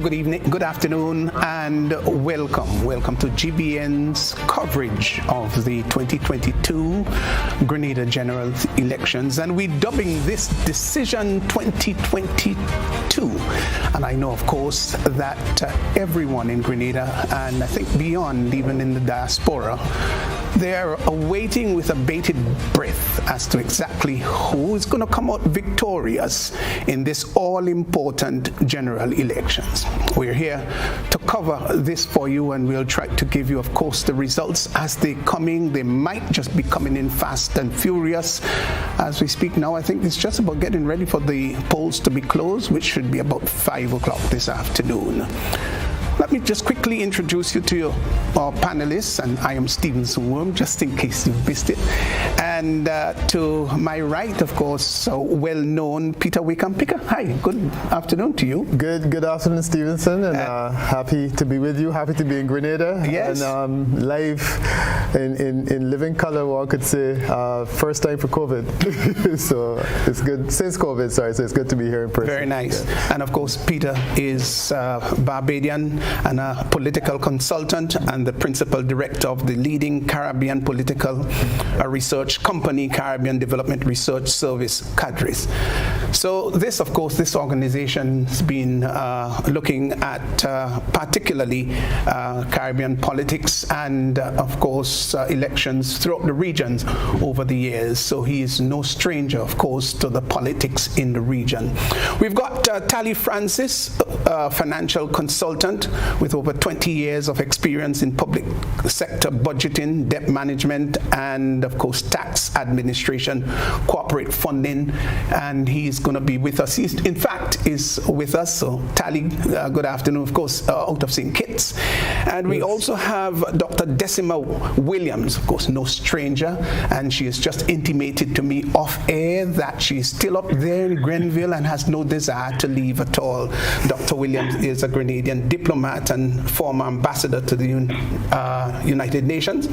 good evening, good afternoon, and welcome. Welcome to GBN's coverage of the 2022 Grenada general elections. And we're dubbing this Decision 2022. And I know, of course, that everyone in Grenada, and I think beyond, even in the diaspora, they're awaiting with a bated breath as to exactly who is going to come out victorious in this all-important general elections. We're here to cover this for you, and we'll try to give you, of course, the results as they're coming. They might just be coming in fast and furious as we speak now. I think it's just about getting ready for the polls to be closed, which should be about 5 o'clock this afternoon. Let me just quickly introduce you to our panelists, and I am Stephen Sumwum, just in case you missed it. And to my right, of course, well-known Peter Wickham-Picker. Hi, good afternoon to you. Good afternoon, Stevenson, and happy to be with you, happy to be in Grenada. Yes. And live in living color, one could say, first time for COVID. So it's good, since COVID, sorry, so it's good to be here in person. Very nice. Yeah. And of course, Peter is Barbadian and a political consultant and the principal director of the leading Caribbean political research company, Caribbean Development Research Service, CADRIS. So this, of course, this organization's been looking at particularly Caribbean politics and, of course, elections throughout the regions over the years. So he is no stranger, of course, to the politics in the region. We've got Tally Francis, financial consultant with over 20 years of experience in public sector budgeting, debt management, and of course tax administration, corporate funding, and he's going to be with us. He, in fact, is with us. So Tally, good afternoon, of course, out of St. Kitts. And we also have Dr. Decima Williams, of course, no stranger, and she has just intimated to me off air that she's still up there in Grenville and has no desire to leave at all. Dr. Williams is a Grenadian diplomat and former ambassador to the United Nations,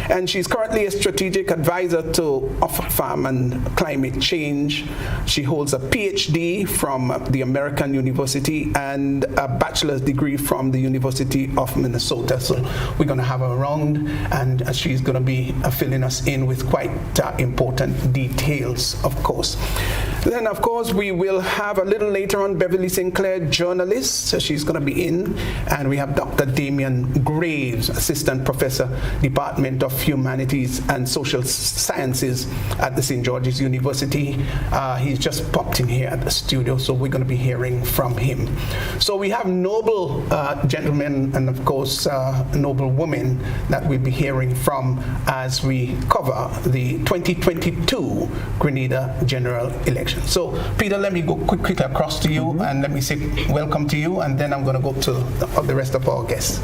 and she's currently a strategic advisor to Oxfam and climate change. She holds a PhD from the American University and a bachelor's degree from the University of Minnesota. So we're going to have her around, and she's going to be filling us in with quite important details, of course. Then, of course, we will have a little later on Beverly Sinclair, journalist. So she's going to be in. And we have Dr. Damian Graves, Assistant Professor, Department of Humanities and Social Sciences at the St. George's University. He's just popped in here at the studio, so we're going to be hearing from him. So we have noble gentlemen and, of course, noble women that we'll be hearing from as we cover the 2022 Grenada general election. So, Peter, let me go quickly across to you and let me say welcome to you, and then I'm going to go to the rest of our guests.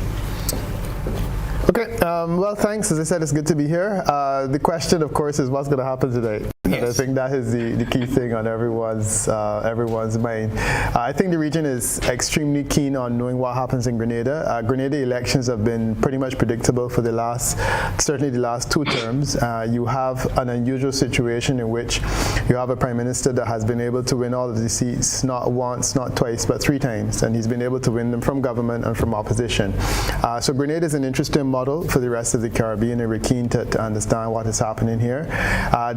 Okay, well, thanks. As I said, it's good to be here. The question, of course, is what's going to happen today? Yes. And I think that is the key thing on everyone's mind. I think the region is extremely keen on knowing what happens in Grenada. Grenada elections have been pretty much predictable for certainly the last 2 terms. You have an unusual situation in which you have a prime minister that has been able to win all of the seats, not once, not twice, but 3 times, and he's been able to win them from government and from opposition. So Grenada is an interesting model for the rest of the Caribbean, and we're keen to understand what is happening here.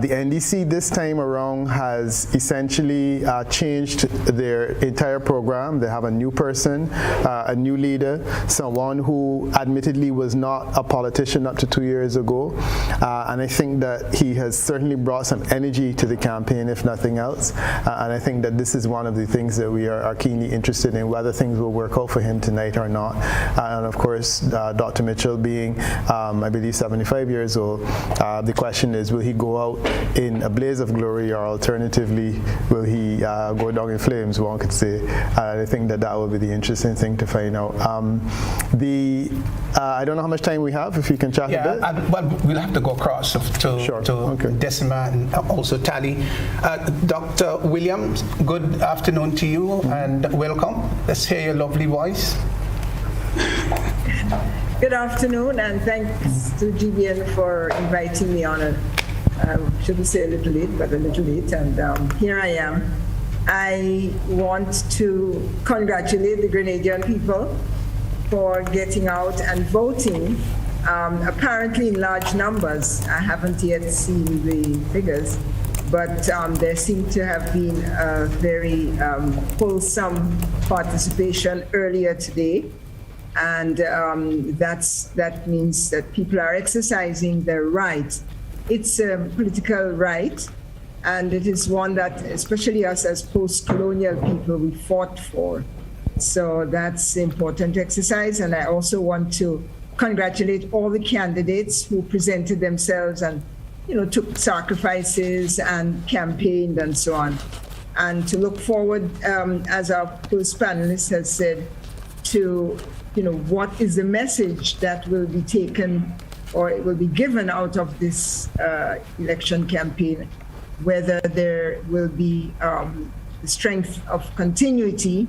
The NDC this time around has essentially changed their entire program. They have a new person, a new leader, someone who admittedly was not a politician up to 2 years ago, and I think that he has certainly brought some energy to the campaign, if nothing else, and I think that this is one of the things that we are keenly interested in, whether things will work out for him tonight or not. And of course, Dr. Mitchell being, I believe, 75 years old, the question is, will he go out in a blaze of glory, or alternatively, will he go down in flames, one could say. I think that will be the interesting thing to find out. I don't know how much time we have, if you can chat a bit. Well, we'll have to go across to Decima and also Tally. Dr. Williams, good afternoon to you and welcome. Let's hear your lovely voice. Good afternoon, and thanks to GBN for inviting me on. Shouldn't say a little late, but a little late, and here I am. I want to congratulate the Grenadian people for getting out and voting, apparently in large numbers. I haven't yet seen the figures, but there seemed to have been a very wholesome participation earlier today. And that means that people are exercising their right. It's a political right, and it is one that, especially us as post-colonial people, we fought for. So that's important exercise. And I also want to congratulate all the candidates who presented themselves and, took sacrifices and campaigned and so on. And to look forward, as our first panelist has said, to, what is the message that will be taken or it will be given out of this election campaign, whether there will be the strength of continuity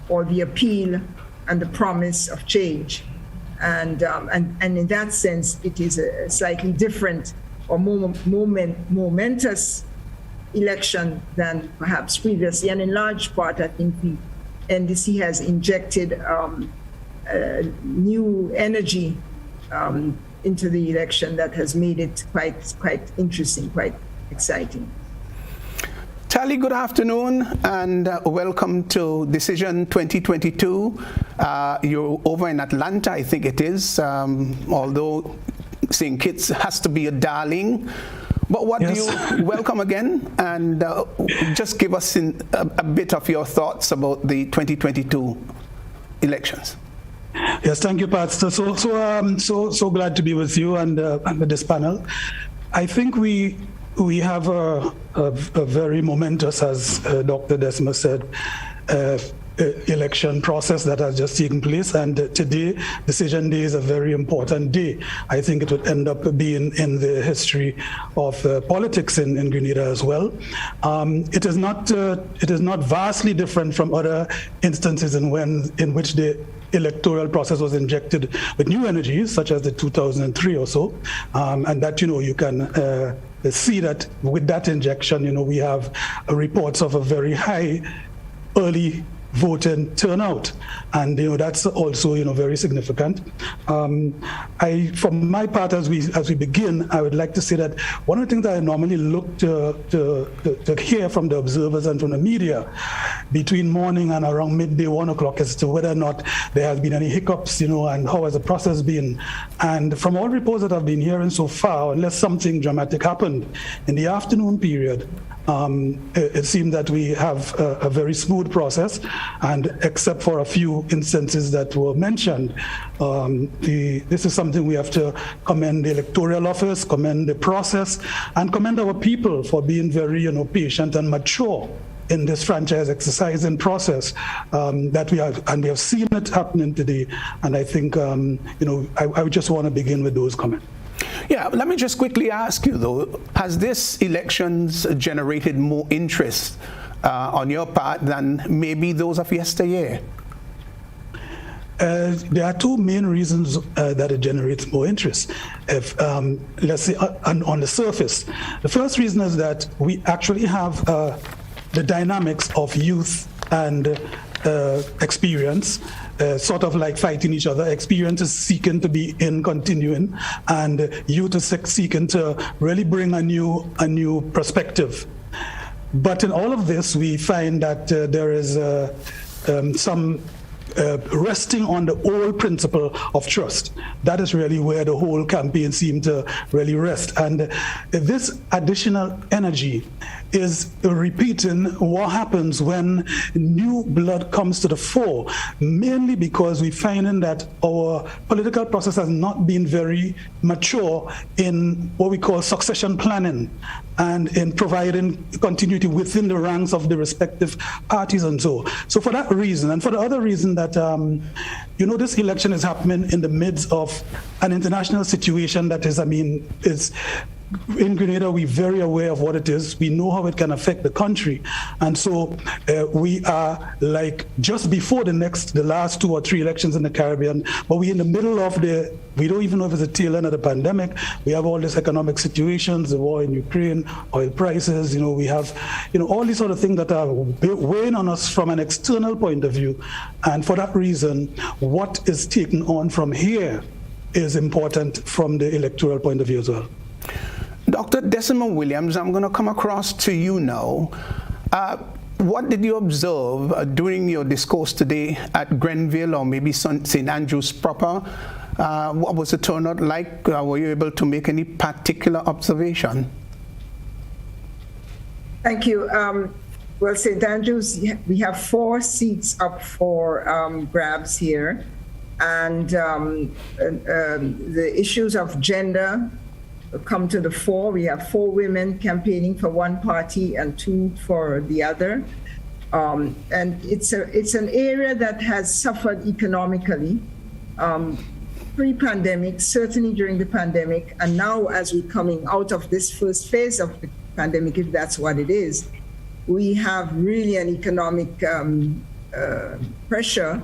or the appeal and the promise of change. And in that sense, it is a slightly different or more momentous election than perhaps previously. And in large part, I think the NDC has injected new energy into the election that has made it quite interesting, quite exciting. Tali, good afternoon and welcome to Decision 2022. You're over in Atlanta, I think it is, although St. Kitts has to be a darling. But what Yes. do you welcome again, and just give us a bit of your thoughts about the 2022 elections. Yes, thank you, Pastor. So glad to be with you and with this panel. I think we have a very momentous, as Dr. Desma said, election process that has just taken place, and today, Decision Day, is a very important day. I think it would end up being in the history of politics in Grenada as well. It is not vastly different from other instances in which the electoral process was injected with new energies, such as the 2003 or so, and that you can see that with that injection, we have reports of a very high early voting turnout, and that's also very significant. From my part, as we begin, I would like to say that one of the things that I normally look to hear from the observers and from the media between morning and around midday, 1 o'clock, as to whether or not there has been any hiccups, and how has the process been. And from all reports that I've been hearing so far, unless something dramatic happened in the afternoon period, it seemed that we have a very smooth process, and except for a few instances that were mentioned, this is something we have to commend the electoral office, commend the process, and commend our people for being very patient and mature in this franchise exercising process that we have seen it happening today. And I think I would just want to begin with those comments. Yeah, let me just quickly ask you though, has this elections generated more interest on your part than maybe those of yesteryear? There are two main reasons that it generates more interest. If let's say on the surface, the first reason is that we actually have the dynamics of youth and experience, sort of like fighting each other. Experience is seeking to be in continuing, and youth is seeking to really bring a new perspective. But in all of this, we find that there is some resting on the old principle of trust. That is really where the whole campaign seemed to really rest. And this additional energy is repeating what happens when new blood comes to the fore, mainly because we're finding that our political process has not been very mature in what we call succession planning and in providing continuity within the ranks of the respective parties and so. So for that reason, and for the other reason that, this election is happening in the midst of an international situation that is in Grenada, we're very aware of what it is. We know how it can affect the country. And so we are like just before the last 2 or 3 elections in the Caribbean, but we're in the middle of we don't even know if it's the tail end of the pandemic. We have all these economic situations, the war in Ukraine, oil prices, we have, all these sort of things that are weighing on us from an external point of view. And for that reason, what is taken on from here is important from the electoral point of view as well. Dr. Decima Williams, I'm going to come across to you now. What did you observe during your discourse today at Grenville or maybe St. Andrews proper? What was the turnout like? Were you able to make any particular observation? Thank you. Well, St. Andrews, we have 4 seats up for grabs here. And the issues of gender come to the fore. We have 4 women campaigning for one party and 2 for the other. And it's an area that has suffered economically pre-pandemic, certainly during the pandemic, and now as we're coming out of this first phase of the pandemic, if that's what it is, we have really an economic pressure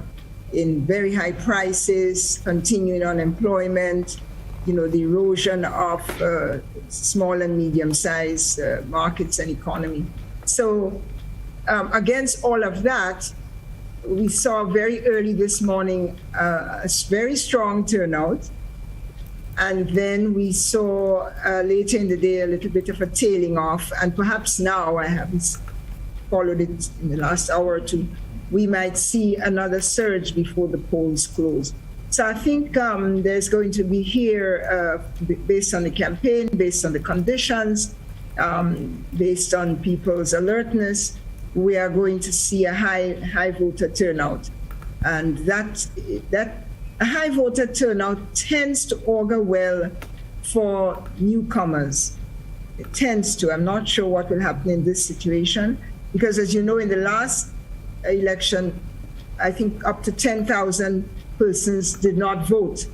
in very high prices, continuing unemployment, the erosion of small and medium-sized markets and economy. So against all of that, we saw very early this morning a very strong turnout. And then we saw later in the day a little bit of a tailing off. And perhaps now, I haven't followed it in the last hour or 2, we might see another surge before the polls close. So I think there's going to be here, based on the campaign, based on the conditions, based on people's alertness, we are going to see a high voter turnout. And that a high voter turnout tends to augur well for newcomers. It tends to. I'm not sure what will happen in this situation, because as you know, in the last election, I think up to 10,000 persons did not vote.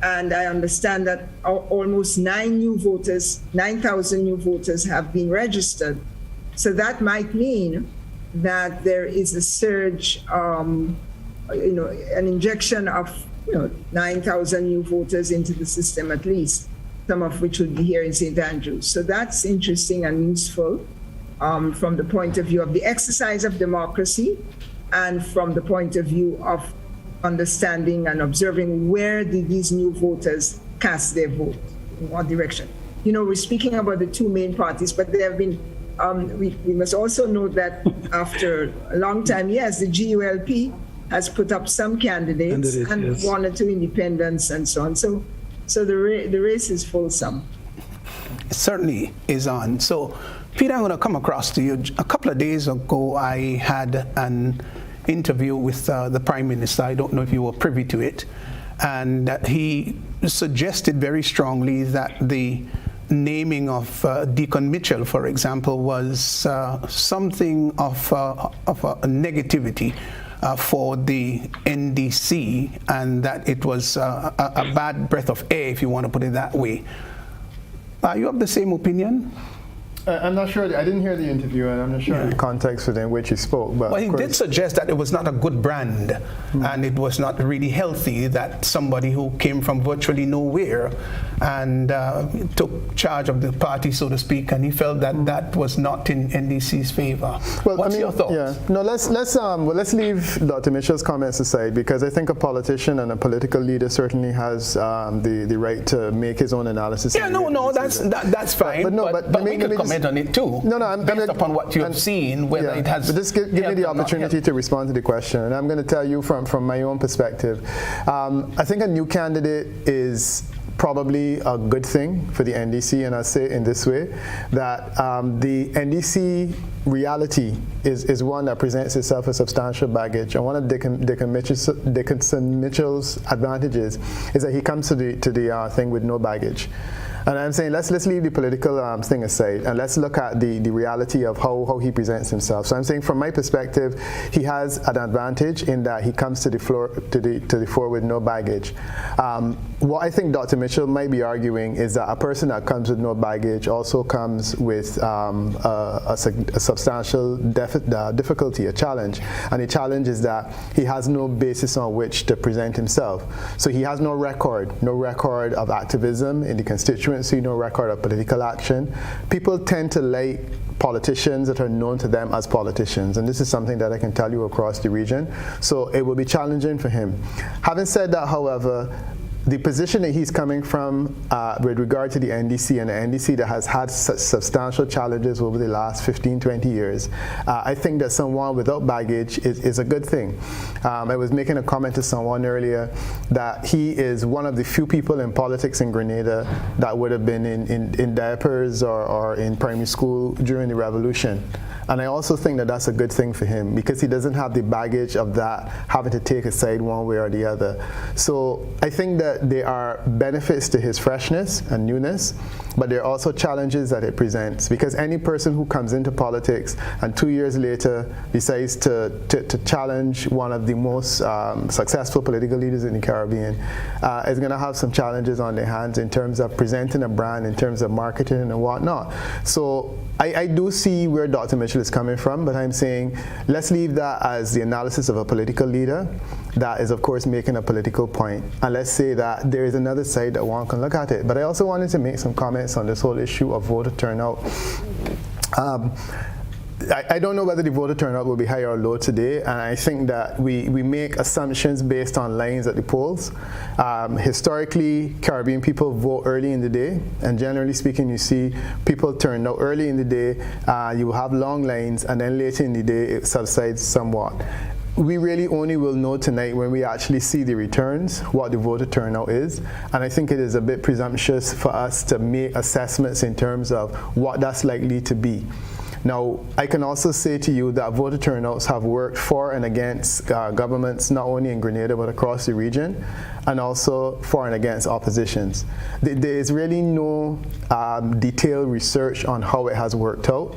And I understand that almost 9,000 new voters have been registered. So that might mean that there is a surge, an injection of 9,000 new voters into the system at least, some of which will be here in St. Andrews. So that's interesting and useful from the point of view of the exercise of democracy and from the point of view of understanding and observing where did these new voters cast their vote, in what direction. We're speaking about the 2 main parties, but there have been we must also note that after a long time, yes, the GULP has put up some candidates and yes, 1 or 2 independents and so on. So the race is fulsome. It certainly is on. So, Peter, I'm going to come across to you. A couple of days ago, I had an interview with the Prime Minister. I don't know if you were privy to it. And he suggested very strongly that the naming of Deacon Mitchell, for example, was something of a negativity for the NDC, and that it was a bad breath of air, if you want to put it that way. Are you of the same opinion? I'm not sure. I didn't hear the interview, and I'm not sure the context within which he spoke. But well, he did suggest that it was not a good brand, and it was not really healthy that somebody who came from virtually nowhere and took charge of the party, so to speak, and he felt that that was not in NDC's favor. Well, what's your thoughts? Yeah. No, let's leave Dr. Mitchell's comments aside, because I think a politician and a political leader certainly has the right to make his own analysis. Yeah, that's fine. But we could comment on it too. Based upon what you have seen, whether it has. But just give me the opportunity to respond to the question, and I'm going to tell you from my own perspective. I think a new candidate is probably a good thing for the NDC, and I'll say it in this way, that the NDC reality is one that presents itself as substantial baggage, and one of Dickinson Mitchell's advantages is that he comes to the thing with no baggage. And I'm saying let's leave the political thing aside, and let's look at the reality of how he presents himself. So I'm saying from my perspective, he has an advantage in that he comes to the fore with no baggage. what I think Dr. Mitchell might be arguing is that a person that comes with no baggage also comes with a substantial difficulty, a challenge. And the challenge is that he has no basis on which to present himself. So he has no record of activism in the constituency, no record of political action. People tend to like politicians that are known to them as politicians, and this is something that I can tell you across the region. So it will be challenging for him. Having said that, however, the position that he's coming from with regard to the NDC, and the NDC that has had such substantial challenges over the last 15, 20 years, I think that someone without baggage is a good thing. I was making a comment to someone earlier that he is one of the few people in politics in Grenada that would have been in diapers or in primary school during the revolution. And I also think that that's a good thing for him because he doesn't have the baggage of that, having to take a side one way or the other. So I think that there are benefits to his freshness and newness, but there are also challenges that it presents, because any person who comes into politics and 2 years later decides to challenge one of the most successful political leaders in the Caribbean is going to have some challenges on their hands in terms of presenting a brand, in terms of marketing and whatnot. So I do see where Dr. Mitchell is coming from, but I'm saying let's leave that as the analysis of a political leader that is, of course, making a political point. And let's say that there is another side that one can look at it. But I also wanted to make some comments on this whole issue of voter turnout. I don't know whether the voter turnout will be high or low today, and I think that we make assumptions based on lines at the polls. Historically, Caribbean people vote early in the day, and generally speaking, you see people turn out early in the day, you will have long lines, and then later in the day, it subsides somewhat. We really only will know tonight when we actually see the returns what the voter turnout is, and I think it is a bit presumptuous for us to make assessments in terms of what that's likely to be. Now, I can also say to you that voter turnouts have worked for and against governments not only in Grenada but across the region, and also for and against oppositions. There is really no detailed research on how it has worked out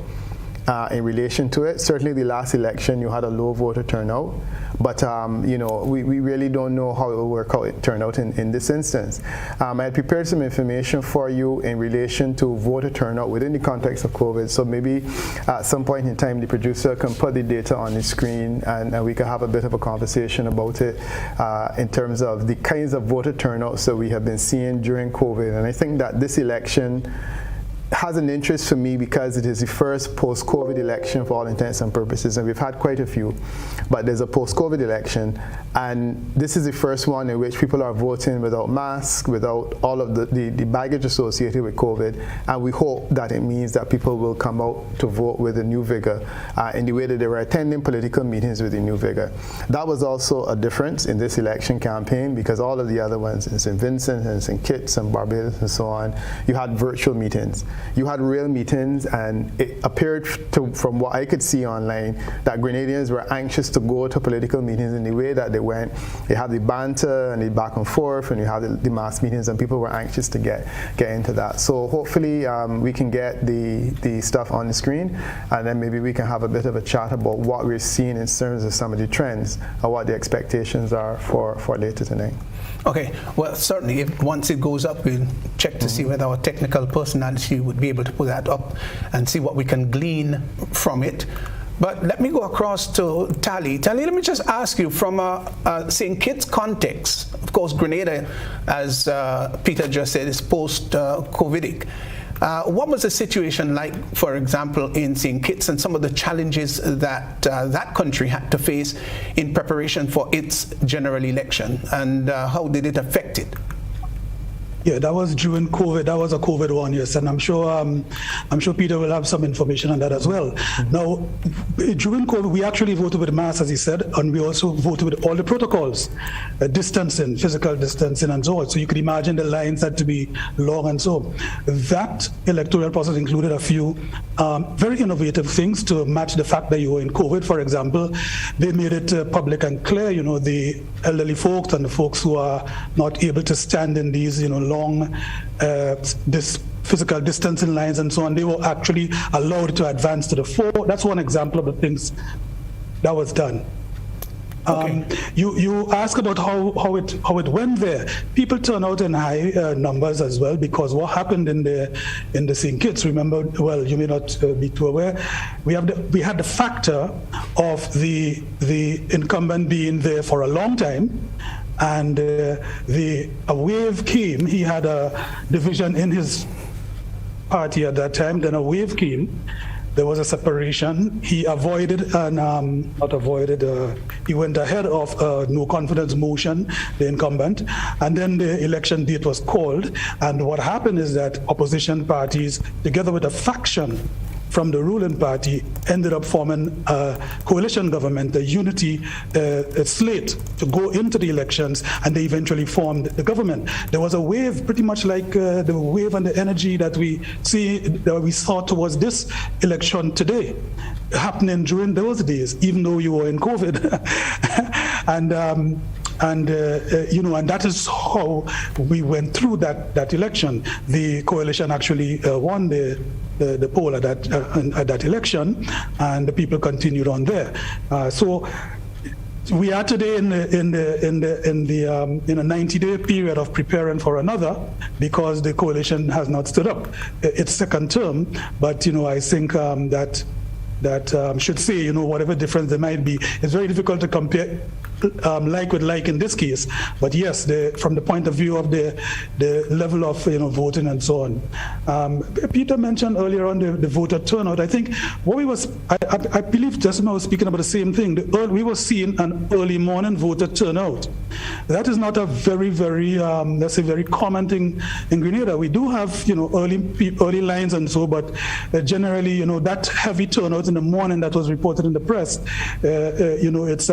in relation to it. Certainly the last election you had a low voter turnout, but you know, we really don't know how it will work out, turn out in this instance. I had prepared some information for you in relation to voter turnout within the context of COVID, so maybe at some point in time the producer can put the data on the screen and we can have a bit of a conversation about it in terms of the kinds of voter turnouts that we have been seeing during COVID. And I think that this election has an interest for me because it is the first post-COVID election for all intents and purposes, and we've had quite a few, but there's a post-COVID election, and this is the first one in which people are voting without masks, without all of the baggage associated with COVID, and we hope that it means that people will come out to vote with a new vigor in the way that they were attending political meetings with a new vigor. That was also a difference in this election campaign, because all of the other ones in St. Vincent and St. Kitts and Barbados and so on, you had virtual meetings. You had real meetings, and it appeared from what I could see online that Grenadians were anxious to go to political meetings in the way that they went. They had the banter and the back and forth, and you had the mass meetings, and people were anxious to get into that. So hopefully we can get the stuff on the screen, and then maybe we can have a bit of a chat about what we're seeing in terms of some of the trends and what the expectations are for later tonight. Okay, well, certainly, if once it goes up, we'll check to see whether our technical personality would be able to put that up and see what we can glean from it. But let me go across to Tali. Tali, let me just ask you, from a St. Kitts context, of course, Grenada, as Peter just said, is post-COVIDic. What was the situation like, for example, in St. Kitts, and some of the challenges that that country had to face in preparation for its general election, and how did it affect it? Yeah, that was during COVID. That was a COVID one, yes, and I'm sure Peter will have some information on that as well. Now, during COVID, we actually voted with masks, as he said, and we also voted with all the protocols, distancing, physical distancing, and so on. So you could imagine the lines had to be long, and so that electoral process included a few very innovative things to match the fact that you were in COVID. For example, they made it public and clear, you know, the elderly folks and the folks who are not able to stand in these, you know, long this physical distancing lines and so on, they were actually allowed to advance to the fore. That's one example of the things that was done. You ask about how it went there. People turn out in high numbers as well, because what happened in the St. Kitts, remember, well, you may not be too aware, we had the factor of the incumbent being there for a long time, and a wave came. He had a division in his party at that time. Then a wave came. There was a separation. He avoided he went ahead of a no confidence motion, the incumbent, and then the election date was called. And what happened is that opposition parties, together with a faction from the ruling party, ended up forming a coalition government, a unity slate to go into the elections, and they eventually formed the government. There was a wave, pretty much like the wave and the energy that we saw towards this election today, happening during those days, even though you were in COVID. And that is how we went through that election. The coalition actually won the poll at that election, and the people continued on there. So we are today in a 90-day period of preparing for another, because the coalition has not stood up. It's second term, but I think that should say, whatever difference there might be, it's very difficult to compare like with like in this case. But yes, from the point of view of the level of voting and so on. Peter mentioned earlier on the voter turnout. I think what I believe Justin was speaking about the same thing. We were seeing an early morning voter turnout. That is not a very, very let's say very common thing in Grenada. We do have early lines and so, but generally that heavy turnout in the morning that was reported in the press, it's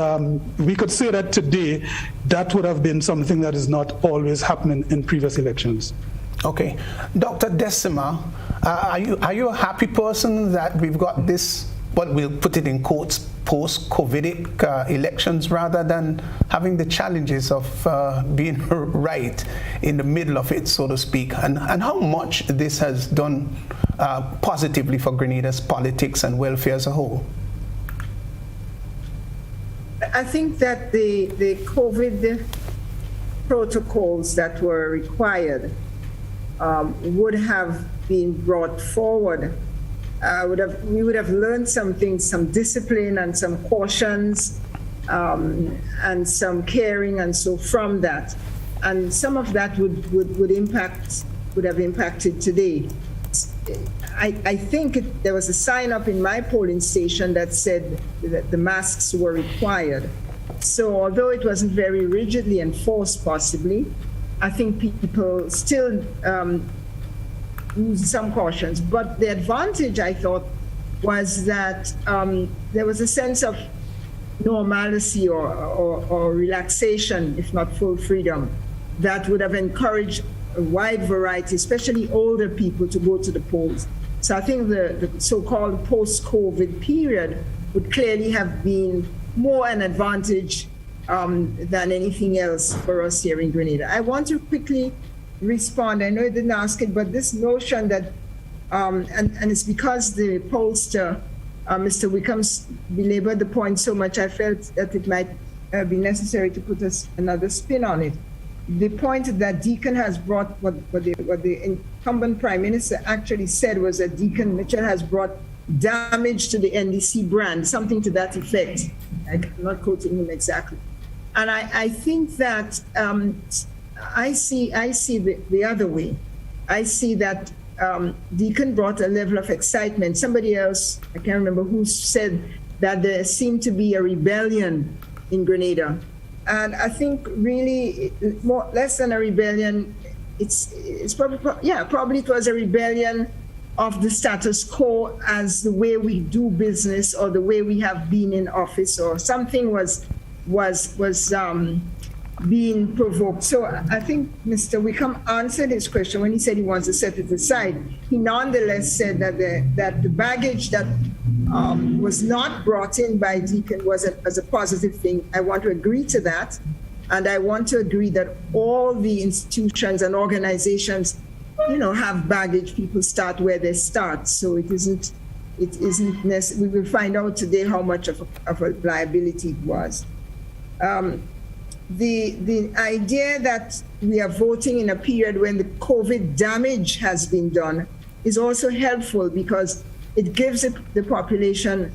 we could say that today that would have been something that is not always happening in previous elections. Okay, Dr. Decima, are you a happy person that we've got this, what we'll put it in quotes, post-COVIDic elections, rather than having the challenges of being right in the middle of it, so to speak, and how much this has done positively for Grenada's politics and welfare as a whole? I think that the COVID protocols that were required would have been brought forward. We would have learned some things, some discipline and some cautions and some caring and so from that. And some of that would have impacted today. I think there was a sign up in my polling station that said that the masks were required. So although it wasn't very rigidly enforced possibly, I think people still use some cautions. But the advantage, I thought, was that there was a sense of normalcy or relaxation, if not full freedom, that would have encouraged a wide variety, especially older people, to go to the polls. So I think the so-called post-COVID period would clearly have been more an advantage than anything else for us here in Grenada. I want to quickly respond. I know you didn't ask it, but this notion that, and it's because the pollster, Mr. Wickham's belabored the point so much, I felt that it might be necessary to put another spin on it. The point that Deacon has brought, what the incumbent Prime Minister actually said was that Deacon Mitchell has brought damage to the NDC brand, something to that effect. I'm not quoting him exactly. And I think that I see the other way. I see that Deacon brought a level of excitement. Somebody else, I can't remember who, said that there seemed to be a rebellion in Grenada. And I think really less than a rebellion, it's probably it was a rebellion of the status quo as the way we do business or the way we have been in office, or something was being provoked. So I think Mr. Wickham answered his question when he said he wants to set it aside. He nonetheless said that the baggage that was not brought in by Deacon was a positive thing. I want to agree to that. And I want to agree that all the institutions and organizations, have baggage. People start where they start. So it isn't necessary. We will find out today how much of a liability it was. The idea that we are voting in a period when the COVID damage has been done is also helpful because it gives the population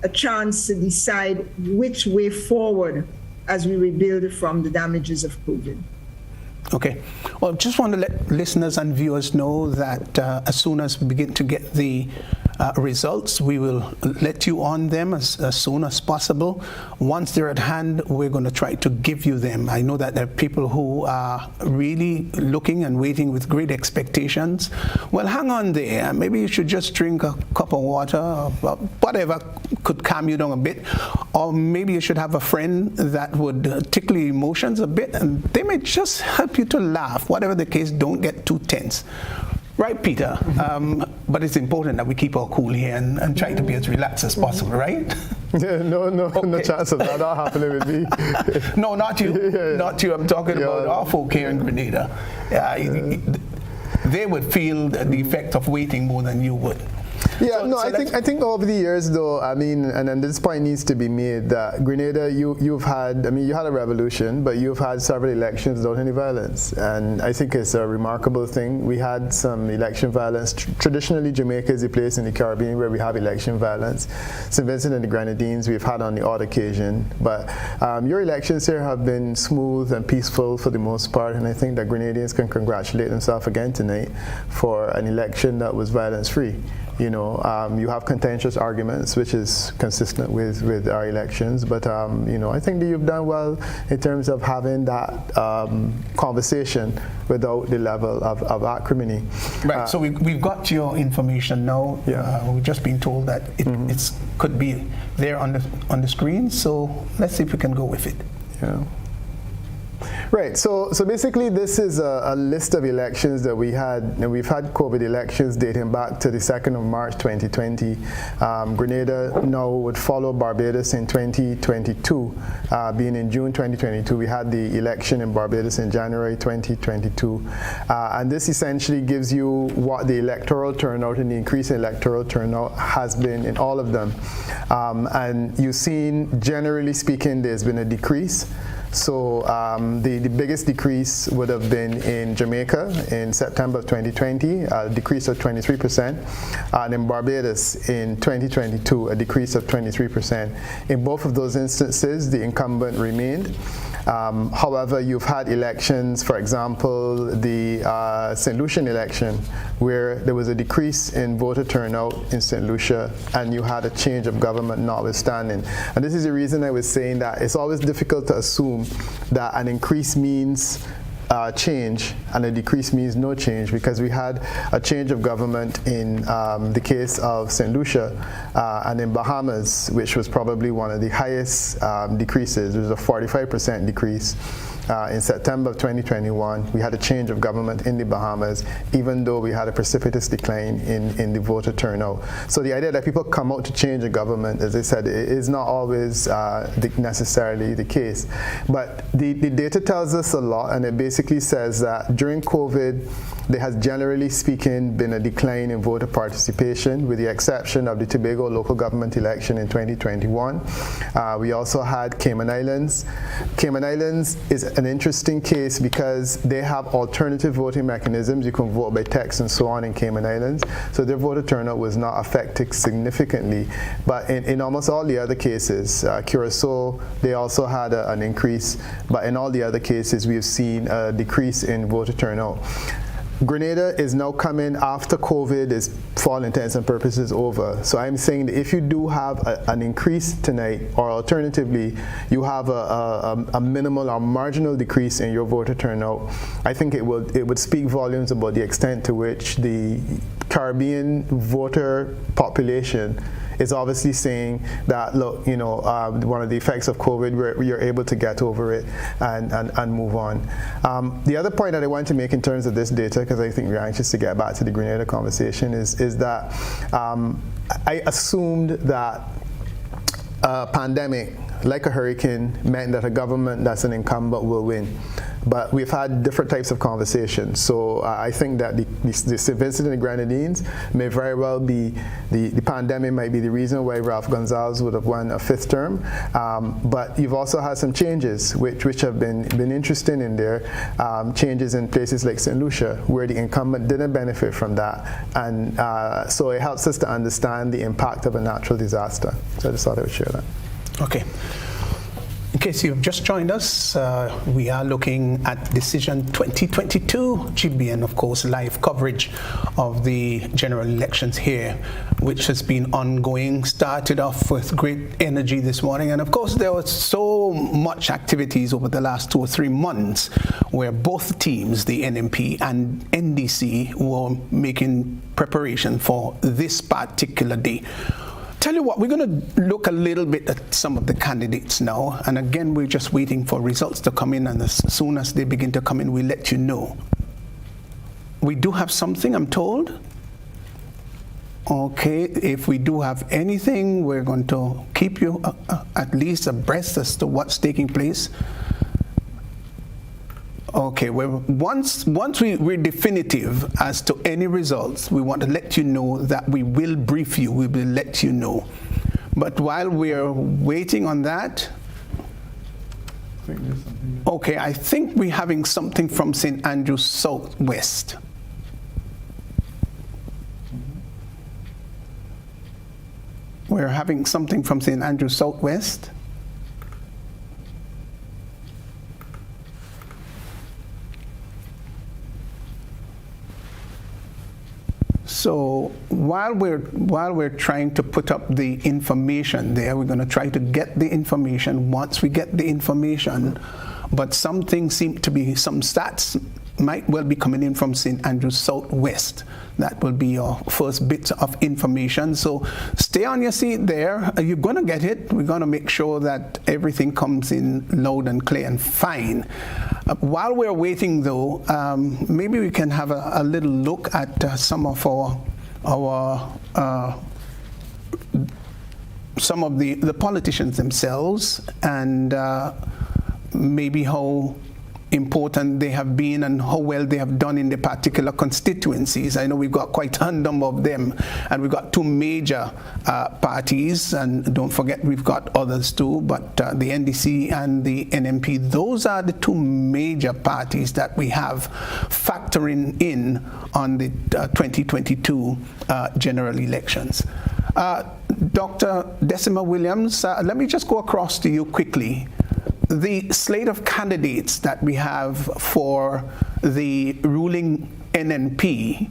a chance to decide which way forward as we rebuild from the damages of COVID. Okay. Well, just want to let listeners and viewers know that as soon as we begin to get the results, we will let you on them as soon as possible. Once they're at hand, we're going to try to give you them. I know that there are people who are really looking and waiting with great expectations. Well, hang on there. Maybe you should just drink a cup of water or whatever could calm you down a bit. Or maybe you should have a friend that would tickle your emotions a bit, and they may just help you to laugh. Whatever the case, don't get too tense. Right, Peter? But it's important that we keep our cool here and try to be as relaxed as possible, right? Yeah, no chance of that not happening with me. No, not you. Yeah. Not you. I'm talking about our folk here in Grenada. They would feel the effect of waiting more than you would. Yeah, I think over the years, though, I mean, and this point needs to be made that Grenada, you've had, I mean, you had a revolution, but you've had several elections without any violence, and I think it's a remarkable thing. We had some election violence. Traditionally, Jamaica is a place in the Caribbean where we have election violence. St. Vincent and the Grenadines, we've had on the odd occasion, but your elections here have been smooth and peaceful for the most part, and I think that Grenadians can congratulate themselves again tonight for an election that was violence-free. You know, you have contentious arguments, which is consistent with our elections. But, you know, I think that you've done well in terms of having that conversation without the level of acrimony. Right, so we've got your information now. Yeah. We've just been told that it could be there on the screen. So let's see if we can go with it. Yeah. Right, so basically this is a list of elections that we had, and we've had COVID elections dating back to the 2nd of March 2020. Grenada now would follow Barbados in 2022. Being in June 2022, we had the election in Barbados in January 2022. And this essentially gives you what the electoral turnout and the increase in electoral turnout has been in all of them. And you've seen, generally speaking, there's been a decrease. So the biggest decrease would have been in Jamaica in September of 2020, a decrease of 23%, and in Barbados in 2022, a decrease of 23%. In both of those instances, the incumbent remained. However, you've had elections, for example, the St. Lucian election, where there was a decrease in voter turnout in St. Lucia, and you had a change of government notwithstanding. And this is the reason I was saying that it's always difficult to assume that an increase means change and a decrease means no change, because we had a change of government in the case of St. Lucia and in Bahamas, which was probably one of the highest decreases. There was a 45% decrease. In September of 2021, we had a change of government in the Bahamas, even though we had a precipitous decline in the voter turnout. So the idea that people come out to change a government, as I said, is not always necessarily the case. But the data tells us a lot, and it basically says that during COVID, there has generally speaking been a decline in voter participation, with the exception of the Tobago local government election in 2021. We also had Cayman Islands. Cayman Islands is an interesting case because they have alternative voting mechanisms. You can vote by text and so on in Cayman Islands. So their voter turnout was not affected significantly. But in almost all the other cases, Curacao, they also had an increase. But in all the other cases, we've seen a decrease in voter turnout. Grenada is now coming after COVID is, for all intents and purposes, over. So I'm saying that if you do have an increase tonight, or alternatively, you have a minimal or marginal decrease in your voter turnout, I think it would speak volumes about the extent to which the Caribbean voter population is obviously saying that, look, you know, one of the effects of COVID, we are able to get over it and move on. The other point that I want to make in terms of this data, because I think we're anxious to get back to the Grenada conversation, is that I assumed that a pandemic, like a hurricane, meant that a government that's an incumbent will win. but we've had different types of conversations. So I think that the St. Vincent and the Grenadines may very well be, the pandemic might be the reason why Ralph Gonzalez would have won a 5th term. But you've also had some changes which have been interesting in there. Changes in places like St. Lucia, where the incumbent didn't benefit from that. And so it helps us to understand the impact of a natural disaster. So I just thought I would share that. Okay. In case you've just joined us, we are looking at Decision 2022 GBN, of course, live coverage of the general elections here, which has been ongoing, started off with great energy this morning. And of course, there was so much activities over the last 2 or 3 months where both teams, the NMP and NDC, were making preparation for this particular day. Tell you what, we're going to look a little bit at some of the candidates now. And again, we're just waiting for results to come in. And as soon as they begin to come in, we'll let you know. We do have something, I'm told. Okay, if we do have anything, we're going to keep you at least abreast as to what's taking place. Okay, well, once we're definitive as to any results, we want to let you know that we will brief you, we will let you know. But while we're waiting on that, okay, I think we're having something from St. Andrews Southwest. We're having something from St. Andrews Southwest. So while we're trying to put up the information there, we're going to try to get the information. Once we get the information, but some things seem to be, some stats might well be coming in from St. Andrews Southwest. That will be your first bit of information. So stay on your seat there. You're going to get it. We're going to make sure that everything comes in loud and clear and fine. While we're waiting, though, maybe we can have a little look at some of some of the politicians themselves, and maybe how important they have been and how well they have done in the particular constituencies. I know we've got quite a number of them, and we've got 2 major parties, and don't forget we've got others too, but the NDC and the NMP, those are the 2 major parties that we have factoring in on the 2022 general elections. Dr. Decima Williams, let me just go across to you quickly. The slate of candidates that we have for the ruling NNP.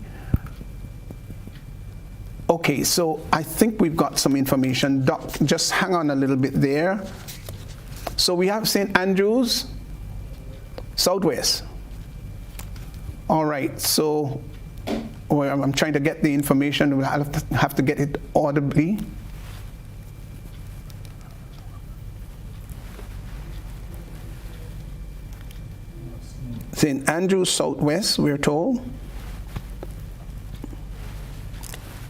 Okay, so I think we've got some information. Doc, just hang on a little bit there. So we have St. Andrews Southwest. All right, so I'm trying to get the information. We'll have to get it audibly. St. Andrews Southwest, we're told.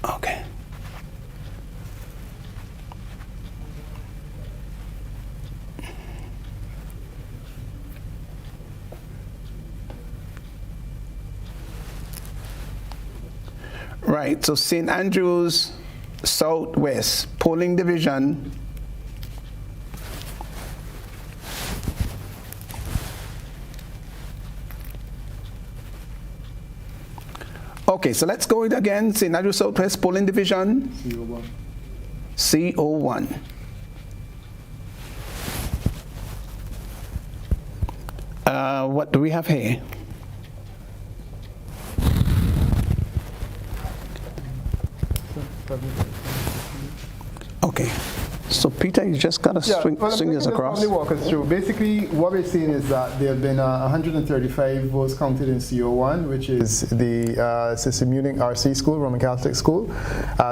Okay. Right, so St. Andrews Southwest, polling division. Okay, so let's go again. St. Andrews Southwest, polling division. CO1. CO1. What do we have here? Okay. So Peter, you just got to swing this across. Let me walk us through. Basically, what we're seeing is that there have been 135 votes counted in CO1, which is the Sister Munich RC School, Roman Catholic School.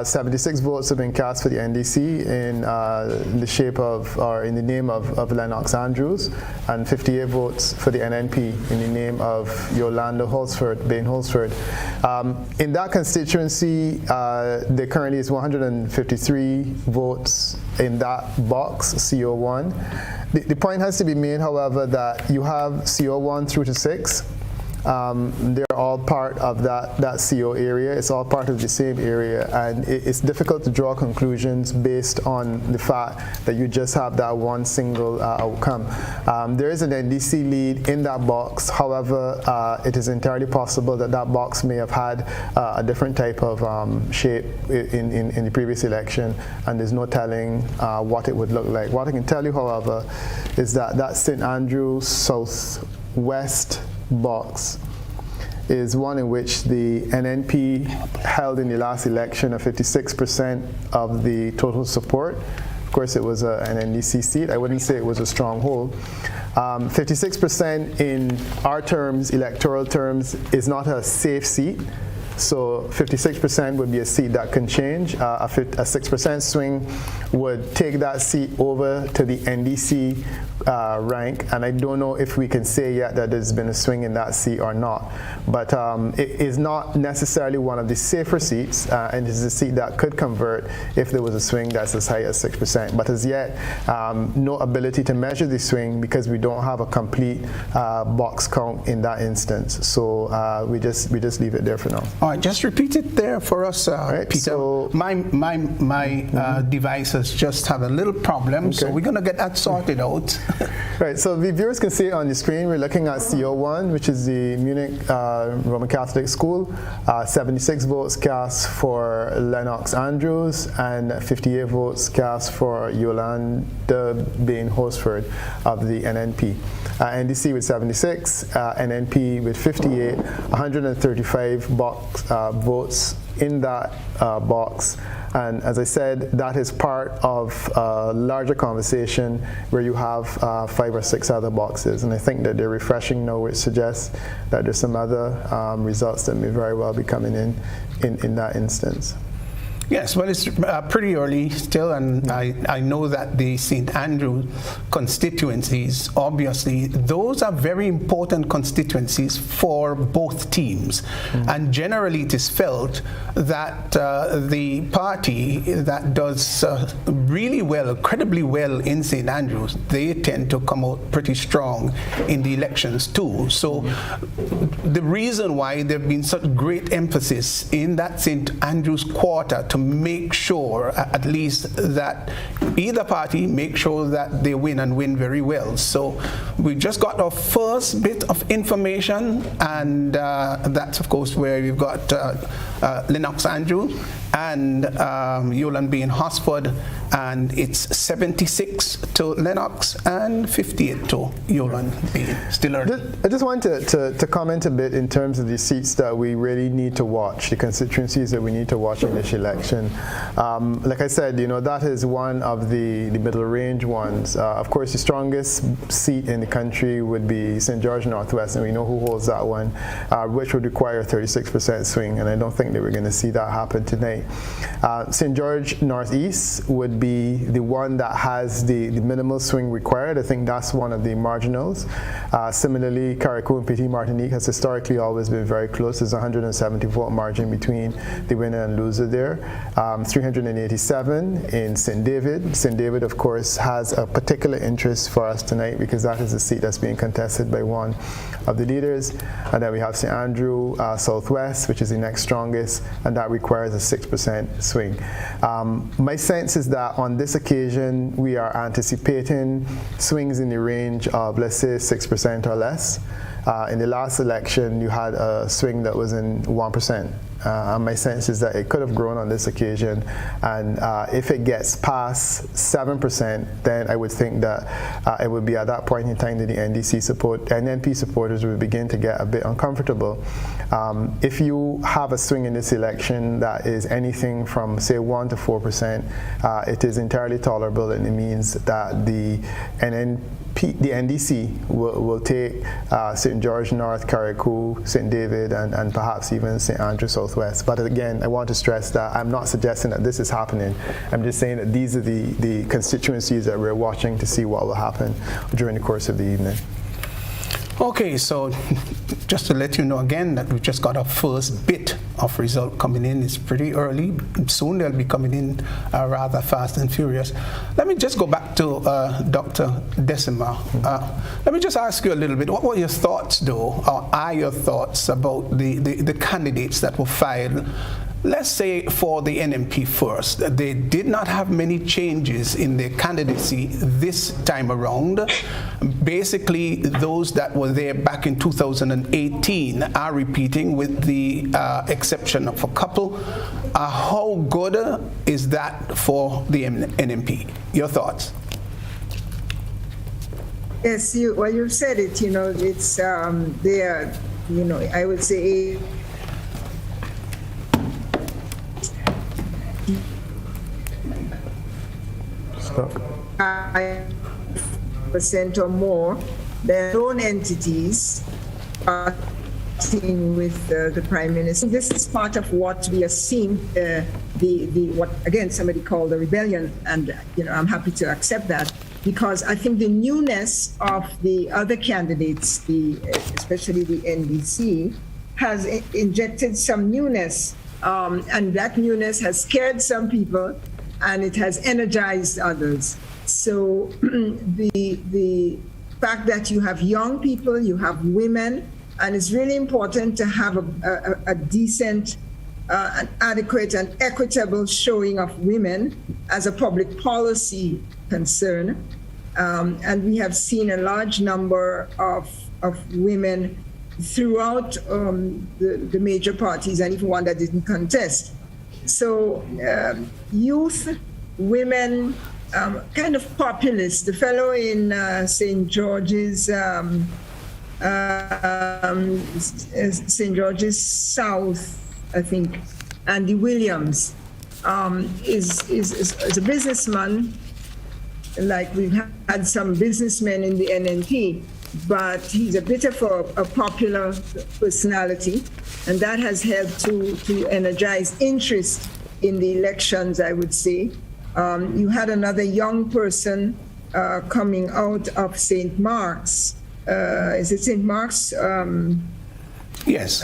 76 votes have been cast for the NDC in the shape of, or in the name of Lennox Andrews, and 58 votes for the NNP in the name of Yolanda Holsford, Bain Holsford. In that constituency, there currently is 153 votes in in that box, CO1. The point has to be made, however, that you have CO1 through to 6. They're all part of that CO area. It's all part of the same area, and it's difficult to draw conclusions based on the fact that you just have that one single outcome. There is an NDC lead in that box. However, it is entirely possible that that box may have had a different type of shape in the previous election, and there's no telling what it would look like. What I can tell you, however, is that St. Andrews Southwest box is one in which the NNP held in the last election a 56% of the total support. Of course, it was an NDC seat. I wouldn't say it was a stronghold. 56% in our terms, electoral terms, is not a safe seat. So 56% would be a seat that can change. A 6% swing would take that seat over to the NDC rank, and I don't know if we can say yet that there's been a swing in that seat or not. But it is not necessarily one of the safer seats, and it is a seat that could convert if there was a swing that's as high as 6%. But as yet, no ability to measure the swing because we don't have a complete box count in that instance. So we just leave it there for now. All right, just repeat it there for us, right, Peter. so My devices just have a little problem, so we're going to get that sorted out. Right, so the viewers can see on the screen, we're looking at CO1, which is the Munich Roman Catholic School. 76 votes cast for Lennox Andrews and 58 votes cast for Yolanda Bain Horsford of the NNP. NDC with 76, NNP with 58, 135 votes in that box. And as I said, that is part of a larger conversation where you have 5 or 6 other boxes. And I think that they're refreshing now, which suggests that there's some other results that may very well be coming in that instance. Yes, well, it's pretty early still, and I know that the St. Andrew constituencies, obviously, those are very important constituencies for both teams. And generally it is felt that the party that does really well, incredibly well in St. Andrews, they tend to come out pretty strong in the elections too. So the reason why there have been such great emphasis in that St. Andrews quarter to make sure at least that either party make sure that they win and win very well. So we just got our first bit of information, and that's of course where we've got Lennox Andrew and Yolanda Bain Horsford, and it's 76 to Lennox and 58 to Yolanda Bain. Still early. I just want to comment a bit in terms of the seats that we really need to watch, the constituencies that we need to watch in this election. Like I said, you know, that is one of the middle range ones. Of course, the strongest seat in the country would be St. George Northwest, and we know who holds that one, which would require a 36% swing, and I don't think that we're going to see that happen tonight. St. George Northeast would be the one that has the minimal swing required. I think that's one of the marginals. Similarly, Carriacou and Petit Martinique has historically always been very close. There's a 170 vote margin between the winner and loser there. 387 in St. David. St. David, of course, has a particular interest for us tonight because that is a seat that's being contested by one of the leaders. And then we have St. Andrew Southwest, which is the next strongest, and that requires a 6% swing. My sense is that on this occasion, we are anticipating swings in the range of, let's say, 6% or less. In the last election, you had a swing that was in 1%. My sense is that it could have grown on this occasion, and if it gets past 7%, then I would think that it would be at that point in time that the NNP supporters would begin to get a bit uncomfortable. If you have a swing in this election that is anything from, say, 1 to 4%, it is entirely tolerable, and it means that the NDC will take St. George North, Carriacou, St. David, and perhaps even St. Andrew Southwest. But again, I want to stress that I'm not suggesting that this is happening. I'm just saying that these are the constituencies that we're watching to see what will happen during the course of the evening. Okay, so just to let you know again that we just got our first bit of result coming in. It's pretty early. Soon they'll be coming in rather fast and furious. Let me just go back to Dr. Decima. Let me just ask you a little bit. What were your thoughts, though, or are your thoughts about the candidates that were filed? Let's say for the NMP first, they did not have many changes in their candidacy this time around. Basically, those that were there back in 2018 are repeating with the exception of a couple. How good is that for the NMP? Your thoughts? Yes, you've said it, it's there, I would say % or more, their own entities starting with the Prime Minister. This is part of what we are seeing, what again somebody called the rebellion, and I'm happy to accept that, because I think the newness of the other candidates, especially the NDC, has injected some newness, and that newness has scared some people, and it has energized others. So the fact that you have young people, you have women, and it's really important to have a decent, an adequate and equitable showing of women as a public policy concern. And we have seen a large number of women throughout the major parties, and even one that didn't contest. So youth, women, kind of populist. The fellow in St. George's South, I think, Andy Williams, is a businessman. Like we've had some businessmen in the NNP, but he's a bit of a popular personality, and that has helped to energize interest in the elections, I would say. You had another young person coming out of St. Mark's. Is it St. Mark's? Yes.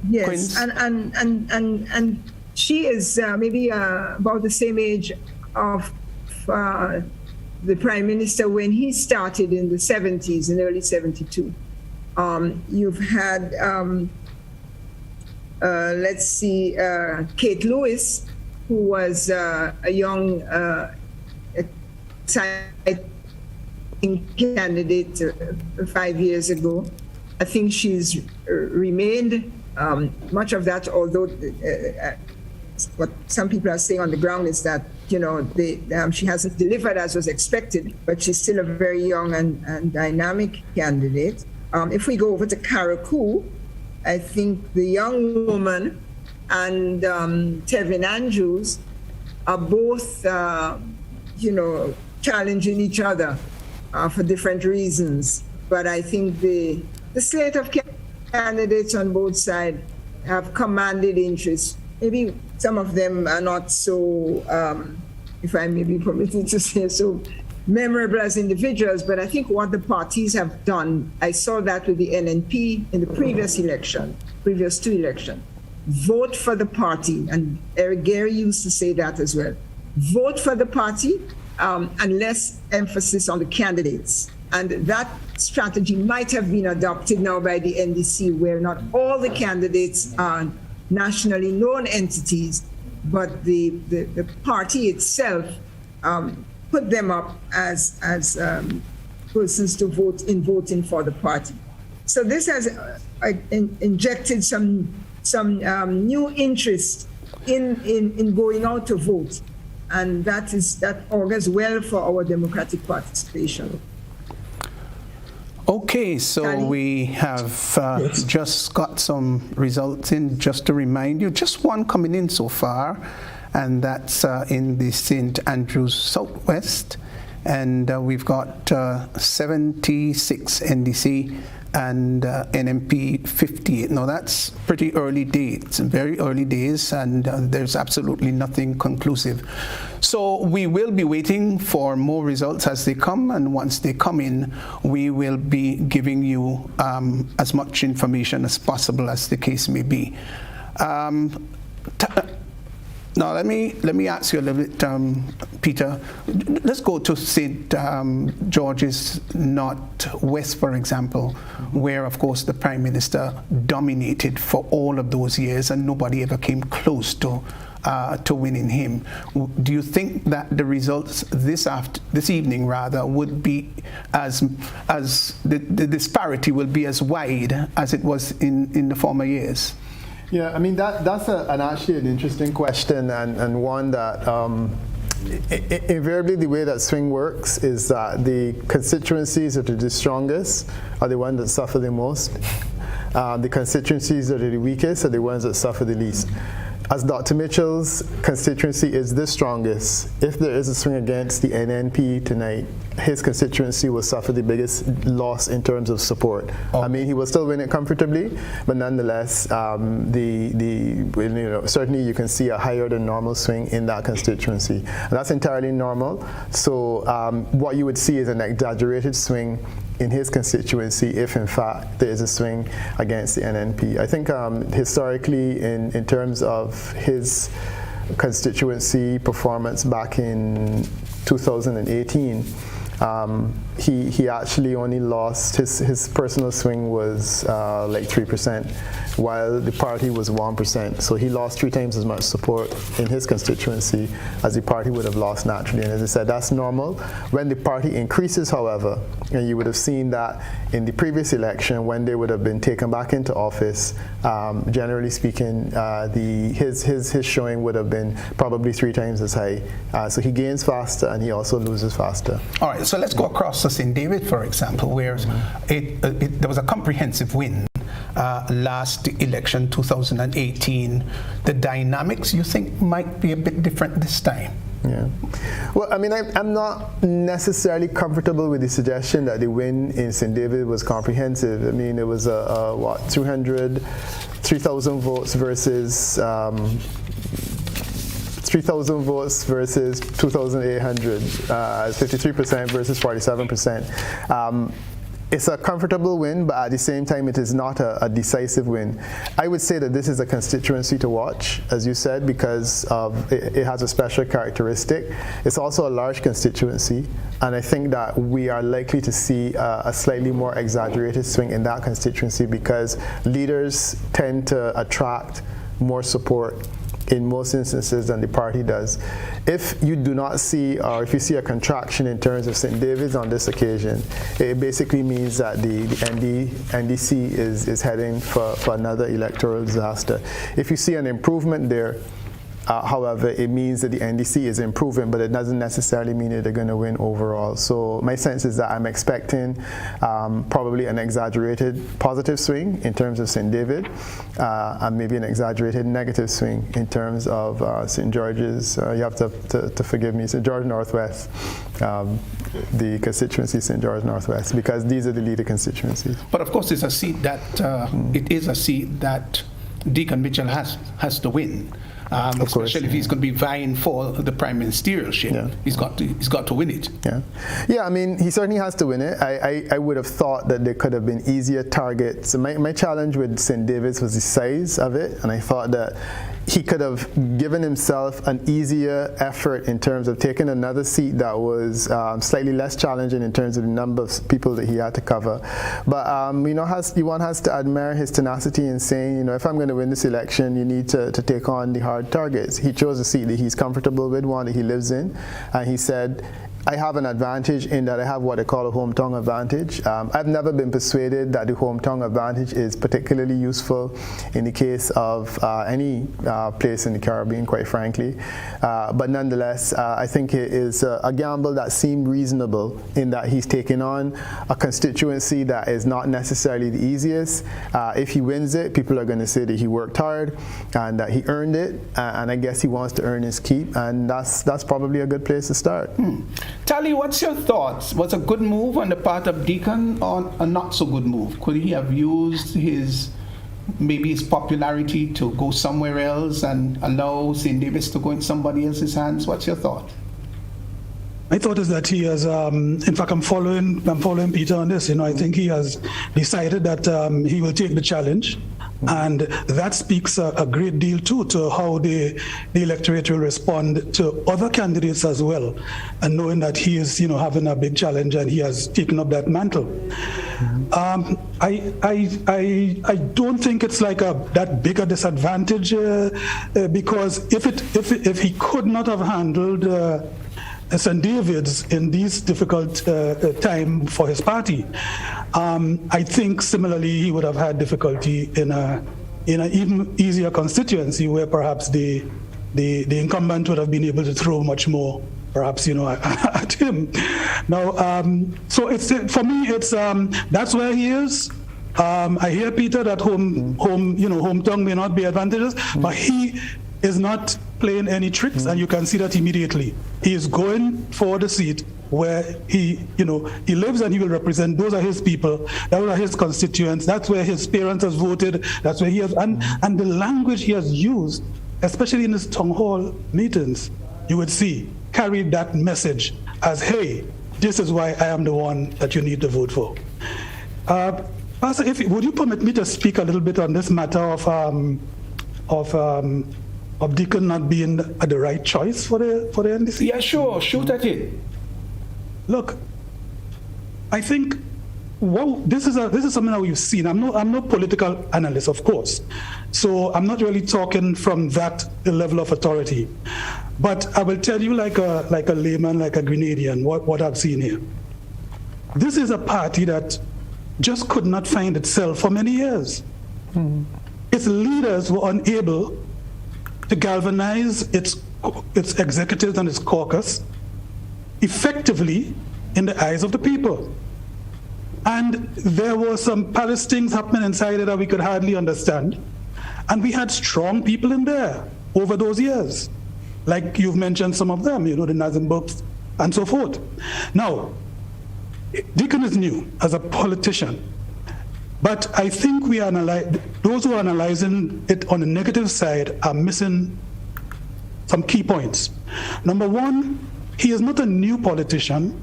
Yes, Queens. and she is maybe about the same age of the Prime Minister when he started in the 70s, in early 72. You've had, let's see, Kate Lewis, who was a young exciting candidate 5 years ago. I think she's remained much of that, although what some people are saying on the ground is that, she hasn't delivered as was expected, but she's still a very young and dynamic candidate. If we go over to Carriacou, I think the young woman and Tevin Andrews are both, challenging each other for different reasons. But I think the slate of candidates on both sides have commanded interest. Maybe some of them are not so, if I may be permitted to say so, memorable as individuals, but I think what the parties have done, I saw that with the NNP in the previous two elections. Vote for the party, and Eric Gary used to say that as well. Vote for the party and less emphasis on the candidates. And that strategy might have been adopted now by the NDC, where not all the candidates are nationally known entities, but the party itself put them up as persons to vote in voting for the party. So this has injected some new interest in going out to vote, and that augurs well for our democratic participation. Okay, so we have just got some results in. Just to remind you, just one coming in so far, and that's in the St. Andrews Southwest. and we've got 76 NDC and NMP 58. Now that's pretty early days, very early days, and there's absolutely nothing conclusive. So we will be waiting for more results as they come, and once they come in, we will be giving you as much information as possible as the case may be. Now let me ask you a little bit, Peter. Let's go to St. George's Northwest, for example, where, of course, the Prime Minister dominated for all of those years, and nobody ever came close to winning him. Do you think that the results this evening, rather, would be as the disparity will be as wide as it was in the former years? Yeah, I mean, that's actually an interesting question, and one that invariably the way that swing works is that the constituencies that are the strongest are the ones that suffer the most. The constituencies that are the weakest are the ones that suffer the least. As Dr. Mitchell's constituency is the strongest, if there is a swing against the NNP tonight, his constituency will suffer the biggest loss in terms of support. Oh. I mean, he will still win it comfortably, but nonetheless, certainly you can see a higher than normal swing in that constituency. And that's entirely normal. So what you would see is an exaggerated swing in his constituency if in fact there is a swing against the NNP. I think historically in terms of his constituency performance back in 2018, he actually only lost, his personal swing was like 3%, while the party was 1%. So he lost 3 times as much support in his constituency as the party would have lost naturally. And as I said, that's normal. When the party increases, however, and you would have seen that in the previous election when they would have been taken back into office, generally speaking, his showing would have been probably 3 times as high. So he gains faster and he also loses faster. All right, so let's go across to St. David, for example, where there was a comprehensive win last election, 2018. The dynamics, you think, might be a bit different this time? Yeah. Well, I mean, I'm not necessarily comfortable with the suggestion that the win in St. David was comprehensive. I mean, it was 3,000 votes versus 3,000 votes versus 2,800, 53% versus 47%. It's a comfortable win, but at the same time, it is not a decisive win. I would say that this is a constituency to watch, as you said, because it has a special characteristic. It's also a large constituency, and I think that we are likely to see a slightly more exaggerated swing in that constituency because leaders tend to attract more support in most instances than the party does. If you do not see, or if you see a contraction in terms of St. David's on this occasion, it basically means that the NDC is heading for another electoral disaster. If you see an improvement there, however, it means that the NDC is improving, but it doesn't necessarily mean that they're going to win overall. So my sense is that I'm expecting probably an exaggerated positive swing in terms of St. David, and maybe an exaggerated negative swing in terms of St. George's. You have to forgive me, St. George Northwest, the constituency St. George Northwest, because these are the leader constituencies. But of course, it's a seat that it is a seat that Deacon Mitchell has to win. Especially if he's going to be vying for the prime ministerialship. Yeah. He's got to win it. Yeah, I mean, he certainly has to win it. I would have thought that there could have been easier targets. My challenge with St. David's was the size of it, and I thought that he could have given himself an easier effort in terms of taking another seat that was slightly less challenging in terms of the number of people that he had to cover. But one has to admire his tenacity in saying, if I'm going to win this election, you need to take on the hard targets. He chose a seat that he's comfortable with, one that he lives in, and he said, I have an advantage in that I have what I call a hometown advantage. I've never been persuaded that the hometown advantage is particularly useful in the case of any place in the Caribbean, quite frankly. But nonetheless, I think it is a gamble that seemed reasonable in that he's taking on a constituency that is not necessarily the easiest. If he wins it, people are going to say that he worked hard and that he earned it, and I guess he wants to earn his keep, and that's probably a good place to start. Tally, what's your thoughts? Was a good move on the part of Deacon or a not so good move? Could he have used maybe his popularity to go somewhere else and allow St. David's to go in somebody else's hands? What's your thought? My thought is that he has, in fact, I'm following Peter on this. I think he has decided that he will take the challenge, and that speaks a great deal too to how the electorate will respond to other candidates as well, and knowing that he is, having a big challenge and he has taken up that mantle. I don't think it's like that big a disadvantage because if he could not have handled St. David's in these difficult time for his party, I think similarly he would have had difficulty in an even easier constituency where perhaps the incumbent would have been able to throw much more, perhaps at him. Now, so it's for me, it's that's where he is. I hear Peter that hometown may not be advantageous, but he is not playing any tricks, and you can see that immediately. He is going for the seat where he lives, and he will represent. Those are his people. Those are his constituents. That's where his parents have voted. That's where he has, and the language he has used, especially in his town hall meetings, you would see carried that message as, hey, this is why I am the one that you need to vote for. Pastor, would you permit me to speak a little bit on this matter of Deacon not being the right choice for the NDC? Yeah, sure. Shoot at it. Look, I think this is something that we've seen. I'm no political analyst, of course, so I'm not really talking from that level of authority. But I will tell you, like a layman, like a Grenadian, what I've seen here. This is a party that just could not find itself for many years. Its leaders were unable to galvanize its executives and its caucus effectively in the eyes of the people. And there were some palace things happening inside it that we could hardly understand. And we had strong people in there over those years. Like you've mentioned some of them, the Nazenbergs and so forth. Now, Deacon is new as a politician. But I think those who are analyzing it on the negative side are missing some key points. Number one, he is not a new politician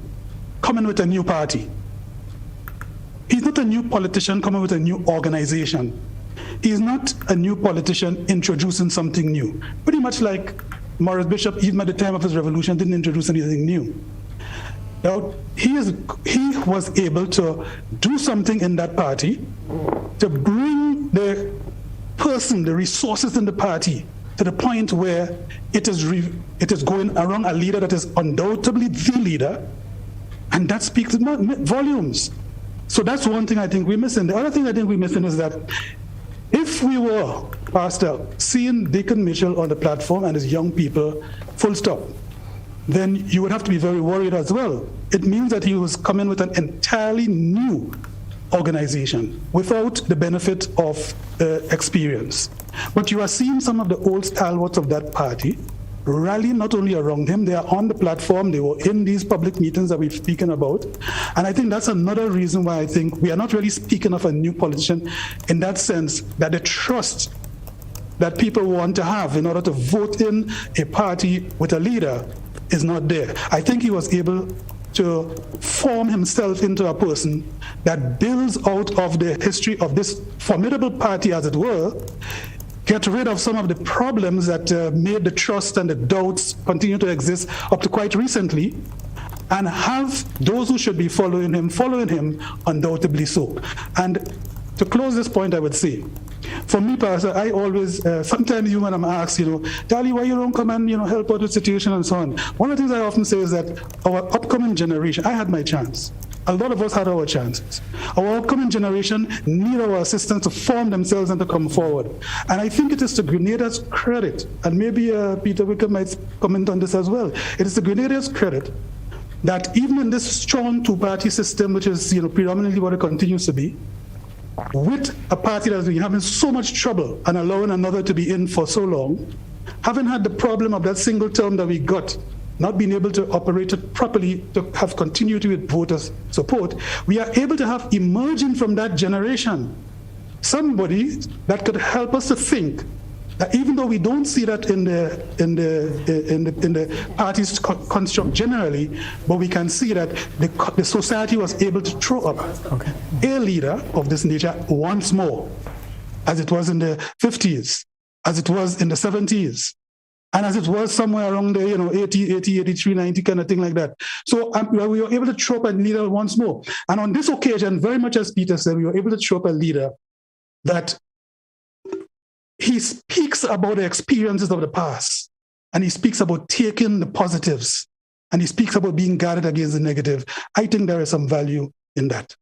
coming with a new party. He's not a new politician coming with a new organization. He's not a new politician introducing something new. Pretty much like Maurice Bishop, even at the time of his revolution, didn't introduce anything new. Now, he was able to do something in that party to bring the resources in the party to the point where it is going around a leader that is undoubtedly the leader, and that speaks volumes. So that's one thing I think we're missing. The other thing I think we're missing is that if we were, Pastor, seeing Deacon Mitchell on the platform and his young people, full stop, then you would have to be very worried as well. It means that he was coming with an entirely new organization without the benefit of experience. But you are seeing some of the old stalwarts of that party rally not only around him, they are on the platform, they were in these public meetings that we're speaking about. And I think that's another reason why I think we are not really speaking of a new politician in that sense, that the trust that people want to have in order to vote in a party with a leader is not there. I think he was able to form himself into a person that builds out of the history of this formidable party, as it were, get rid of some of the problems that made the trust and the doubts continue to exist up to quite recently, and have those who should be following him undoubtedly so. And to close this point, I would say, for me, Pastor, I always, sometimes when I'm asked, Dali, why you don't come and, help out with the situation and so on. One of the things I often say is that our upcoming generation, I had my chance. A lot of us had our chances. Our upcoming generation need our assistance to form themselves and to come forward. And I think it is to Grenada's credit, and maybe Peter Wickham might comment on this as well. It is to Grenada's credit that even in this strong two-party system, which is predominantly what it continues to be, with a party that has been having so much trouble and allowing another to be in for so long, having had the problem of that single term that we got not being able to operate it properly to have continuity with voters' support, we are able to have emerging from that generation somebody that could help us to think that even though we don't see that in the party's construct generally, but we can see that the society was able to throw up a leader of this nature once more, as it was in the 50s, as it was in the 70s, and as it was somewhere around the 80, 83, 90 kind of thing like that. So we were able to throw up a leader once more. And on this occasion, very much as Peter said, we were able to throw up a leader that he speaks about the experiences of the past, and he speaks about taking the positives, and he speaks about being guarded against the negative. I think there is some value in that.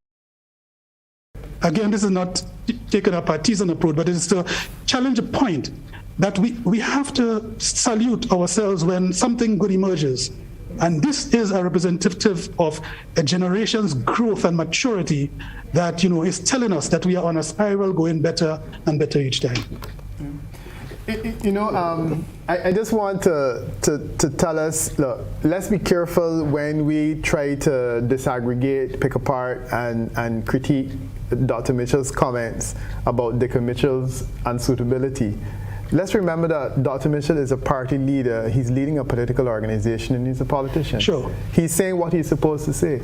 Again, this is not taking a partisan approach, but it is to challenge a point that we have to salute ourselves when something good emerges. And this is a representative of a generation's growth and maturity that is telling us that we are on a spiral going better and better each time. I just want to tell us, look, let's be careful when we try to disaggregate, pick apart, and critique Dr. Mitchell's comments about Dicker Mitchell's unsuitability. Let's remember that Dr. Mitchell is a party leader. He's leading a political organization, and he's a politician. Sure. He's saying what he's supposed to say.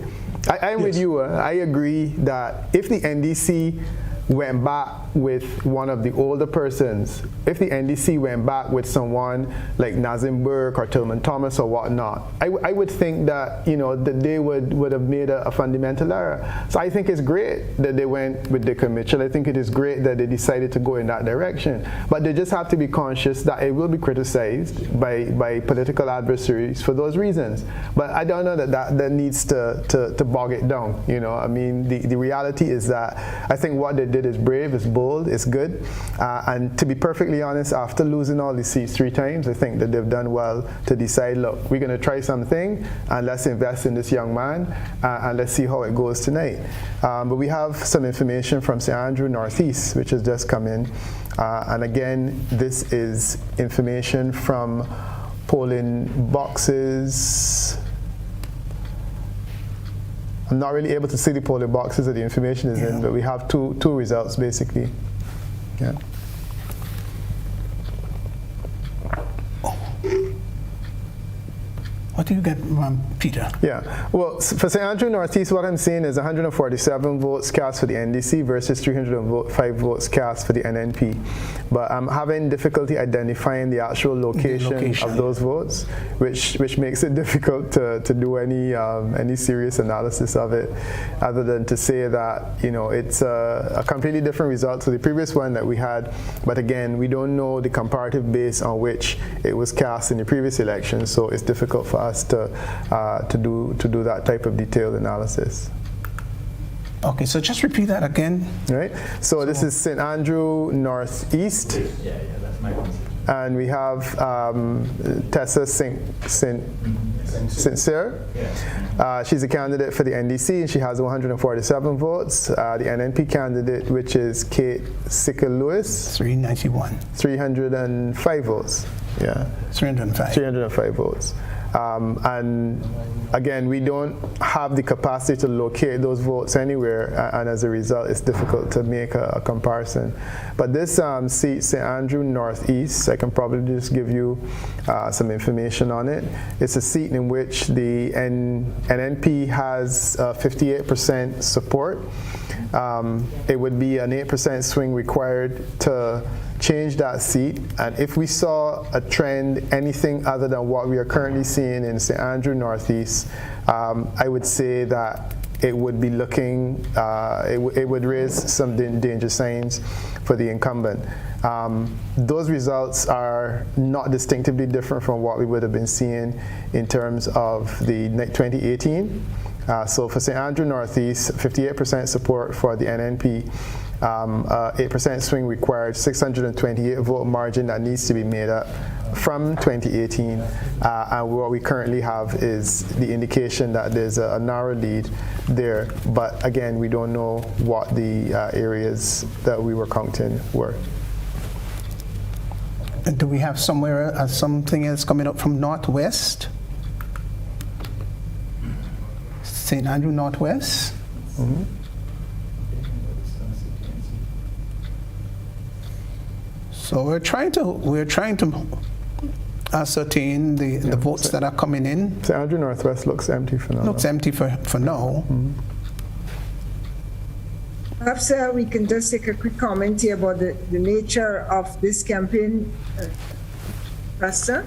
I'm with you. I agree that if the NDC went back with one of the older persons, if the NDC went back with someone like Nazim Burke or Tillman Thomas or whatnot, I would think that that they would have made a fundamental error. So I think it's great that they went with Dicker Mitchell. I think it is great that they decided to go in that direction. But they just have to be conscious that it will be criticized by political adversaries for those reasons. But I don't know that needs to bog it down. I mean, the reality is that I think what they did is brave, it's bold, it's good. And to be perfectly honest, after losing all these seats 3 times, I think that they've done well to decide, look, we're going to try something, and let's invest in this young man, and let's see how it goes tonight. But we have some information from St. Andrew Northeast, which has just come in. And again, this is information from polling boxes. I'm not really able to see the polling boxes that the information is in, but we have two results basically. Yeah. What do you get, Peter? Yeah, well, for St. Andrew Northeast, what I'm seeing is 147 votes cast for the NDC versus 305 votes cast for the NNP. But I'm having difficulty identifying the actual location of those votes, which makes it difficult to do any serious analysis of it, other than to say that it's a completely different result to the previous one that we had. But again, we don't know the comparative base on which it was cast in the previous election, so it's difficult for us to do that type of detailed analysis. Okay, so just repeat that again. Right. So this is St. Andrew Northeast. Yeah, that's my concept. And we have Tessa St. Cyr. She's a candidate for the NDC, and she has 147 votes. The NNP candidate, which is Kate Sicker-Lewis, 305 votes. Yeah. 305 votes. And again, we don't have the capacity to locate those votes anywhere, and as a result, it's difficult to make a comparison. But this seat, St. Andrew Northeast, I can probably just give you some information on it. It's a seat in which the NNP has 58% support. It would be an 8% swing required to change that seat, and if we saw a trend anything other than what we are currently seeing in St. Andrew Northeast, I would say that it would be looking, it would raise some danger signs for the incumbent. Those results are not distinctively different from what we would have been seeing in terms of the 2018. So for St. Andrew Northeast, 58% support for the NNP, 8% swing required, 628 vote margin that needs to be made up from 2018, and what we currently have is the indication that there's a narrow lead there, but again, we don't know what the areas that we were counting were. Do we have something else coming up from Northwest? St. Andrew Northwest. Mm-hmm. So we're trying to ascertain the votes that are coming in. St. Andrew Northwest looks empty for now. Looks empty for now. Mm-hmm. Perhaps we can just take a quick comment here about the nature of this campaign, Pastor.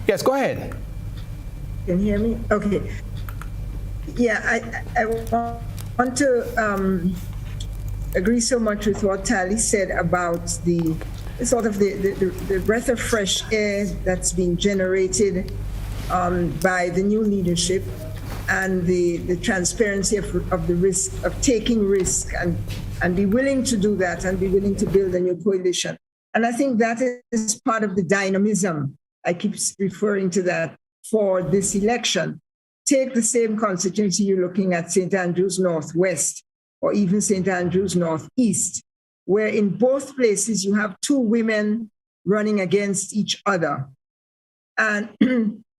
Yes, go ahead. Can you hear me? Okay. Yeah, I want to agree so much with what Tali said about the sort of the breath of fresh air that's being generated by the new leadership and the transparency of the risk of taking risk and be willing to do that and be willing to build a new coalition. And I think that is part of the dynamism. I keep referring to that for this election. Take the same constituency you're looking at, St. Andrews Northwest or even St. Andrews Northeast, where in both places you have two women running against each other. And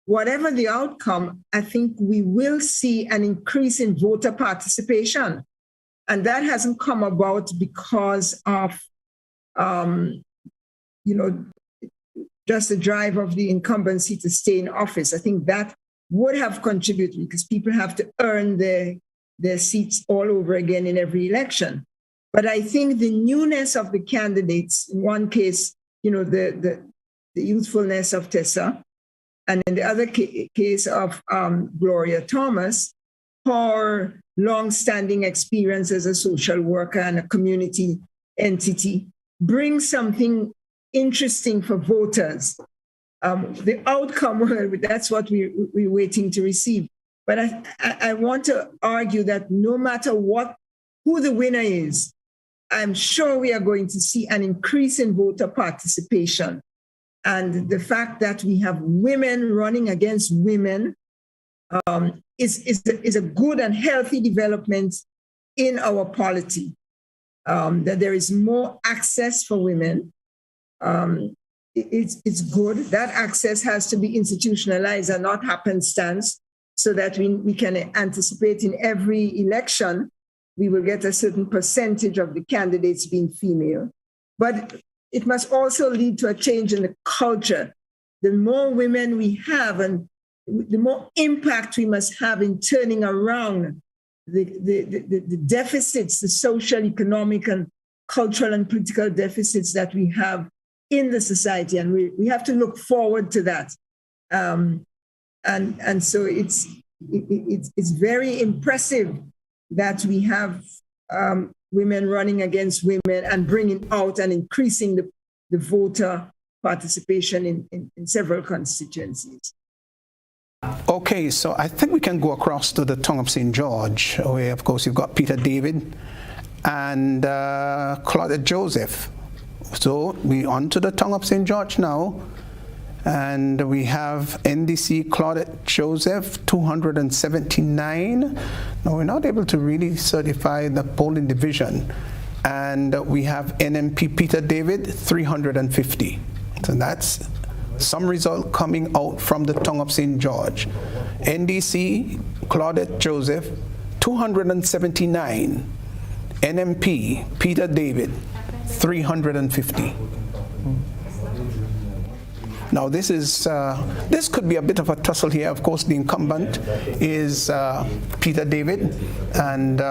whatever the outcome, I think we will see an increase in voter participation. And that hasn't come about because of, just the drive of the incumbency to stay in office. I think that would have contributed because people have to earn their seats all over again in every election. But I think the newness of the candidates, in one case, the youthfulness of Tessa, and in the other case of Gloria Thomas, her long-standing experience as a social worker and a community entity brings something interesting for voters. The outcome, that's what we're waiting to receive. But I want to argue that no matter who the winner is, I'm sure we are going to see an increase in voter participation. And the fact that we have women running against women is a good and healthy development in our polity. That there is more access for women. It's good. That access has to be institutionalized and not happenstance, so that we can anticipate in every election, we will get a certain percentage of the candidates being female. But it must also lead to a change in the culture. The more women we have and the more impact we must have in turning around the deficits, the social, economic, and cultural and political deficits that we have in the society. And we have to look forward to that. And so it's very impressive that we have women running against women and bringing out and increasing the voter participation in several constituencies. Okay, so I think we can go across to the tongue of St. George, where, of course, you've got Peter David and Claudette Joseph. So we're on to the tongue of St. George now. And we have NDC Claudette Joseph, 279. Now, we're not able to really certify the polling division. And we have NMP Peter David, 350. So that's some result coming out from the tongue of St. George. NDC Claudette Joseph, 279. NMP Peter David, 350. Now this could be a bit of a tussle here. Of course, the incumbent is Peter David, and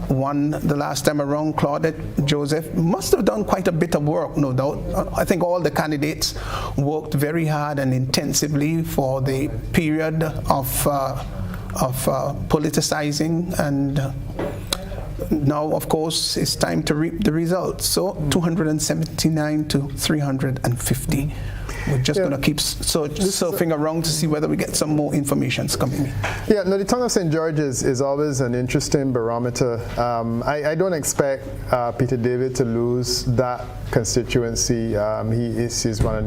won the last time around. Claudette Joseph must have done quite a bit of work, no doubt. I think all the candidates worked very hard and intensively for the period of politicizing, and now, of course, it's time to reap the results. So 279 to 350. We're just going to keep surfing around to see whether we get some more information coming in. Yeah, no, the tongue of St. George is always an interesting barometer. I don't expect Peter David to lose that constituency. He's one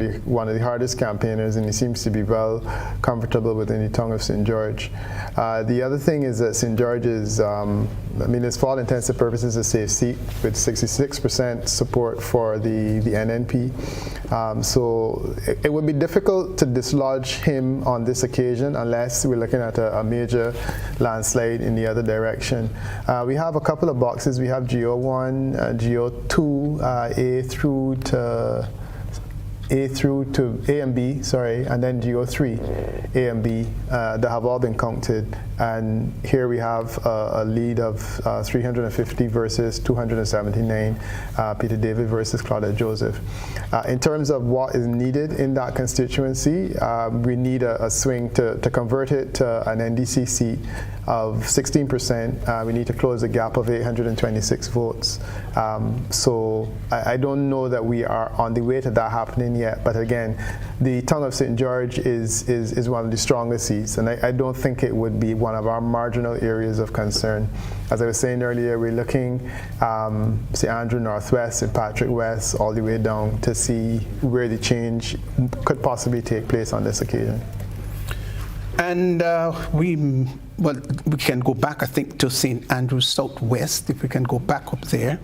of the hardest campaigners, and he seems to be well comfortable within the tongue of St. George. The other thing is that St. George is I mean, it's for all intents and purposes a safe seat with 66% support for the NNP. So it would be difficult to dislodge him on this occasion unless we're looking at a major landslide in the other direction. We have a couple of boxes. We have GO1, GO2, A through to A and B, sorry, and then GO3, A and B, that have all been counted. And here we have a lead of 350 versus 279, Peter David versus Claudette Joseph. In terms of what is needed in that constituency, we need a swing to convert it to an NDC seat of 16%. We need to close the gap of 826 votes. So I don't know that we are on the way to that happening yet, but again, the town of St. George is one of the strongest seats, and I don't think it would be one of our marginal areas of concern. As I was saying earlier, we're looking St. Andrew Northwest and Patrick West all the way down to see where the change could possibly take place on this occasion. And we can go back, I think, to St. Andrews Southwest, if we can go back up there.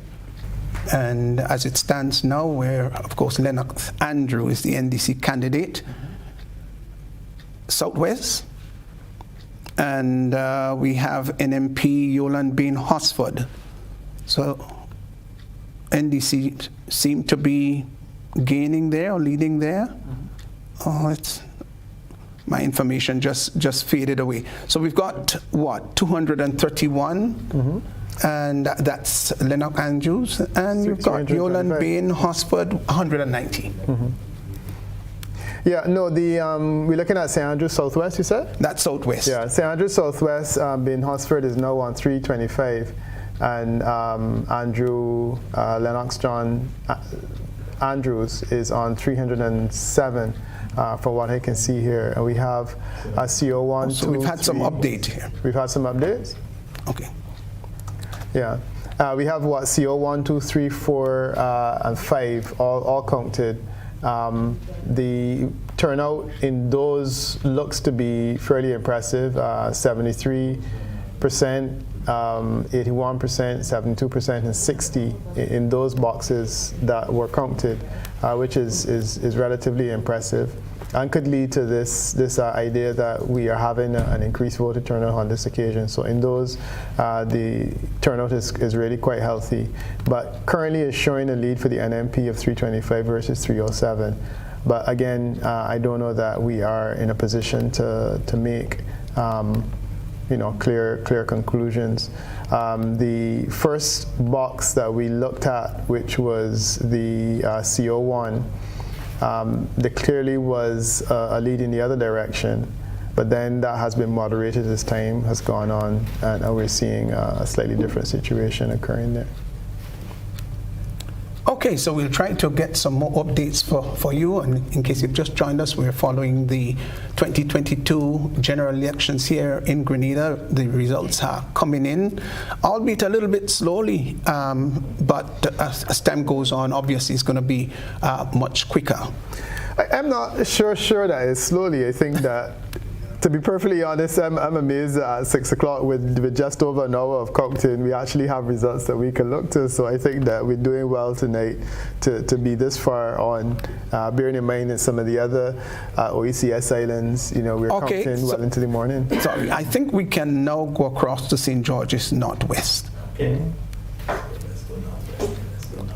And as it stands now, where, of course, Lennox Andrew is the NDC candidate, Southwest. And we have NMP Yolande Bain Hosford. So NDC seem to be gaining there or leading there. Oh, it's... my information just faded away. So we've got, what, 231? And that's Lennox Andrews. And you've got Yolande Bain Hosford, 190. Yeah, no, we're looking at St. Andrews Southwest, you said? That's Southwest. Yeah, St. Andrews Southwest, Bain Hosford is now on 325. And Lennox John Andrews is on 307. From what I can see here, and we have a CO1. So we've had some update here. We've had some updates. Okay. Yeah, we have what CO1, 2, 3, 4, and 5 all counted. The turnout in those looks to be fairly impressive. 73%, 81%, 72%, and 60% in those boxes that were counted. Which is relatively impressive and could lead to this idea that we are having an increased voter turnout on this occasion. So in those, the turnout is really quite healthy, but currently is showing a lead for the NMP of 325 versus 307. But again, I don't know that we are in a position to make clear conclusions. The first box that we looked at, which was the CO1, there clearly was a lead in the other direction, but then that has been moderated as time has gone on, and we're seeing a slightly different situation occurring there. Okay, so we'll try to get some more updates for you. And in case you've just joined us, we're following the 2022 general elections here in Grenada. The results are coming in, albeit a little bit slowly, but as time goes on, obviously it's going to be much quicker. I'm not sure that it's slowly. I think that, to be perfectly honest, I'm amazed that at 6 o'clock with just over an hour of counting, we actually have results that we can look to. So I think that we're doing well tonight to be this far on, bearing in mind that some of the other OECS islands, we're counting well into the morning. Sorry, I think we can now go across to St. George's Northwest. Okay.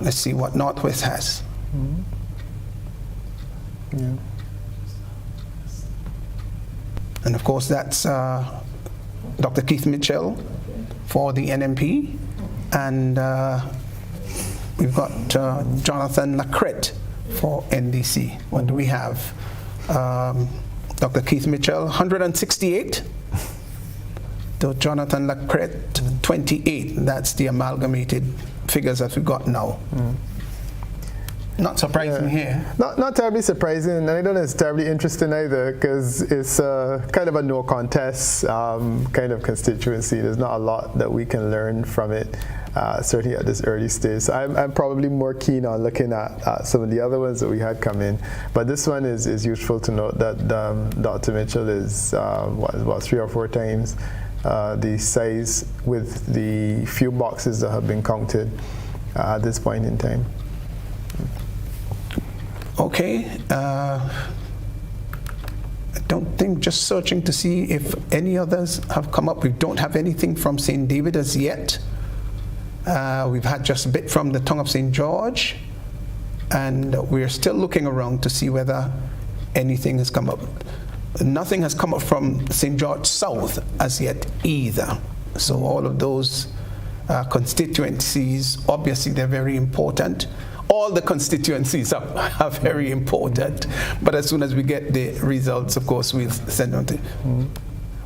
Let's see what Northwest has. Yeah. And of course, that's Dr. Keith Mitchell for the NMP. And we've got Jonathan Lacrette for NDC. What do we have? Dr. Keith Mitchell, 168. To Jonathan Lacrette, 28. That's the amalgamated figures that we've got now. Not surprising here. Not terribly surprising, and I don't know it's terribly interesting either, because it's kind of a no contest kind of constituency. There's not a lot that we can learn from it, certainly at this early stage. So I'm probably more keen on looking at some of the other ones that we had come in. But this one is useful to note that Dr. Mitchell is, 3 or 4 times the size with the few boxes that have been counted at this point in time. Okay. I don't think, just searching to see if any others have come up. We don't have anything from St. David as yet. We've had just a bit from the tongue of St. George, and we're still looking around to see whether anything has come up. Nothing has come up from St. George South as yet either. So all of those constituencies, obviously they're very important. All the constituencies are very important. But as soon as we get the results, of course, we'll send them to.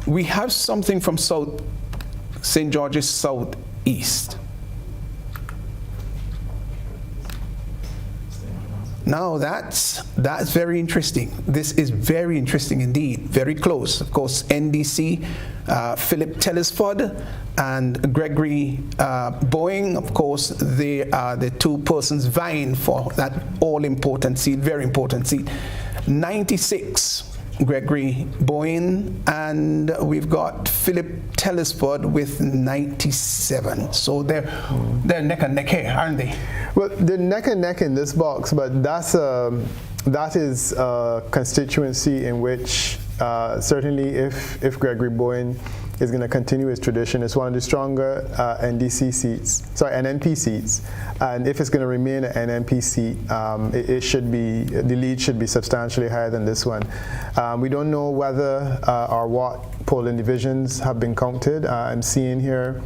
We have something from South St. George's Southeast. Now that's very interesting. This is very interesting indeed. Very close. Of course, NDC, Philip Telesford and Gregory Boeing, of course, they are the two persons vying for that all-important seat, very important seat. 96, Gregory Boeing, and we've got Philip Telesford with 97. So they're neck and neck here, aren't they? Well, they're neck and neck in this box, but that is a constituency in which certainly if Gregory Boeing is going to continue his tradition, it's one of the stronger NNP seats, and if it's going to remain an NNP seat, it should be, the lead should be substantially higher than this one. We don't know whether or what polling divisions have been counted. I'm seeing here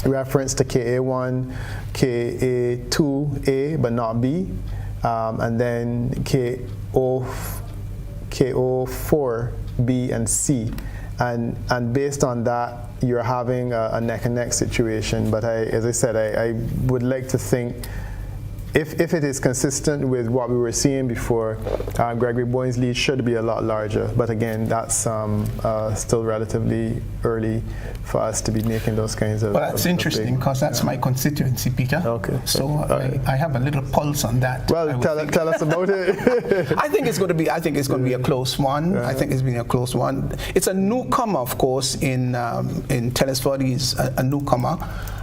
reference to KA1, KA2A, but not B, and then KO4, B, and C. And based on that, you're having a neck and neck situation. But as I said, I would like to think if it is consistent with what we were seeing before, Gregory Boeing's lead should be a lot larger. But again, that's still relatively early for us to be making those kinds of. Well, that's interesting because that's my constituency, Peter. Okay. So I have a little pulse on that. Well, tell us about it. I think it's going to be. I think it's going to be a close one. Yeah. I think it's been a close one. It's a newcomer, of course. In Telesford, he's a newcomer.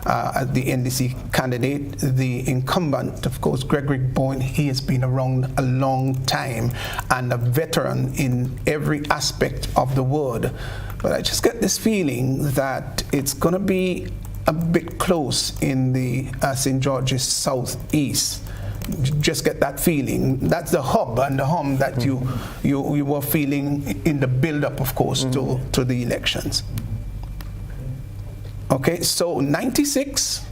The NDC candidate, the incumbent, of course, Gregory Boeing, he has been around a long time and a veteran in every aspect of the word. But I just get this feeling that it's going to be a bit close in the St. George's Southeast. Just get that feeling. That's the hub and the hum that you were feeling in the build-up, of course, to the elections. Okay, so 96,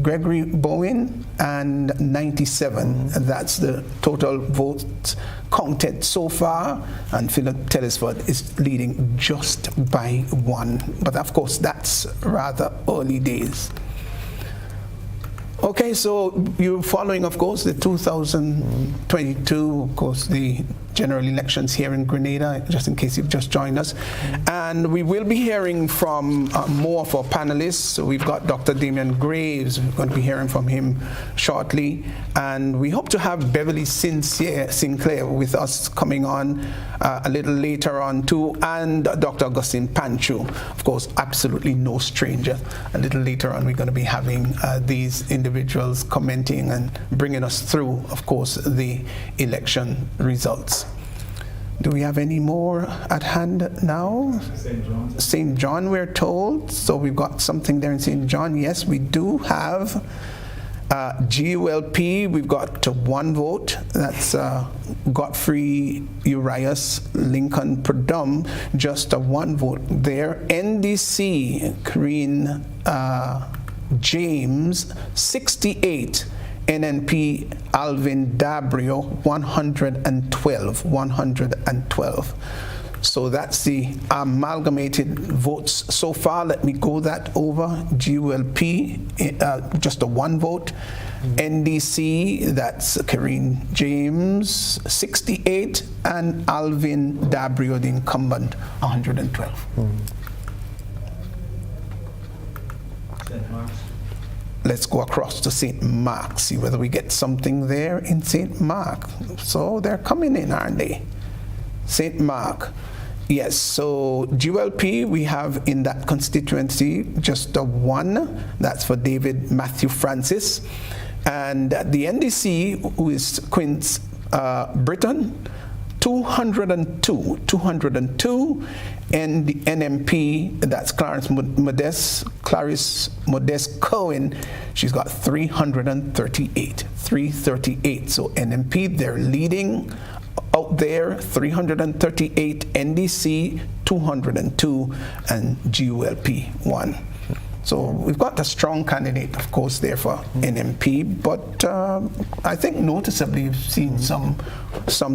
Gregory Boeing, and 97. That's the total votes counted so far, and Philip Telesford is leading just by 1. But of course, that's rather early days. Okay, so you're following, of course, the 2022, of course, the general elections here in Grenada, just in case you've just joined us. And we will be hearing from more of our panelists. So we've got Dr. Damian Graves. We're going to be hearing from him shortly. And we hope to have Beverly Sinclair with us coming on a little later on too, and Dr. Augustine Panchu, of course, absolutely no stranger. A little later on, we're going to be having these individuals commenting and bringing us through, of course, the election results. Do we have any more at hand now? St. John. St. John, we're told. So we've got something there in St. John. Yes, we do have GULP. We've got 1 vote. That's Godfrey Urias Lincoln Perdum. Just a 1 vote there. NDC, Corinne James, 68. NNP Alvin Dabrio, 112. So that's the amalgamated votes so far. Let me go that over. GULP, just a 1 vote. NDC, that's Corinne James, 68, and Alvin Dabrio, the incumbent, 112. St. Mark's. Let's go across to St. Mark, see whether we get something there in St. Mark. So they're coming in, aren't they? St. Mark. Yes, so GULP, we have in that constituency just one, that's for David Matthew Francis. And the NDC, who is Queen's Britain, 202. And the NMP, that's Clarice Modeste Cohen, she's got 338. 338. So NMP, they're leading out there, 338, NDC 202, and GULP 1. So we've got a strong candidate, of course, there for NMP, but I think noticeably we've seen some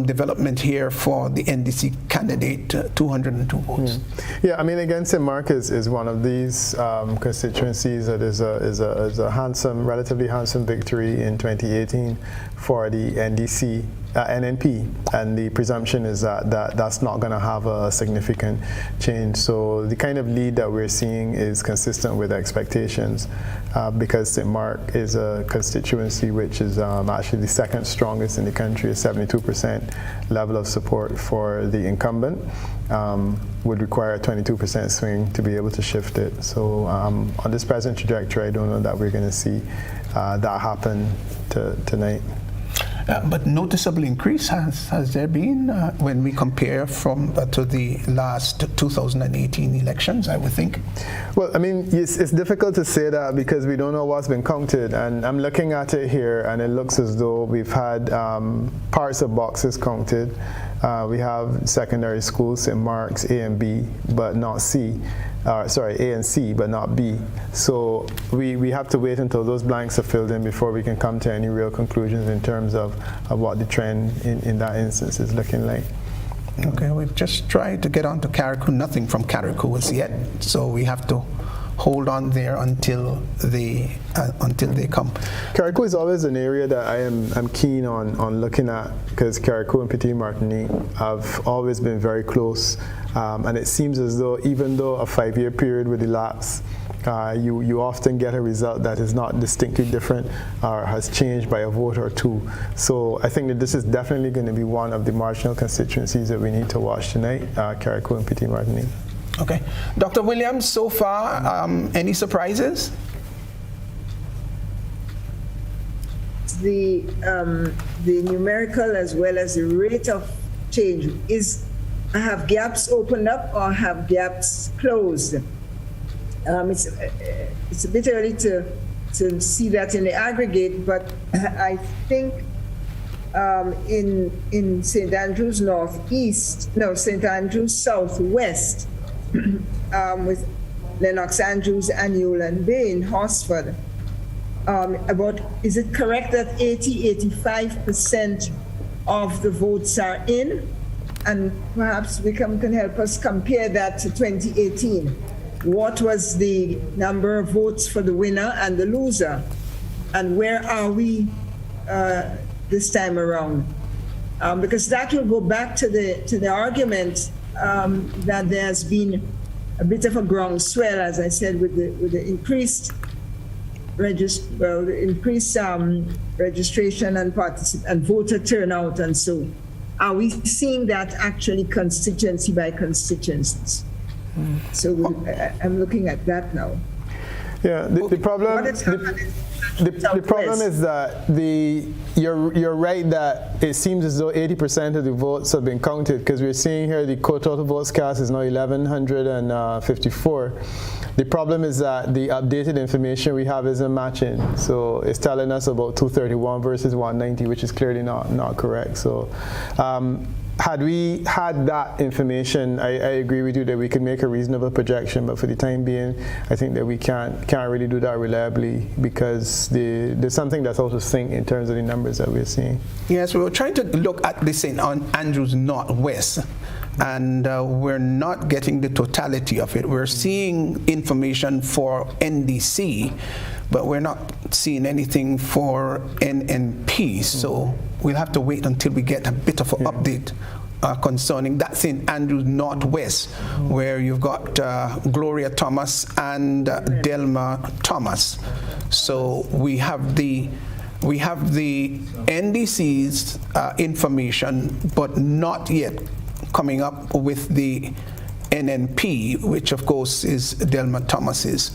development here for the NDC candidate, 202 votes. Yeah, I mean, again, St. Mark is one of these constituencies that is a handsome, relatively handsome victory in 2018 for the NDC. NNP, and the presumption is that's not going to have a significant change. So the kind of lead that we're seeing is consistent with expectations, because St. Mark is a constituency which is actually the second strongest in the country, a 72% level of support for the incumbent. Would require a 22% swing to be able to shift it. So on this present trajectory, I don't know that we're going to see that happen tonight. But noticeable increase has there been when we compare from to the last 2018 elections, I would think? Well, I mean, it's difficult to say that because we don't know what's been counted, and I'm looking at it here and it looks as though we've had parts of boxes counted. We have secondary schools, St. Mark's, A and B, but not C. Sorry, A and C, but not B. So we have to wait until those blanks are filled in before we can come to any real conclusions in terms of what the trend in that instance is looking like. Okay, we've just tried to get on to Carriacou. Nothing from Carriacou as yet, so we have to hold on there until they come. Carriacou is always an area that I'm keen on looking at, because Carriacou and Petit Martinique have always been very close, and it seems as though even though a 5-year period would elapse, you often get a result that is not distinctly different or has changed by a vote or two. So I think that this is definitely going to be one of the marginal constituencies that we need to watch tonight, Carriacou and Petit Martinique. Okay. Dr. Williams, so far, any surprises? The numerical as well as the rate of change have gaps opened up or have gaps closed? It's a bit early to see that in the aggregate, but I think in St. Andrews St. Andrews Southwest, with Lennox Andrews and Newland Bay in Horsford, is it correct that 85% of the votes are in? And perhaps Wickham can help us compare that to 2018. What was the number of votes for the winner and the loser? And where are we this time around? Because that will go back to the argument that there's been a bit of a groundswell, as I said, with the increased registration and voter turnout, and so are we seeing that actually constituency by constituencies? So I'm looking at that now. Yeah, the problem is that you're right that it seems as though 80% of the votes have been counted, because we're seeing here the total votes cast is now 1,154. The problem is that the updated information we have isn't matching. So it's telling us about 231 versus 190, which is clearly not correct. So had we had that information, I agree with you that we could make a reasonable projection, but for the time being, I think that we can't really do that reliably, because there's something that's out of sync in terms of the numbers that we're seeing. Yes, we were trying to look at the St. Andrews Northwest, and we're not getting the totality of it. We're seeing information for NDC, but we're not seeing anything for NNP. So we'll have to wait until we get a bit of an update concerning that St. Andrews Northwest, where you've got Gloria Thomas and Delma Thomas. So we have the NDC's information, but not yet coming up with the NNP, which of course is Delma Thomas's.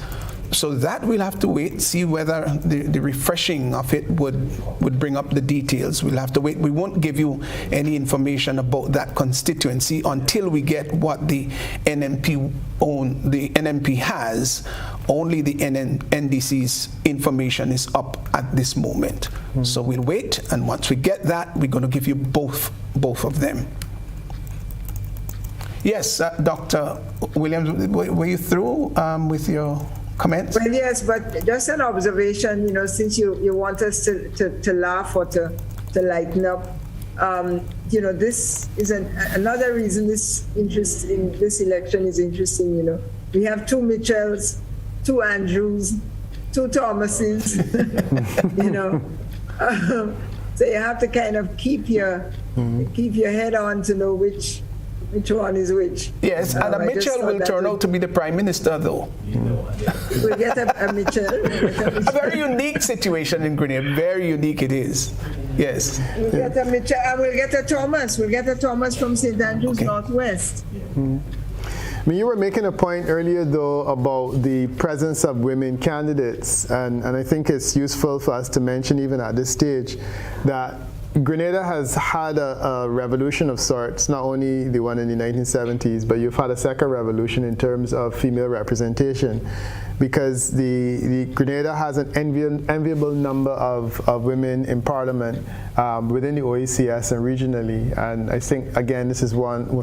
So that we'll have to wait, see whether the refreshing of it would bring up the details. We'll have to wait. We won't give you any information about that constituency until we get what the NNP has. Only the NDC's information is up at this moment. So we'll wait, and once we get that, we're going to give you both of them. Yes, Dr. Williams, were you through with your comments? Well, yes, but just an observation, since you want us to laugh or to lighten up, this is another reason this election is interesting. We have 2 Mitchells, 2 Andrews, 2 Thomases, so you have to kind of keep your head on to know which one is which. Yes, and a Mitchell will turn out to be the Prime Minister, though. We'll get a Mitchell. A very unique situation in Grenada. Very unique it is. Yes. We'll get a Mitchell, and we'll get a Thomas. We'll get a Thomas from St. Andrews Northwest. I mean, you were making a point earlier, though, about the presence of women candidates, and I think it's useful for us to mention, even at this stage, that Grenada has had a revolution of sorts, not only the one in the 1970s, but you've had a second revolution in terms of female representation, because the Grenada has an enviable number of women in parliament within the OECS and regionally, and I think, again, this is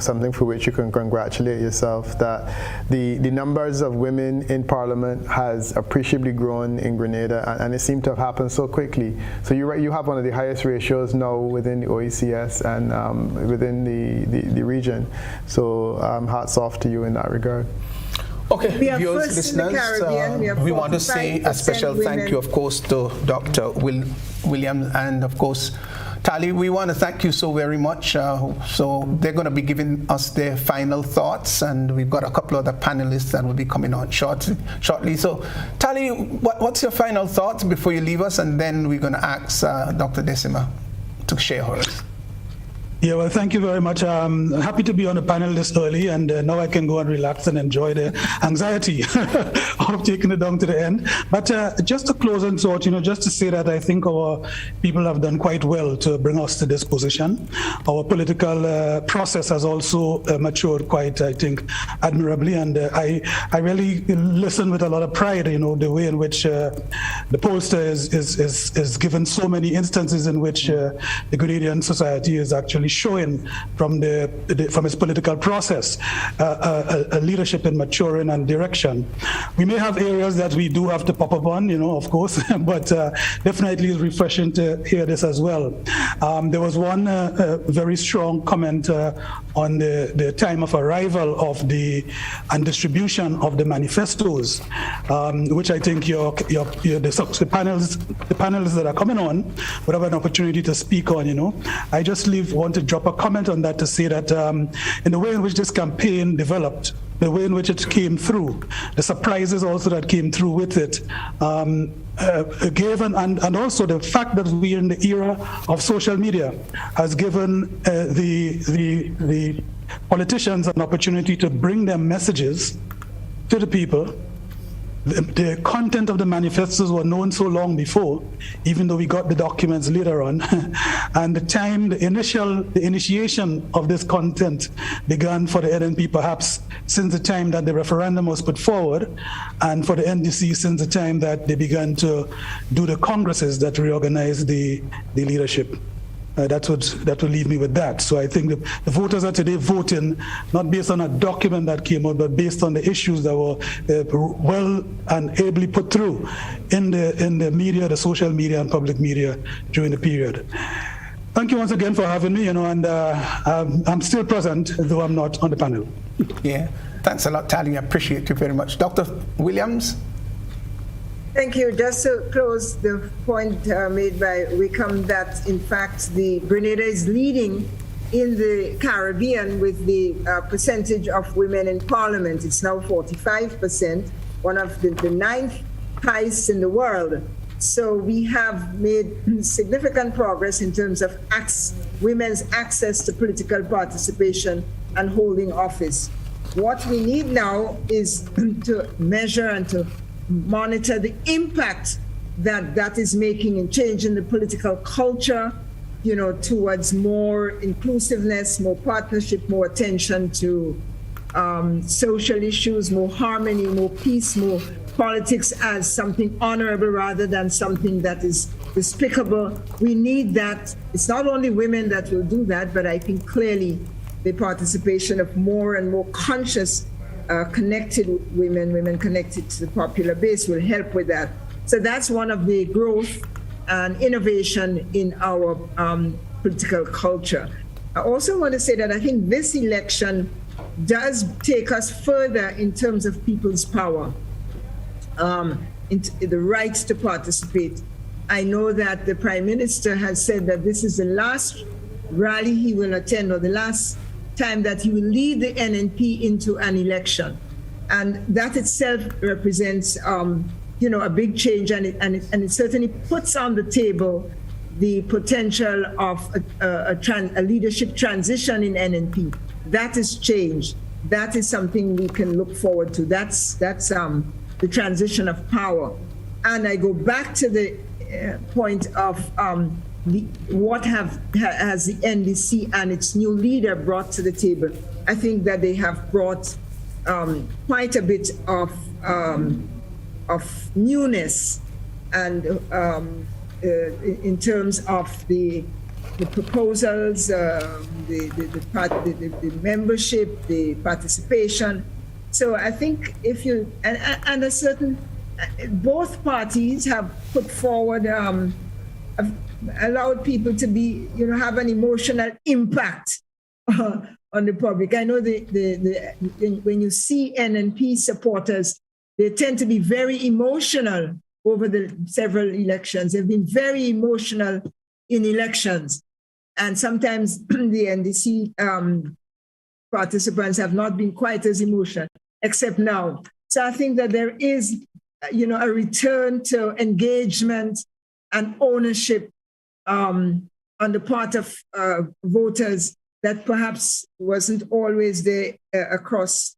something for which you can congratulate yourself, that the numbers of women in parliament has appreciably grown in Grenada, and it seemed to have happened so quickly. So you have one of the highest ratios now within the OECS and within the region. So hats off to you in that regard. Okay, viewers, listeners, we want to say a special thank you, of course, to Dr. Williams and, of course, Tali. We want to thank you so very much. So they're going to be giving us their final thoughts, and we've got a couple of other panelists that will be coming on shortly. So, Tali, what's your final thoughts before you leave us? And then we're going to ask Dr. Decima to share hers. Yeah, well, thank you very much. I'm happy to be on the panel this early, and now I can go and relax and enjoy the anxiety of taking it down to the end. But just to close on thought, just to say that I think our people have done quite well to bring us to this position. Our political process has also matured quite, I think, admirably, and I really listen with a lot of pride, the way in which the pollster is given so many instances in which the Grenadian society is actually showing from its political process a leadership in maturing and direction. We may have areas that we do have to pop up on, of course, but definitely it's refreshing to hear this as well. There was one very strong comment on the time of arrival of and distribution of the manifestos, which I think the panelists that are coming on would have an opportunity to speak on. I just want to drop a comment on that to say that in the way in which this campaign developed, the way in which it came through, the surprises also that came through with it, and also the fact that we are in the era of social media has given the politicians an opportunity to bring their messages to the people. The content of the manifestos were known so long before, even though we got the documents later on. And the initiation of this content began for the NNP perhaps since the time that the referendum was put forward, and for the NDC since the time that they began to do the congresses that reorganized the leadership. That would leave me with that. So I think the voters are today voting not based on a document that came out, but based on the issues that were well and ably put through in the media, the social media and public media during the period. Thank you once again for having me, and I'm still present, though I'm not on the panel. Yeah, thanks a lot, Tali. I appreciate you very much. Dr. Williams? Thank you. Just to close the point made by Wickham that, in fact, the Grenada is leading in the Caribbean with the percentage of women in parliament. It's now 45%, one of the 9th highest in the world. So we have made significant progress in terms of women's access to political participation and holding office. What we need now is to measure and to monitor the impact that is making in changing the political culture, towards more inclusiveness, more partnership, more attention to social issues, more harmony, more peace, more politics as something honorable rather than something that is despicable. We need that. It's not only women that will do that, but I think clearly the participation of more and more conscious, connected women connected to the popular base will help with that. So that's one of the growth and innovation in our political culture. I also want to say that I think this election does take us further in terms of people's power, into the right to participate. I know that the Prime Minister has said that this is the last rally he will attend, or the last time that he will lead the NNP into an election. And that itself represents a big change, and it certainly puts on the table the potential of a leadership transition in NNP. That is change. That is something we can look forward to. That's the transition of power. And I go back to the point of what has the NDC and its new leader brought to the table. I think that they have brought quite a bit of newness, and in terms of the proposals, the membership, the participation. So I think if you and a certain, both parties have put forward, allowed people to be, have an emotional impact on the public. I know when you see NNP supporters, they tend to be very emotional over the several elections. They've been very emotional in elections. And sometimes the NDC participants have not been quite as emotional, except now. So I think that there is, a return to engagement and ownership on the part of voters that perhaps wasn't always there across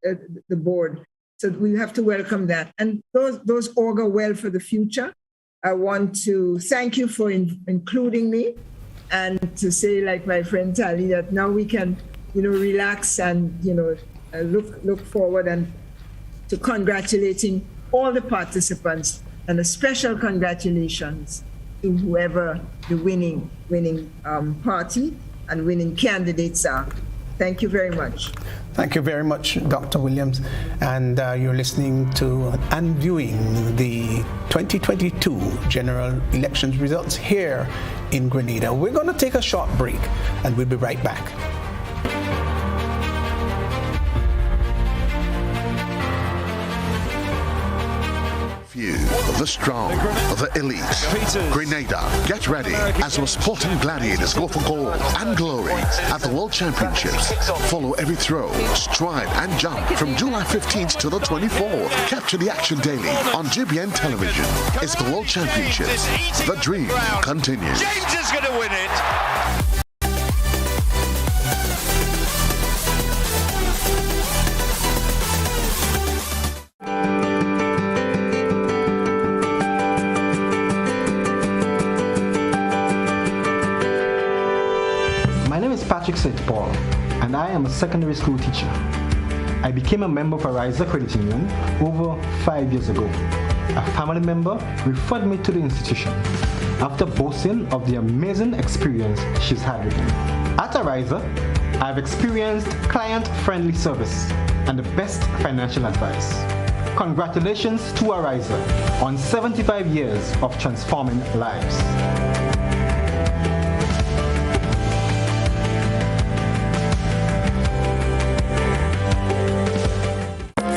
the board. So we have to welcome that. And those augur well for the future. I want to thank you for including me, and to say, like my friend Tali, that now we can, relax and, look forward and to congratulating all the participants, and a special congratulations to whoever the winning party and winning candidates are. Thank you very much. Thank you very much, Dr. Williams. And you're listening to and viewing the 2022 general elections results here in Grenada. We're going to take a short break, and we'll be right back. Few, the strong, the elite. Grenada, get ready as our sporting gladiators go for gold and glory at the World Championships. Follow every throw, stride, and jump from July 15th to the 24th. Capture the action daily on GBN television. It's the World Championships. The dream continues. James is going to win it. St. Paul, and I am a secondary school teacher. I became a member of Arise Credit Union over 5 years ago. A family member referred me to the institution after boasting of the amazing experience she's had with me. At Arise, I've experienced client-friendly service and the best financial advice. Congratulations to Arise on 75 years of transforming lives.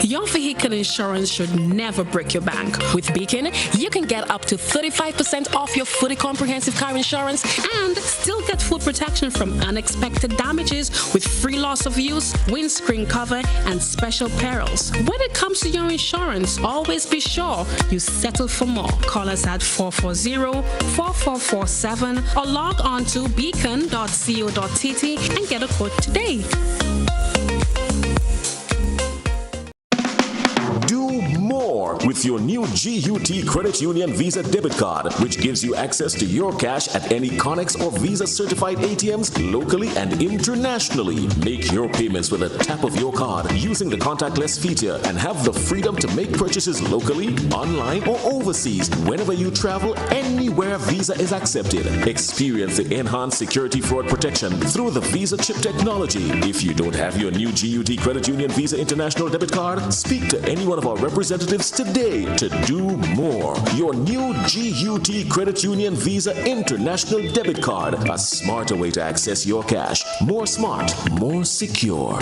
Your vehicle Beacon Insurance should never break your bank. With Beacon, you can get up to 35% off your fully comprehensive car insurance and still get full protection from unexpected damages with free loss of use, windscreen cover, and special perils. When it comes to your insurance, always be sure you settle for more. Call us at 440-4447 or log on to beacon.co.tt and get a quote today. With your new GUT Credit Union Visa debit card, which gives you access to your cash at any Connex or Visa certified ATMs locally and internationally. Make your payments with a tap of your card using the contactless feature and have the freedom to make purchases locally, online, or overseas whenever you travel, anywhere Visa is accepted. Experience the enhanced security fraud protection through the Visa chip technology. If you don't have your new GUT Credit Union Visa International debit card, speak to any one of our representatives today to do more. Your new GUT Credit Union Visa International debit card, a smarter way to access your cash. More smart, more secure.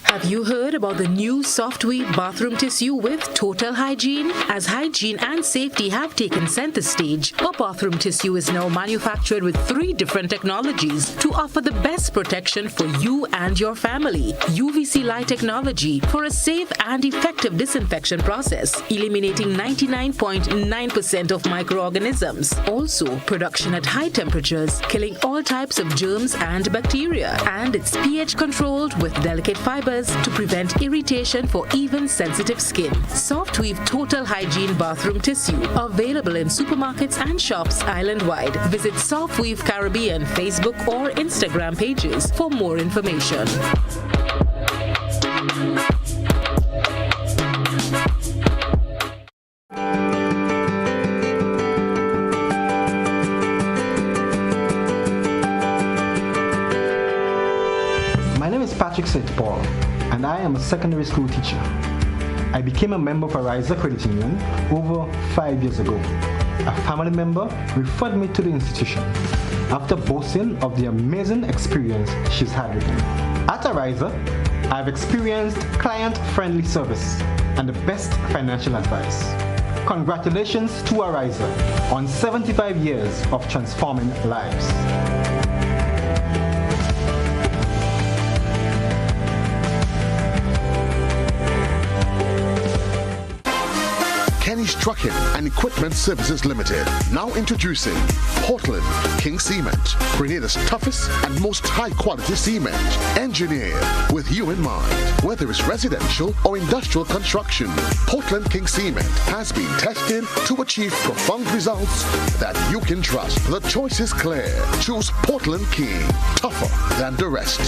Have you heard about the new Softweave bathroom tissue with total hygiene? As hygiene and safety have taken center stage, our bathroom tissue is now manufactured with 3 different technologies to offer the best protection for you and your family. UVC light technology for a safe and effective disinfection process, eliminating 99.9% of microorganisms. Also, production at high temperatures, killing all types of germs and bacteria. And it's pH controlled with delicate fibers to prevent irritation for even sensitive skin. Softweave Total Hygiene Bathroom Tissue, available in supermarkets and shops island-wide. Visit Softweave Caribbean Facebook or Instagram pages for more information. My name is Patrick St. Paul, and I am a secondary school teacher. I became a member of Ariza Credit Union over 5 years ago. A family member referred me to the institution after boasting of the amazing experience she's had with me. At Ariza, I've experienced client-friendly service and the best financial advice. Congratulations to Ariza on 75 years of transforming lives. Kenny's Trucking and Equipment Services Limited. Now introducing Portland King Cement, Grenada's toughest and most high-quality cement, engineered with you in mind. Whether it's residential or industrial construction, Portland King Cement has been tested to achieve profound results that you can trust. The choice is clear. Choose Portland King, tougher than the rest.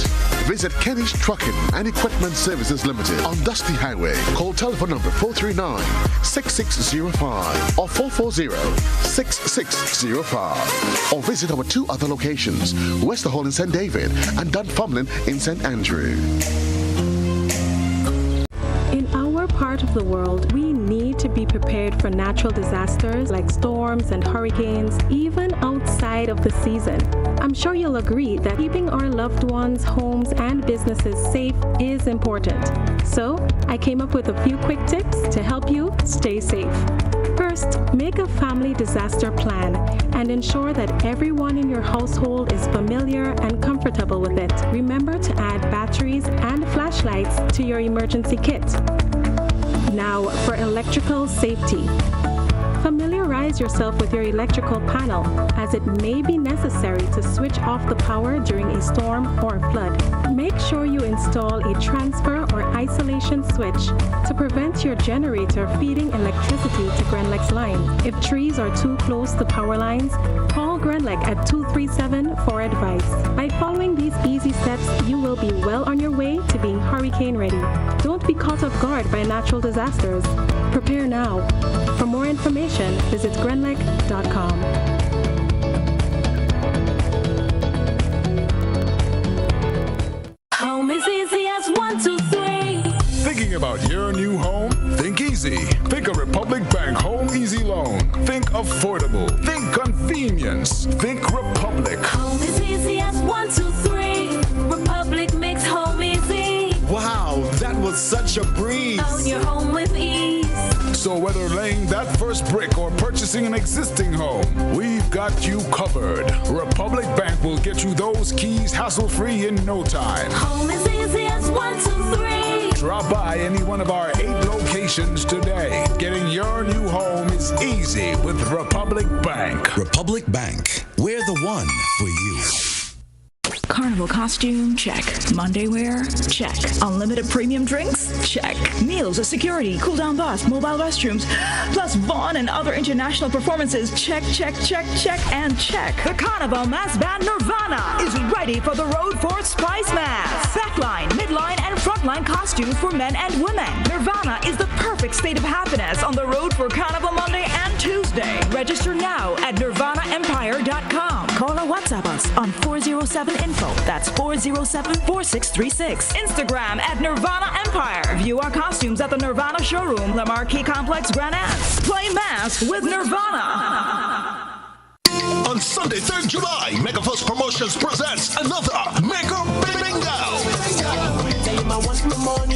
Visit Kenny's Trucking and Equipment Services Limited on Dusty Highway. Call telephone number 439-6605 or 440-6605. Or visit our 2 other locations, Westerhall in St. David and Dunfermline in St. Andrew. In our part of the world, we need to be prepared for natural disasters like storms and hurricanes, even outside of the season. I'm sure you'll agree that keeping our loved ones, homes, and businesses safe is important. So, I came up with a few quick tips to help you stay safe. First, make a family disaster plan and ensure that everyone in your household is familiar and comfortable with it. Remember to add batteries and flashlights to your emergency kit. Now, for electrical safety. Familiarize yourself with your electrical panel, as it may be necessary to switch off the power during a storm or flood. Make sure you install a transfer or isolation switch to prevent your generator feeding electricity to Grenlec's line. If trees are too close to power lines, call Grenlec at 237 for advice. By following these easy steps, you will be well on your way to being hurricane ready. Don't be caught off guard by natural disasters. Prepare now. For more information, visit grenlec.com. Home is easy as 1, 2, 3. Thinking about your new home? Think easy. Think a Republic Bank Home Easy Loan. Think affordable. Think convenience. Think Republic. Home is easy as 1, 2, 3. Republic makes home easy. Wow, that was such a breeze. Own your home with ease. So whether laying that first brick or purchasing an existing home, we've got you covered. Republic Bank will get you those keys hassle-free in no time. Home is easy as 1, 2, 3. Drop by any one of our 8 locations today. Getting your new home is easy with Republic Bank. Republic Bank, we're the one for you. Carnival costume? Check. Monday wear? Check. Unlimited premium drinks? Check. Meals, a security, cool-down bus, mobile restrooms, plus Vaughn and other international performances? Check, check, check, check, and check. The Carnival Mass Band Nirvana is ready for the road for Spice Mass. Backline, midline, and frontline costumes for men and women. Nirvana is the perfect state of happiness on the road for Carnival Monday and Tuesday. Register now at nirvanaempire.com. Call or WhatsApp us on 407-INFO. That's 407-4636. Instagram at Nirvana Empire. View our costumes at the Nirvana Showroom, La Marquis Complex, Grenada. Play Mass with Nirvana. On Sunday, 3rd July, Mega First Promotions presents another Mega Bingo.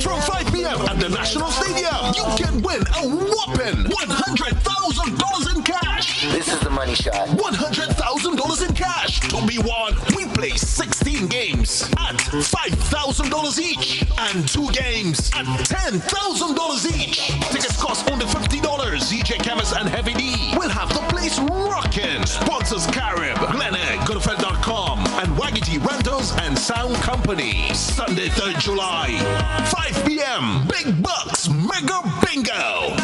From 5 p.m. at the National Stadium, you can win a whopping $100,000 in cash. This is the money shot. $100,000 in cash to be won. We play 16 games at $5,000 each and 2 games at $10,000 each. Tickets cost only $50. DJ Chemist and Heavy D will have the place rocking. Sponsors Carib, Glenegg, Goodfed.com, and Waggity Rentals and Sound Company. Sunday, 3rd July, 5 p.m. Big Bucks Mega Bingo.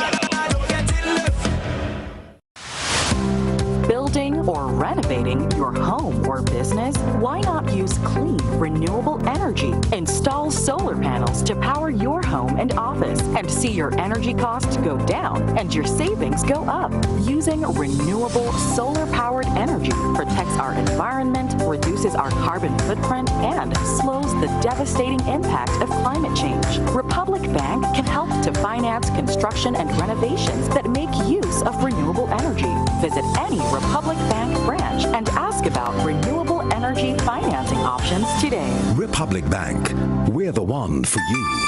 Building or renovating your home or business? Why not use clean, renewable energy? Install solar panels to power your home and office and see your energy costs go down and your savings go up. Using renewable solar-powered energy protects our environment, reduces our carbon footprint, and slows the devastating impact of climate change. Republic Bank can help to finance construction and renovations that make use of renewable energy. Visit any Republic Bank branch and ask about renewable energy financing options today. Republic Bank, we're the one for you.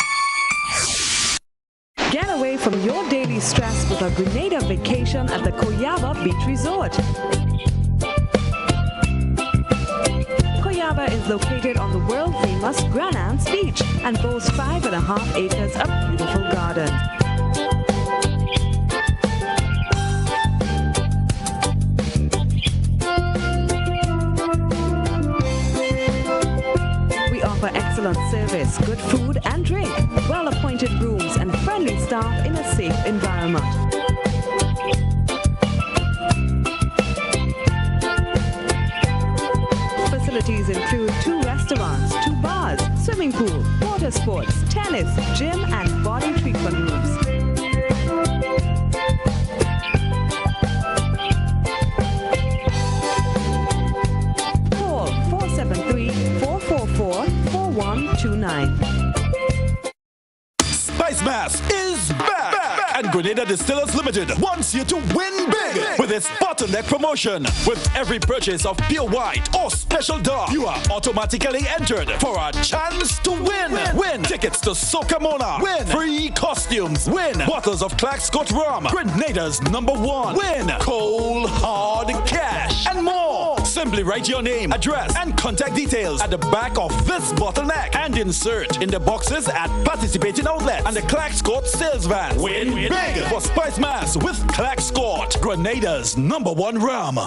Get away from your daily stress with a Grenada vacation at the Coyaba Beach Resort. Coyaba is located on the world-famous Grenada Beach and boasts 5.5 acres of beautiful gardens. Excellent service, good food and drink, well-appointed rooms, and friendly staff in a safe environment. Facilities include 2 restaurants, 2 bars, swimming pool, water sports, tennis, gym, and body treatment rooms. Call 473-444-4129. Spice Mass is back! And Grenada Distillers Limited wants you to win big with its bottleneck promotion. With every purchase of pure white or special dark, you are automatically entered for a chance to win. Win tickets to Soca Mona. Win free costumes. Win bottles of Clark Scott Rum, Grenada's #1. Win cold hard cash and more. Simply write your name, address, and contact details at the back of this bottleneck and insert in the boxes at participating outlets and the Clark Scott sales van. Win big for Spice Mass with Clark Scott, Grenada's #1 rum.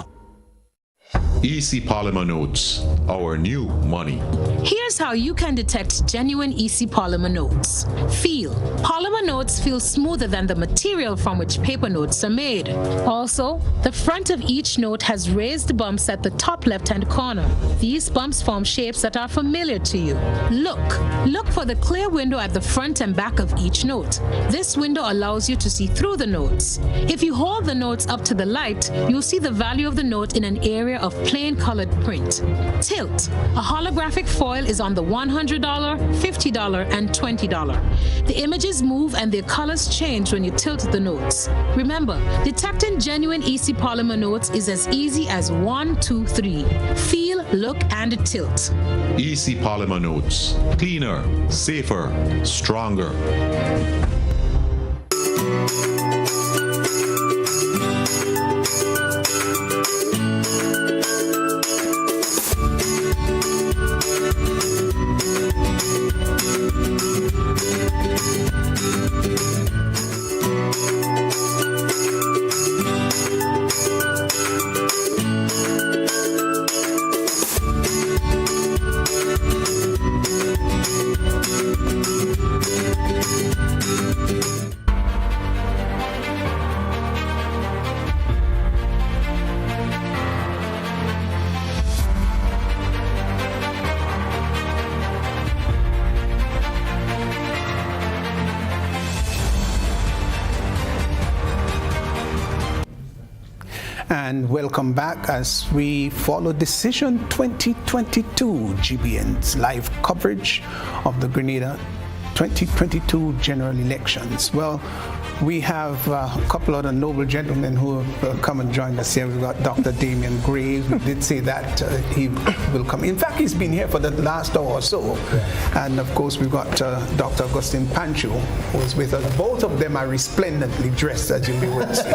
EC Polymer Notes, our new money. Here's how you can detect genuine EC polymer notes. Feel. Polymer notes feel smoother than the material from which paper notes are made. Also, the front of each note has raised bumps at the top left-hand corner. These bumps form shapes that are familiar to you. Look for the clear window at the front and back of each note. This window allows you to see through the notes. If you hold the notes up to the light, you'll see the value of the note in an area of plain colored print. Tilt. A holographic foil is on the $100, $50, and $20. The images move and their colors change when you tilt the notes. Remember, detecting genuine EC polymer notes is as easy as 1, 2, 3. Feel, look, and tilt. EC Polymer Notes. Cleaner, safer, stronger. And welcome back as we follow Decision 2022, GBN's live coverage of the Grenada 2022 general elections. Well, we have a couple of the noble gentlemen who have come and joined us here. We've got Dr. Damian Graves. We did say that he will come. In fact, he's been here for the last hour or so. And of course, we've got Dr. Augustine Pancho, who's with us. Both of them are resplendently dressed, as you will see.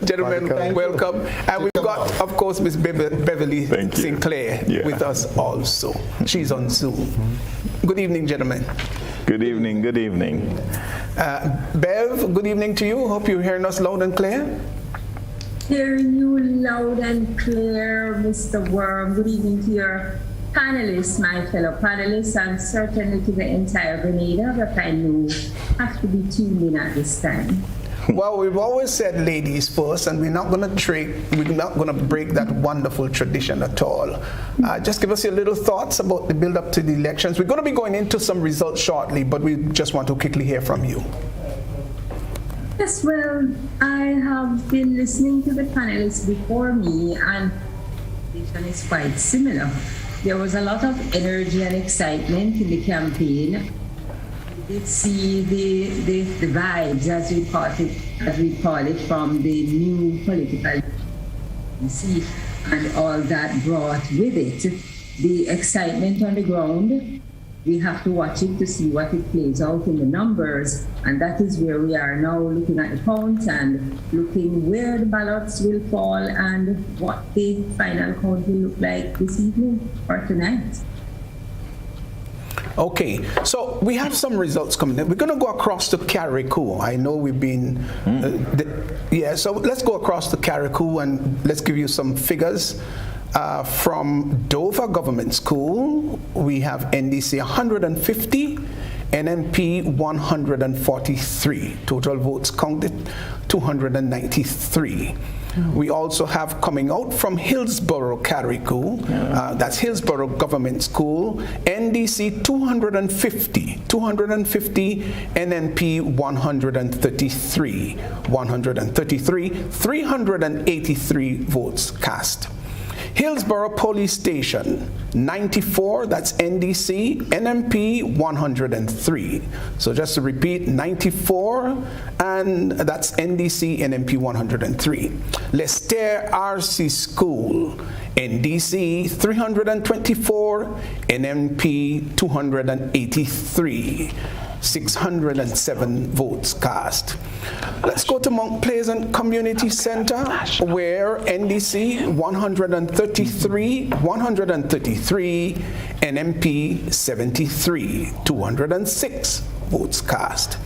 Gentlemen, welcome. And we've got, of course, Miss Beverly Sinclair with us also. She's on Zoom. Good evening, gentlemen. Good evening, good evening. Bev, good evening to you. Hope you're hearing us loud and clear. Hearing you loud and clear, Mr. Worm. Good evening to your panelists, my fellow panelists, and certainly to the entire Grenada that I know have to be tuned in at this time. Well, we've always said ladies first, and we're not going to break that wonderful tradition at all. Just give us your little thoughts about the build-up to the elections. We're going to be going into some results shortly, but we just want to quickly hear from you. Yes, well, I have been listening to the panelists before me, and the situation is quite similar. There was a lot of energy and excitement in the campaign. Did see the vibes, as we call it, from the new political see, and all that brought with it the excitement on the ground. We have to watch it to see what it plays out in the numbers, and that is where we are now, looking at the count and looking where the ballots will fall and what the final count will look like this evening or tonight. Okay, so we have some results coming in. We're going to go across to Carriacou. I know we've been, so let's go across to Carriacou and let's give you some figures. From Dover Government School, we have NDC 150, NMP 143. Total votes counted 293. We also have coming out from Hillsborough, Carriacou, that's Hillsborough Government School, NDC 250, NNP 133, 383 votes cast. Hillsborough Police Station, 94, that's NDC, NMP 103. So just to repeat, 94, and that's NDC, NMP 103. Lester RC School, NDC 324, NMP 283. 607 votes cast. Let's go to Mount Pleasant Community Center, where NDC 133, NMP 73, 206 votes cast.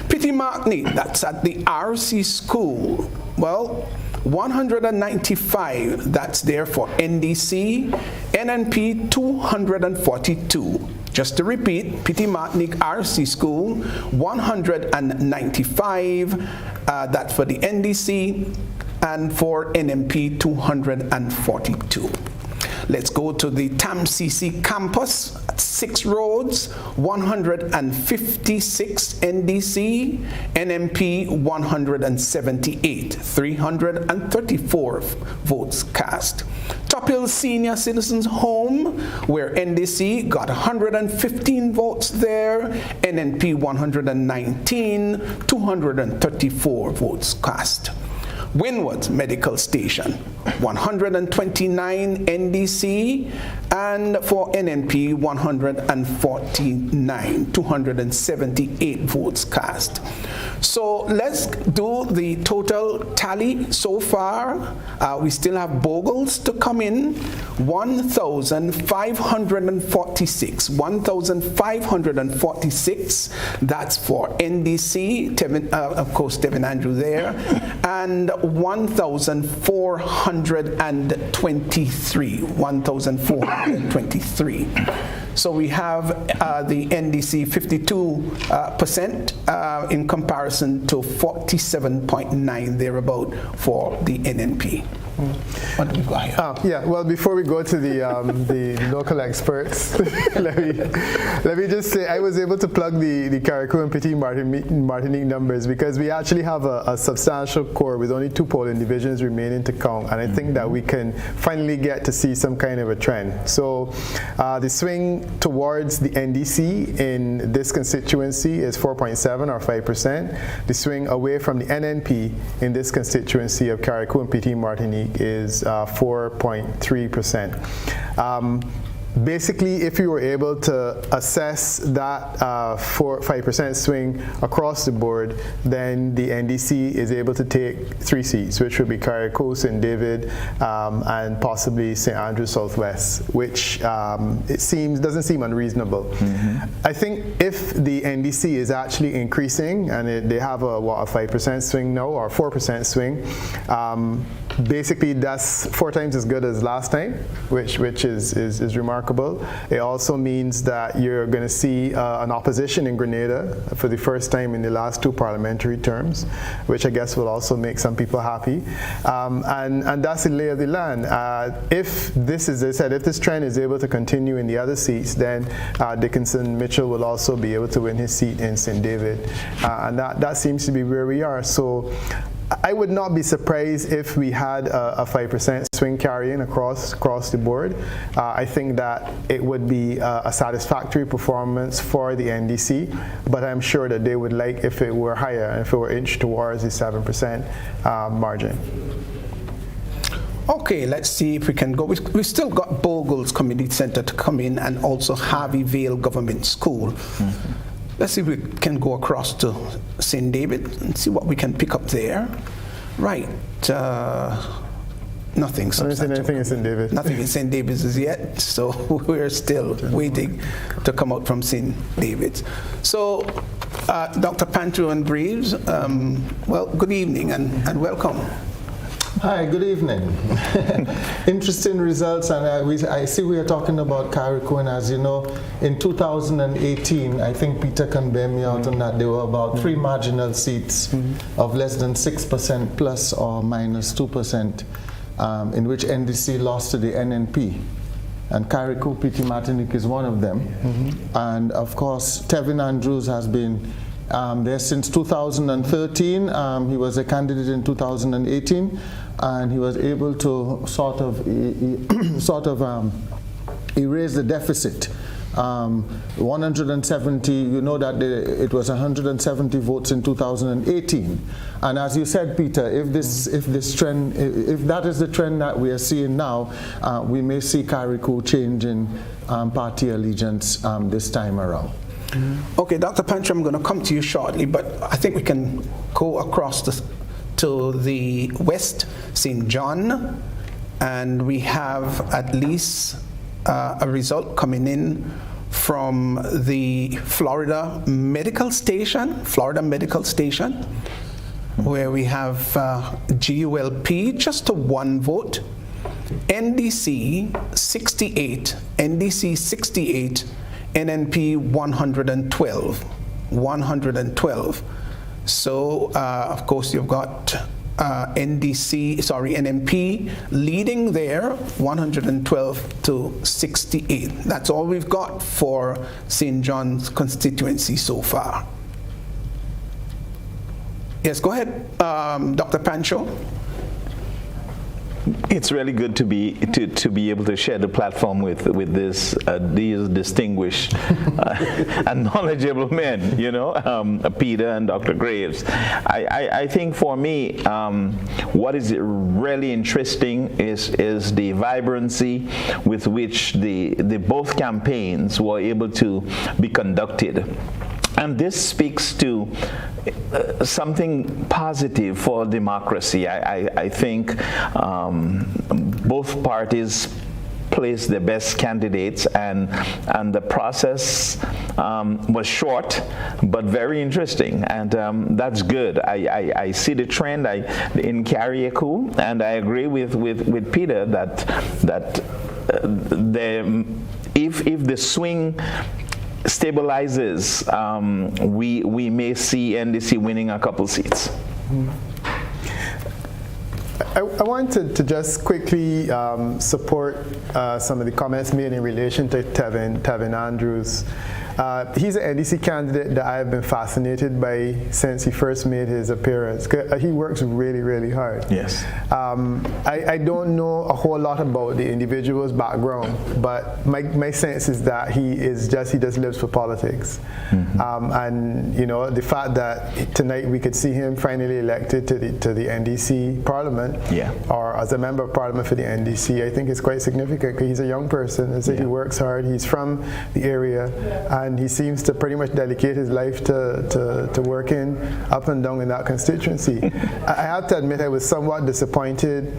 Petty Martinique, that's at the RC School. Well, 195, that's there for NDC, NNP 242. Just to repeat, Petty Martinique RC School, 195, that's for the NDC, and for NMP 242. Let's go to the TAMCC campus at 6 roads, 156 NDC, NMP 178, 334 votes cast. Top Hill Senior Citizens Home, where NDC got 115 votes there, NNP 119, 234 votes cast. Windward Medical Station, 129 NDC, and for NNP 149, 278 votes cast. So let's do the total tally so far. We still have Bogles to come in, 1,546. 1,546, that's for NDC, of course, Tevin Andrew there, and 1,423. 1,423. So we have the NDC 52% in comparison to 47.9 thereabout for the NNP. What do we got here? Yeah, well, before we go to the local experts, let me just say I was able to plug the Carriacou and Petit Martinique numbers because we actually have a substantial core with only 2 polling divisions remaining to count, and I think that we can finally get to see some kind of a trend. So the swing towards the NDC in this constituency is 4.7 or 5%. The swing away from the NNP in this constituency of Carriacou and Petit Martinique is 4.3%. Basically, if you were able to assess that 5% swing across the board, then the NDC is able to take 3 seats, which would be Carriacou, St. David, and possibly St. Andrews Southwest, which doesn't seem unreasonable. I think if the NDC is actually increasing, and they have a 5% swing now, or 4% swing, basically that's 4 times as good as last time, which is remarkable. It also means that you're going to see an opposition in Grenada for the first time in the last 2 parliamentary terms, which I guess will also make some people happy. And that's the lay of the land. If this, as I said, if this trend is able to continue in the other seats, then Dickinson Mitchell will also be able to win his seat in St. David. And that seems to be where we are. So I would not be surprised if we had a 5% swing carrying across the board. I think that it would be a satisfactory performance for the NDC, but I'm sure that they would like if it were higher, and if it were inched towards the 7% margin. Okay, let's see if we can go. We've still got Bogles Community Center to come in, and also Harvey Vale Government School. Let's see if we can go across to St. David and see what we can pick up there. Right. Nothing substantial. Anything in St. David. Nothing in St. David's as yet, so we're still waiting to come out from St. David's. So, Dr. Pancho and Breves, well, good evening and welcome. Hi, good evening. Interesting results, and I see we are talking about Carriacou, and as you know, in 2018, I think Peter can bear me out on that, there were about 3 marginal seats of less than 6% plus or minus 2%, in which NDC lost to the NNP. And Carriacou, Petit Martinique is one of them. And of course, Tevin Andrews has been there since 2013. He was a candidate in 2018, and he was able to sort of erase the deficit. 170, you know that it was 170 votes in 2018, and as you said, Peter, if that is the trend that we are seeing now, we may see Carriacou changing party allegiance this time around. Okay, Dr. Pancho, I'm going to come to you shortly, but I think we can go across to the west, St. John, and we have at least a result coming in from the Florida Medical Station, where we have GULP just to 1 vote, NDC 68, NNP 112. So, of course, you've got NMP leading there 112 to 68. That's all we've got for St. John's constituency so far. Yes, go ahead, Dr. Pancho. It's really good to be able to share the platform with these distinguished and knowledgeable men, Peter and Dr. Graves. I think for me, what is really interesting is the vibrancy with which the both campaigns were able to be conducted. And this speaks to something positive for democracy. I think both parties placed their best candidates, and the process was short but very interesting, and that's good. I see the trend in Carriacou, and I agree with Peter that if the swing stabilizes, we may see NDC winning a couple seats. I wanted to just quickly support some of the comments made in relation to Tevin Andrews. He's an NDC candidate that I've been fascinated by since he first made his appearance. He works really, really hard. Yes. I don't know a whole lot about the individual's background, but my sense is that he just lives for politics. Mm-hmm. And the fact that tonight we could see him finally elected to the NDC Parliament, or as a member of Parliament for the NDC, I think is quite significant because he's a young person. He works hard. He's from the area. And he seems to pretty much dedicate his life to working up and down in that constituency. I have to admit I was somewhat disappointed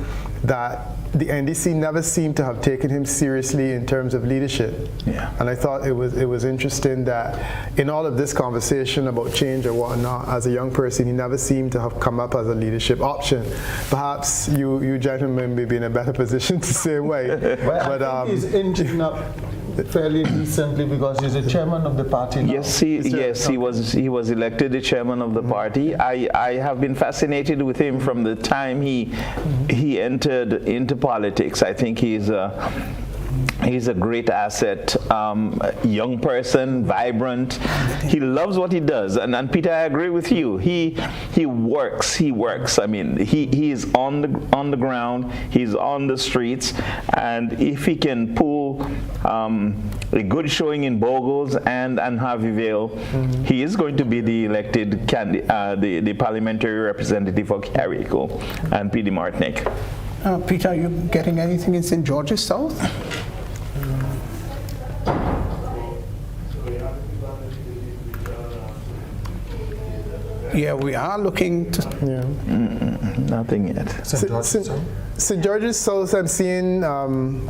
that the NDC never seemed to have taken him seriously in terms of leadership. Yeah. And I thought it was interesting that in all of this conversation about change or whatnot, as a young person, he never seemed to have come up as a leadership option. Perhaps you gentlemen may be in a better position to say why. But I think he's inching up fairly decently because he's the chairman of the party now. Yes, he was elected the chairman of the party. I have been fascinated with him from the time he entered into politics. I think he's a great asset, young person, vibrant. He loves what he does, and Peter, I agree with you. He works. I mean, he is on the ground. He's on the streets, and if he can pull a good showing in Bogles and Harveyville, he is going to be the elected the parliamentary representative for Carriacou and PD Martinique. Peter, are you getting anything in St. George's South? Yeah, we are looking to... Nothing yet. St. George's South, I'm seeing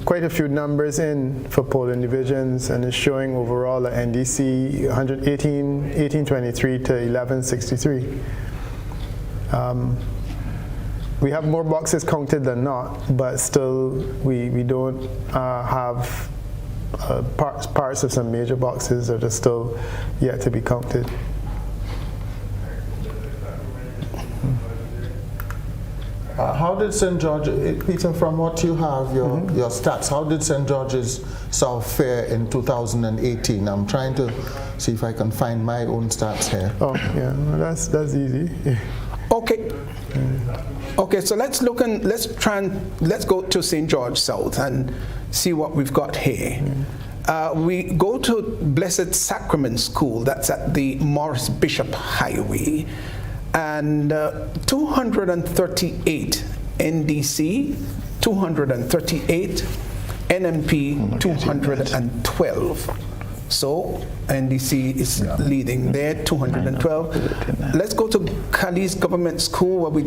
quite a few numbers in for polling divisions, and it's showing overall at NDC 1823 to 1163. We have more boxes counted than not, but still we don't have parts of some major boxes that are still yet to be counted. How did St. George, Peter, from what you have, your stats, how did St. George's South fare in 2018? I'm trying to see if I can find my own stats here. Oh, yeah, well, that's easy. Okay. Okay, so let's go to St. George South and see what we've got here. We go to Blessed Sacrament School, that's at the Morris Bishop Highway, and 238 NDC, 238 NMP, 212. So NDC is leading there, 212. Let's go to Cali's Government School where we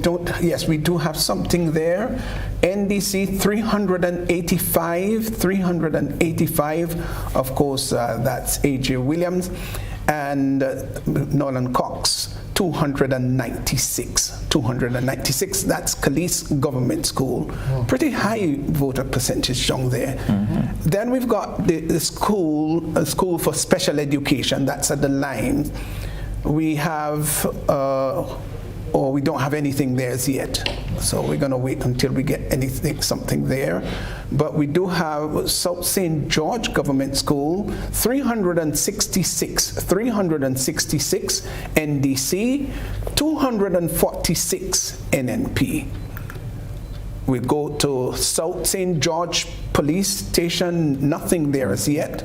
do have something there. NDC 385, of course, that's A.J. Williams, and Nolan Cox, 296. That's Cali's Government School. Pretty high voter percentage down there. Then we've got the school, a school for special education, that's at the line. We have or we don't have anything there as yet. So we're going to wait until we get something there. But we do have South St. George Government School, 366 NDC, 246 NNP. We go to South St. George Police Station, nothing there as yet.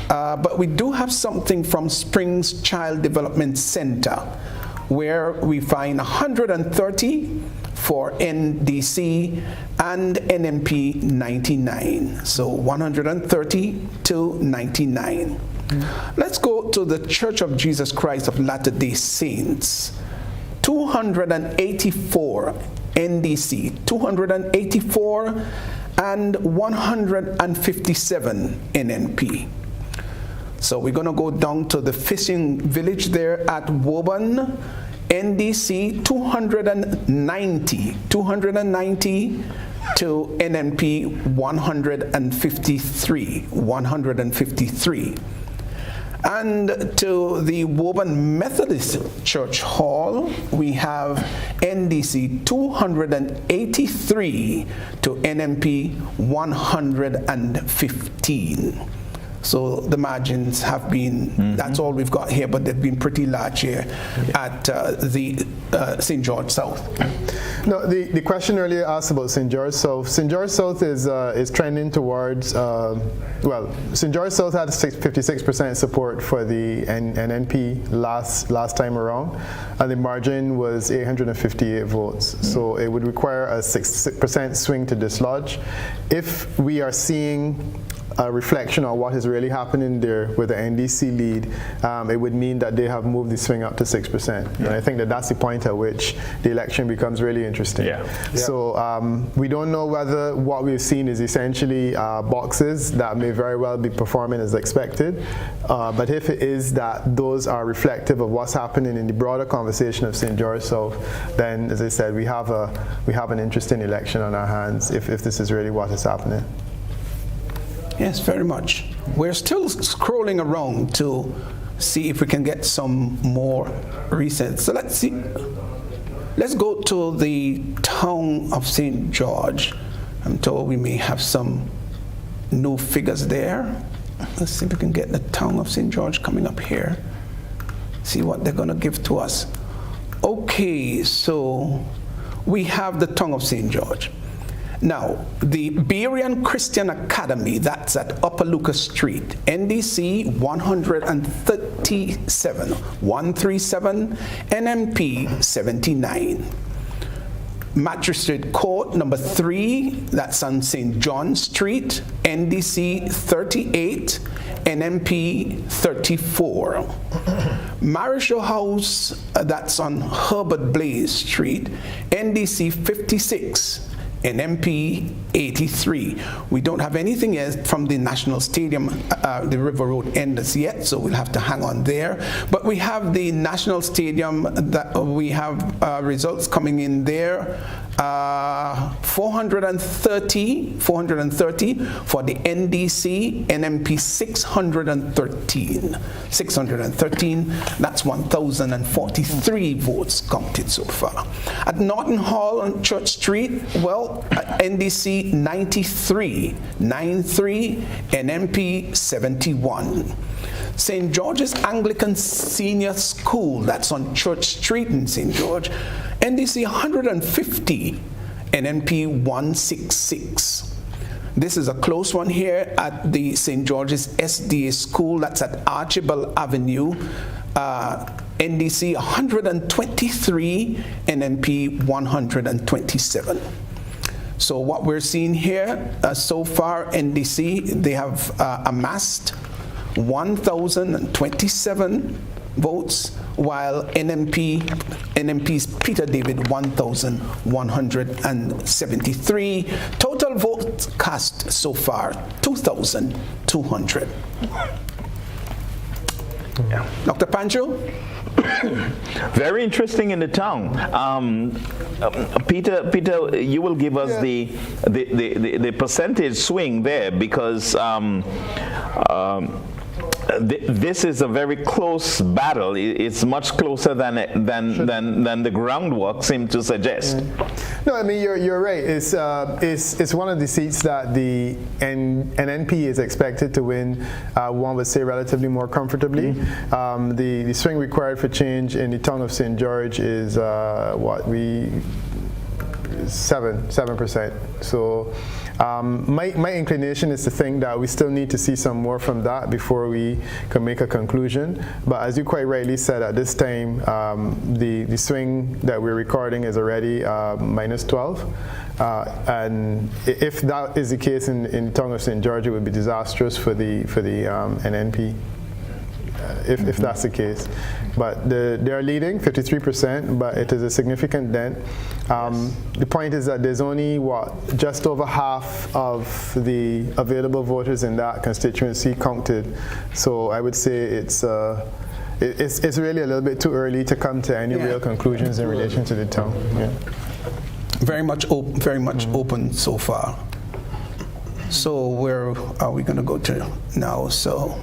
But we do have something from Springs Child Development Center, where we find 130 for NDC and NMP 99. So 130 to 99. Let's go to the Church of Jesus Christ of Latter-day Saints. 284 NDC, 284 and 157 NNP. So we're going to go down to the fishing village there at Woburn, NDC 290 to NNP 153. And to the Woburn Methodist Church Hall, we have NDC 283 to NNP 115. So the margins have been, that's all we've got here, but they've been pretty large here at the St. George South. No, the question earlier asked about St. George South. St. George South is trending towards, well, St. George South had 56% support for the NNP last time around, and the margin was 858 votes. So it would require a 6% swing to dislodge. If we are seeing a reflection on what is really happening there with the NDC lead, it would mean that they have moved the swing up to 6%. And I think that that's the point at which the election becomes really interesting. So we don't know whether what we've seen is essentially boxes that may very well be performing as expected. But if it is that those are reflective of what's happening in the broader conversation of St. George South, then, as I said, we have an interesting election on our hands if this is really what is happening. Yes, very much. We're still scrolling around to see if we can get some more recent. So let's see. Let's go to the town of St. George. I'm told we may have some new figures there. Let's see if we can get the town of St. George coming up here. See what they're going to give to us. Okay, so we have the town of St. George. Now, the Berean Christian Academy, that's at Upper Lucas Street, NDC 137, NMP 79. Magistrate Court number 3, that's on St. John Street, NDC 38, NMP 34. Marischal House, that's on Herbert Blaze Street, NDC 56. NMP 83. We don't have anything else from the National Stadium, the River Road end as yet, so we'll have to hang on there. But we have the National Stadium, that we have results coming in there. 430 for the NDC, NMP 613. That's 1,043 votes counted so far. At Norton Hall on Church Street, well, NDC 93, NMP 71. St. George's Anglican Senior School, that's on Church Street in St. George, NDC 150, NNP 166. This is a close one here at the St. George's SDA School, that's at Archibald Avenue, NDC 123, NNP 127. So what we're seeing here, so far NDC, they have amassed 1,027 votes, while NMP's Peter David 1,173. Total votes cast so far 2,200. Dr. Pancho? Very interesting in the town. Peter, you will give us the this is a very close battle. It's much closer than the groundwork seemed to suggest. No, I mean you're right. It's one of the seats that the NNP is expected to win. One would say relatively more comfortably. The swing required for change in the tongue of St. George is 7%. So my inclination is to think that we still need to see some more from that before we can make a conclusion. But as you quite rightly said, at this time, the swing that we're recording is already -12. And if that is the case in tongue of St. George, it would be disastrous for the NNP. If that's the case. But they are leading 53%, but it is a significant dent. The point is that there's only just over half of the available voters in that constituency counted. So I would say it's really a little bit too early to come to any real conclusions in relation to the town. Yeah. Very much open so far. So where are we going to go to now? So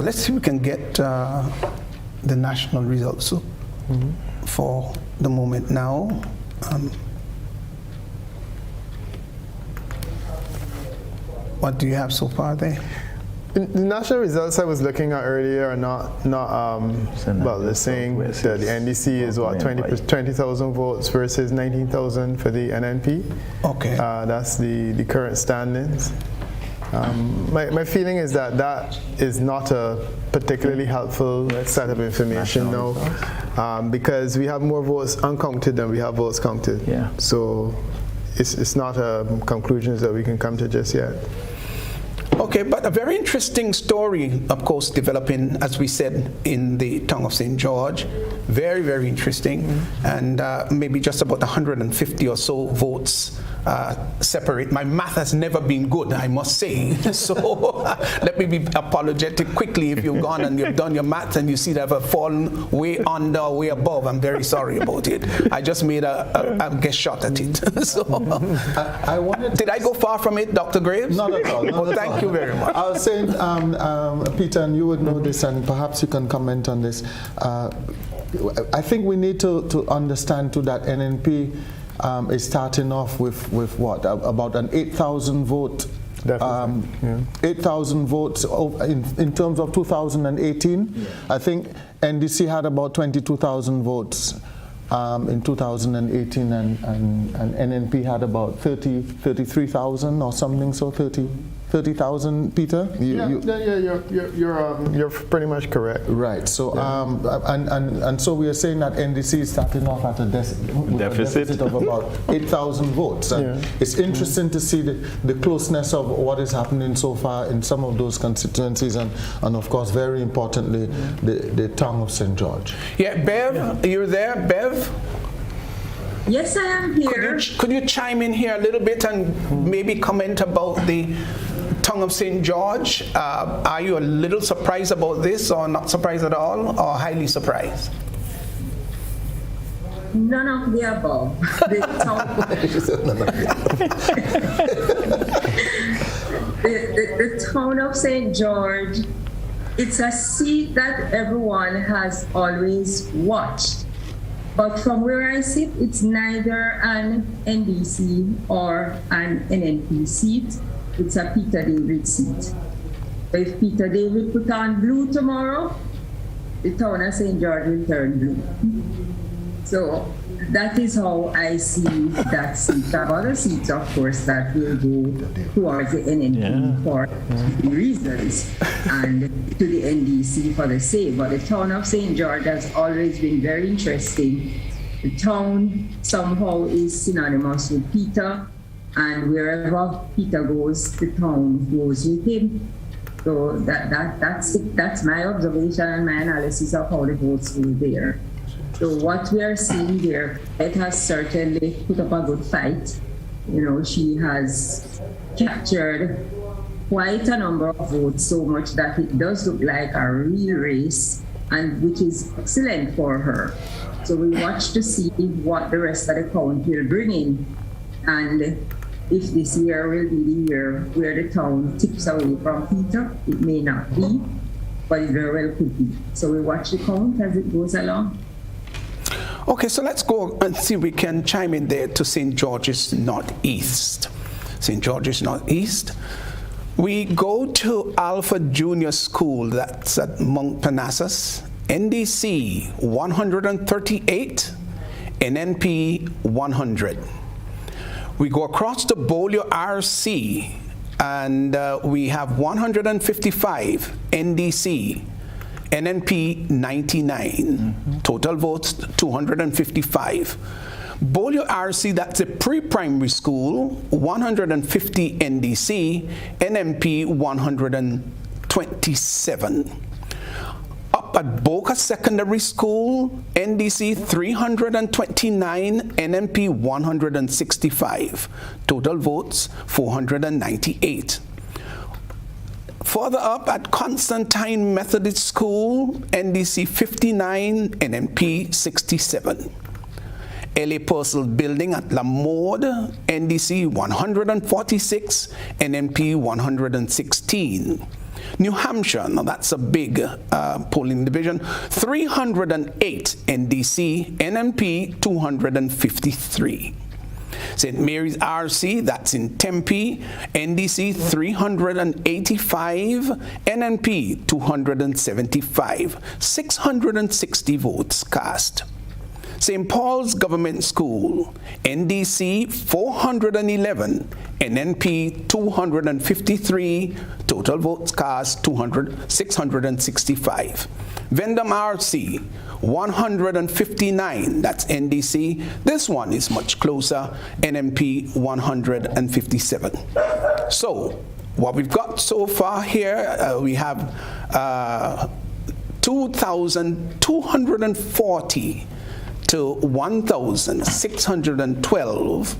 let's see if we can get the national results for the moment now. What do you have so far there? The national results I was looking at earlier are not they're saying that the NDC is 20,000 votes versus 19,000 for the NNP. Okay. That's the current standings. My feeling is that is not a particularly helpful set of information now, because we have more votes uncounted than we have votes counted. Yeah. So it's not conclusions that we can come to just yet. Okay, but a very interesting story, of course, developing, as we said, in the tongue of St. George. Very, very interesting. And maybe just about 150 or so votes separate. My math has never been good, I must say. So let me be apologetic quickly if you've gone and you've done your math and you see that I've fallen way under or way above. I'm very sorry about it. I just made a guess shot at it. So, did I go far from it, Dr. Graves? Not at all. Well, thank you very much. I was saying, Peter, and you would know this, and perhaps you can comment on this. I think we need to understand too that NNP is starting off with what, about an 8,000 vote. 8,000 votes in terms of 2018. Yeah. I think NDC had about 22,000 votes in 2018, and NNP had about 33,000 or something. So 30,000, Peter? You're pretty much correct. Right. So and so we are saying that NDC is starting off at a deficit of about 8,000 votes. And it's interesting to see the closeness of what is happening so far in some of those constituencies, and of course, very importantly, the tongue of St. George. Yeah, Bev, you're there, Bev? Yes, I am here. Could you chime in here a little bit and maybe comment about the tongue of St. George? Are you a little surprised about this, or not surprised at all, or highly surprised? None of the above. The town of St. George, it's a seat that everyone has always watched. But from where I sit, it's neither an NDC or an NNP seat. It's a Peter David seat. If Peter David put on blue tomorrow, the town of St. George will turn blue. So that is how I see that seat. There are other seats, of course, that will go towards the NNP for reasons, and to the NDC for the same. But the town of St. George has always been very interesting. The town somehow is synonymous with Peter, and wherever Peter goes, the town goes with him. So that's my observation and my analysis of how the votes go there. So what we are seeing there, it has certainly put up a good fight. You know, she has captured quite a number of votes, so much that it does look like a real race, and which is excellent for her. So we watch to see what the rest of the county will bring in. And if this year will be the year where the town tips away from Peter. It may not be, but it very well could be. So we watch the count as it goes along. Okay, so let's go and see if we can chime in there to St. George's Northeast. St. George's Northeast. We go to Alpha Junior School, that's at Mount Parnassus, NDC 138, NNP 100. We go across to Bolio RC, and we have 155 NDC, NNP 99. Total votes 255. Bolio RC, that's a pre-primary school, 150 NDC, NMP 127. Up at Boca Secondary School, NDC 329, NMP 165. Total votes 498. Further up at Constantine Methodist School, NDC 59, NMP 67. L.A. Purcell Building at La Mode, NDC 146, NMP 116. New Hampshire, now that's a big polling division, 308 NDC, NMP 253. St. Mary's RC, that's in Tempe, NDC 385, NNP 275, 660 votes cast. St. Paul's Government School, NDC 411, NNP 253, total votes cast 665. Vendom RC 159, that's NDC. This one is much closer, NMP 157. So what we've got so far here, we have 2,240 to 1,612.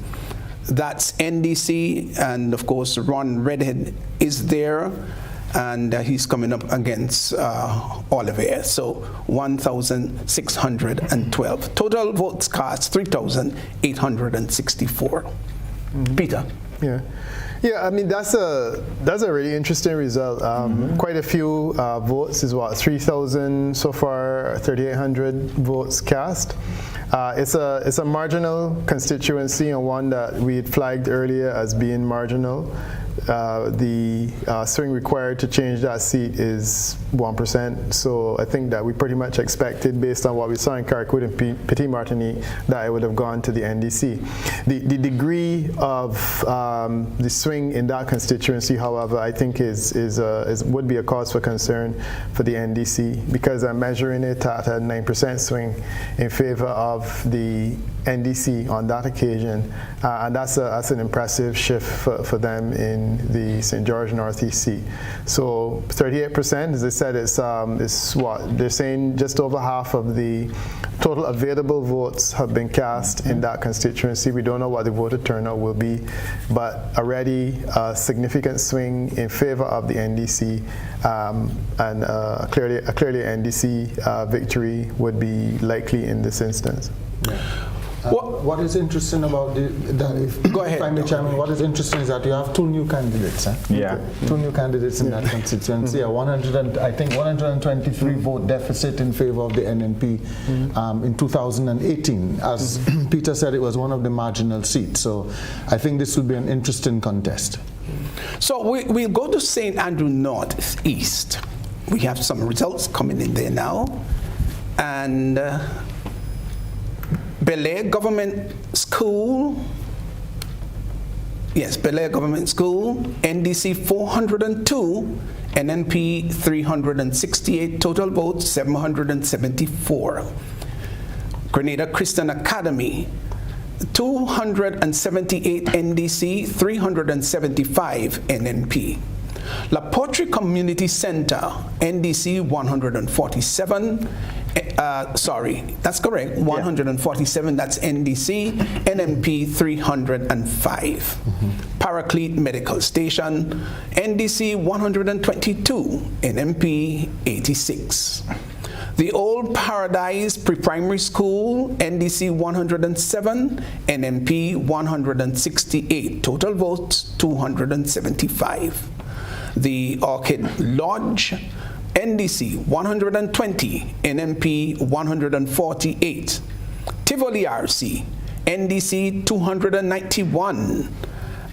That's NDC, and of course Ron Redhead is there, and he's coming up against Oliver. So 1,612. Total votes cast 3,864. Peter. Yeah. Yeah, I mean, that's a really interesting result. Quite a few votes is what, 3,000 so far, 3,800 votes cast. It's a marginal constituency, and one that we had flagged earlier as being marginal. The swing required to change that seat is 1%. So I think that we pretty much expected, based on what we saw in Caracoud and Petit Martinique, that it would have gone to the NDC. The degree of the swing in that constituency, however, I think would be a cause for concern for the NDC, because I'm measuring it at a 9% swing in favor of the NDC on that occasion, and that's an impressive shift for them in the St. George Northeast seat. So 38%, as I said, is what they're saying. Just over half of the total available votes have been cast in that constituency. We don't know what the voter turnout will be, but already a significant swing in favor of the NDC, and clearly NDC victory would be likely in this instance. Yeah. What is interesting about if I may chime in, what is interesting is that you have two new candidates. Yeah. Two new candidates in that constituency. A 123 vote deficit in favor of the NNP in 2018. As Peter said, it was one of the marginal seats. So I think this will be an interesting contest. So we'll go to St. Andrew Northeast. We have some results coming in there now. And Bel Air Government School, yes, Bel Air Government School, NDC 402, NNP 368, total votes 774. Grenada Christian Academy, 278 NDC, 375 NNP. La Poterie Community Center, NDC 147, sorry, that's correct, 147, that's NDC, NMP 305. Paraclete Medical Station, NDC 122, NMP 86. The Old Paradise Pre-Primary School, NDC 107, NMP 168. Total votes 275. The Orchid Lodge, NDC 120, NMP 148. Tivoli RC, NDC 291,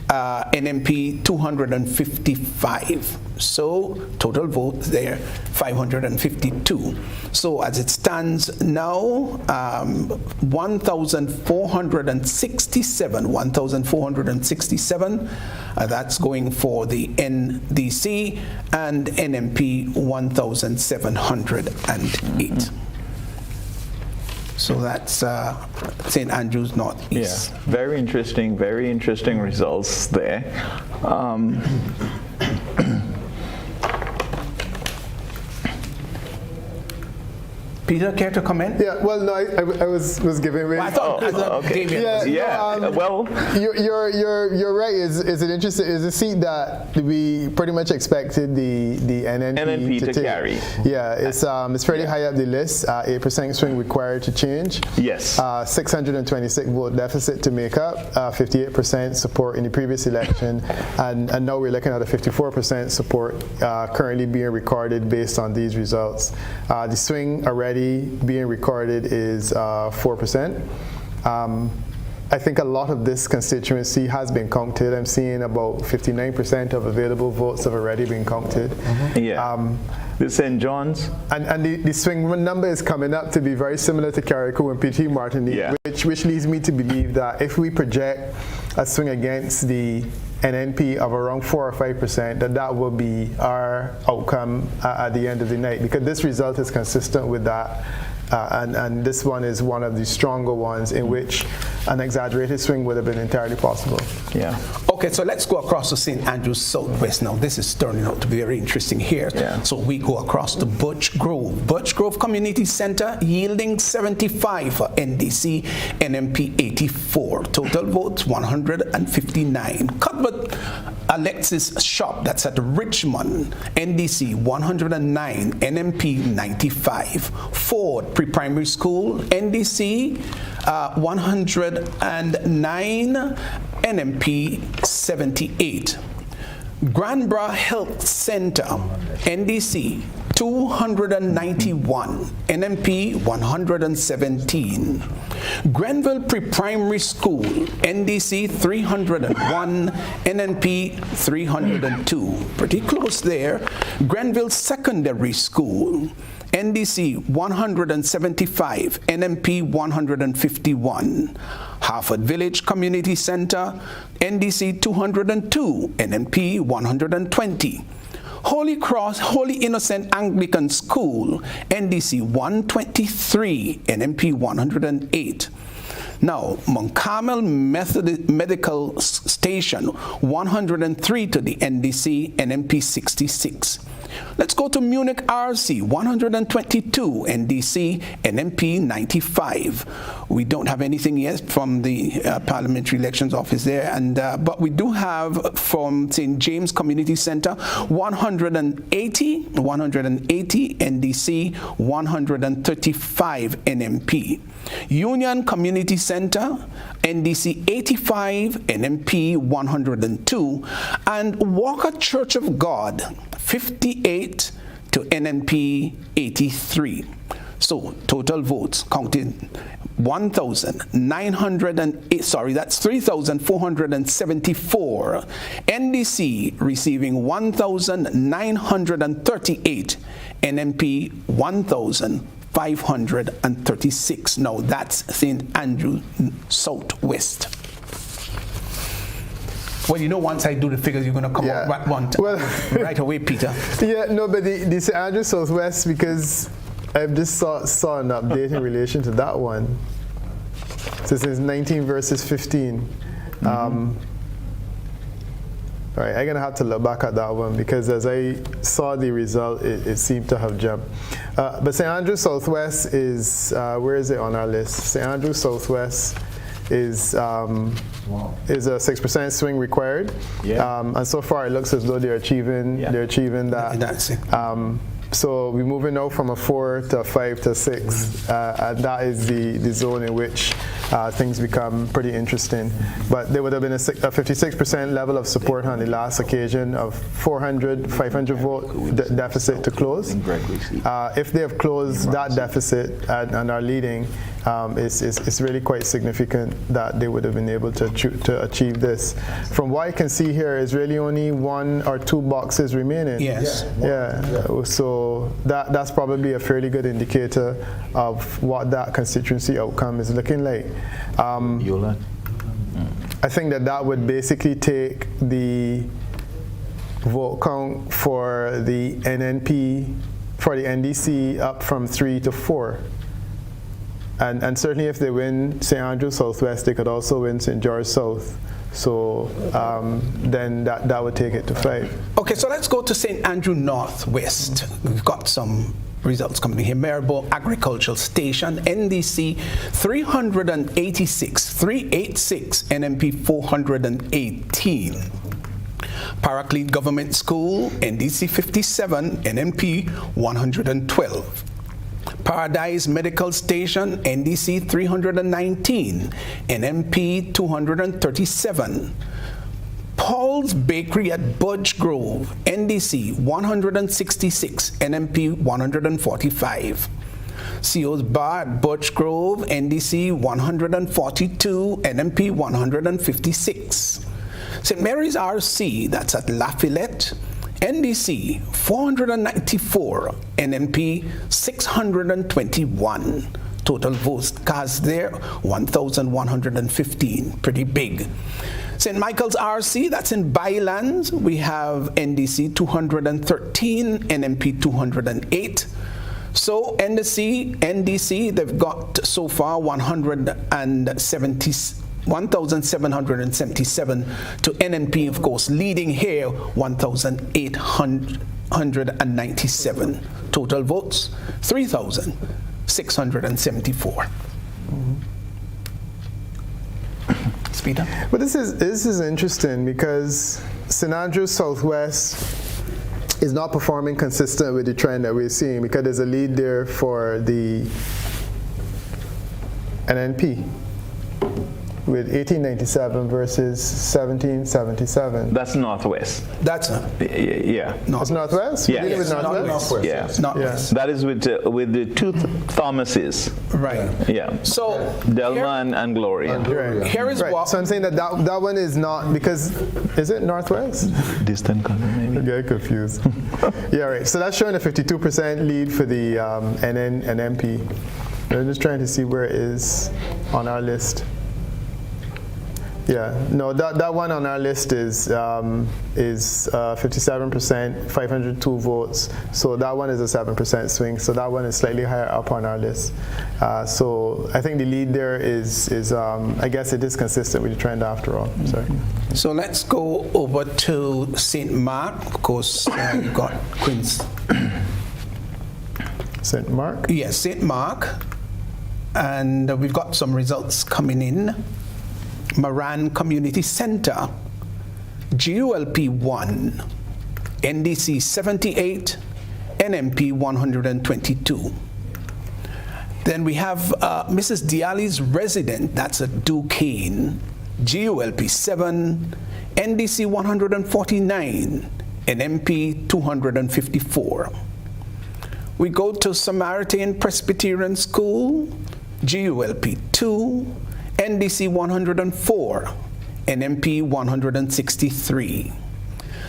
NMP 255. So total votes there 552. So as it stands now, 1,467. That's going for the NDC, and NMP 1,708. So that's St. Andrews Northeast. Yeah, very interesting results there. Peter, care to comment? Yeah, well, no, I was giving away. Well, I thought okay. Well, you're right. Is it interesting? Is a seat that we pretty much expected the NNP to take. Carry. Yeah, it's fairly high up the list. 8% swing required to change. Yes. 626 vote deficit to make up. 58% support in the previous election, and now we're looking at a 54% support currently being recorded based on these results. The swing already being recorded is 4%. I think a lot of this constituency has been counted. I'm seeing about 59% of available votes have already been counted. Yeah. The St. John's. And the swing number is coming up to be very similar to Carriacou and PT Martinique, which leads me to believe that if we project a swing against the NNP of around 4 or 5%, that will be our outcome at the end of the night, because this result is consistent with that. And this one is one of the stronger ones in which an exaggerated swing would have been entirely possible. Yeah. Okay, so let's go across to St. Andrews Southwest now. This is turning out to be very interesting here. Yeah. So we go across to Birch Grove. Birch Grove Community Center yielding 75 for NDC, NMP 84. Total votes 159. Cuthbert Alexis Shop, that's at Richmond, NDC 109, NMP 95. Ford Pre-Primary School, NDC 109, NMP 78. Granbra Health Center, NDC 291, NMP 117. Grenville Pre-Primary School, NDC 301, NNP 302. Pretty close there. Grenville Secondary School, NDC 175, NMP 151. Harford Village Community Center, NDC 202, NMP 120. Holy Cross Holy Innocent Anglican School, NDC 123, NMP 108. Now, Mount Carmel Medical Station, 103 to the NDC, NMP 66. Let's go to Munich RC, 122, NDC, NMP 95. We don't have anything yet from the Parliamentary Elections Office there, and but we do have from St. James Community Center, 180, NDC, 135, NMP. Union Community Center, NDC 85, NMP 102, and Walker Church of God, 58 to NNP 83. So total votes counted 3,474. NDC receiving 1,938. NMP 1,536. Now that's St. Andrew Southwest. Well, you know, once I do the figures, you're going to come up with one right away, Peter. Yeah, no, but the St. Andrew Southwest, because I've just saw an update in relation to that one. So it says 19 versus 15. All right, I'm going to have to look back at that one, because as I saw the result, it seemed to have jumped. But St. Andrew Southwest is, where is it on our list? St. Andrew Southwest is a 6% swing required. Yeah. And so far it looks as though they're achieving that. So we're moving now from a 4 to a 5 to a 6. And that is the zone in which things become pretty interesting. But there would have been a 56% level of support on the last occasion of 500 vote deficit to close. If they have closed that deficit and are leading, it's really quite significant that they would have been able to achieve this. From what I can see here, is really only 1 or 2 boxes remaining. Yes. So that's probably a fairly good indicator of what that constituency outcome is looking like. I think that would basically take the vote count for the NNP, for the NDC, up from 3 to 4. And certainly if they win St. Andrew Southwest, they could also win St. George South. So then that would take it to 5. Okay, so let's go to St. Andrew Northwest. We've got some results coming in here. Maribor Agricultural Station, NDC 386, NMP 418. Paraclete Government School, NDC 57, NMP 112. Paradise Medical Station, NDC 319, NMP 237. Paul's Bakery at Budge Grove, NDC 166, NMP 145. CO's Bar at Budge Grove, NDC 142, NMP 156. St. Mary's RC, that's at Lafayette, NDC 494, NMP 621. Total votes cast there 1,115. Pretty big. St. Michael's RC, that's in Bylands. We have NDC 213, NMP 208. So NDC, they've got so far 1,777 to NMP, of course, leading here 1,897. Total votes 3,674. Speeder. But this is interesting because St. Andrews Southwest is not performing consistent with the trend that we're seeing, because there's a lead there for the NNP with 1897 versus 1777. That's Northwest. That's yeah. It's Northwest? Yeah. With Northwest? Yeah. Northwest. That is with the 2 Thomases. Right. Yeah. So Delma and Gloria. Here is what. So I'm saying that one is not, because is it Northwest? Distant cousin, maybe. I get confused. Yeah, right. So that's showing a 52% lead for the NN and MP. I'm just trying to see where it is on our list. Yeah, no, that one on our list is 57%, 502 votes. So that one is a 7% swing. So that one is slightly higher up on our list. So I think the lead there is I guess it is consistent with the trend after all. Sorry. So let's go over to St. Mark. Of course, you've got Queens. St. Mark? Yes, St. Mark. And we've got some results coming in. Moran Community Center, GULP 1, NDC 78, NMP 122. Then we have Mrs. Diali's resident, that's at Duquesne, GULP 7, NDC 149, NMP 254. We go to Samaritan Presbyterian School, GULP 2, NDC 104, NMP 163.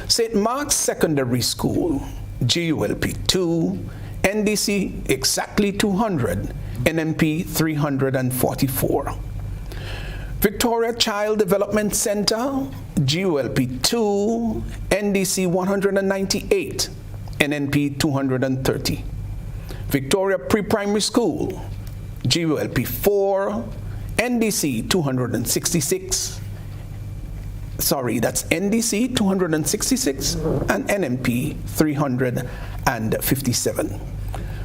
St. Mark's Secondary School, GULP 2, NDC exactly 200, NMP 344. Victoria Child Development Center, GULP 2, NDC 198, NNP 230. Victoria Pre-Primary School, GULP 4, NDC 266, sorry, that's NDC 266 and NMP 357.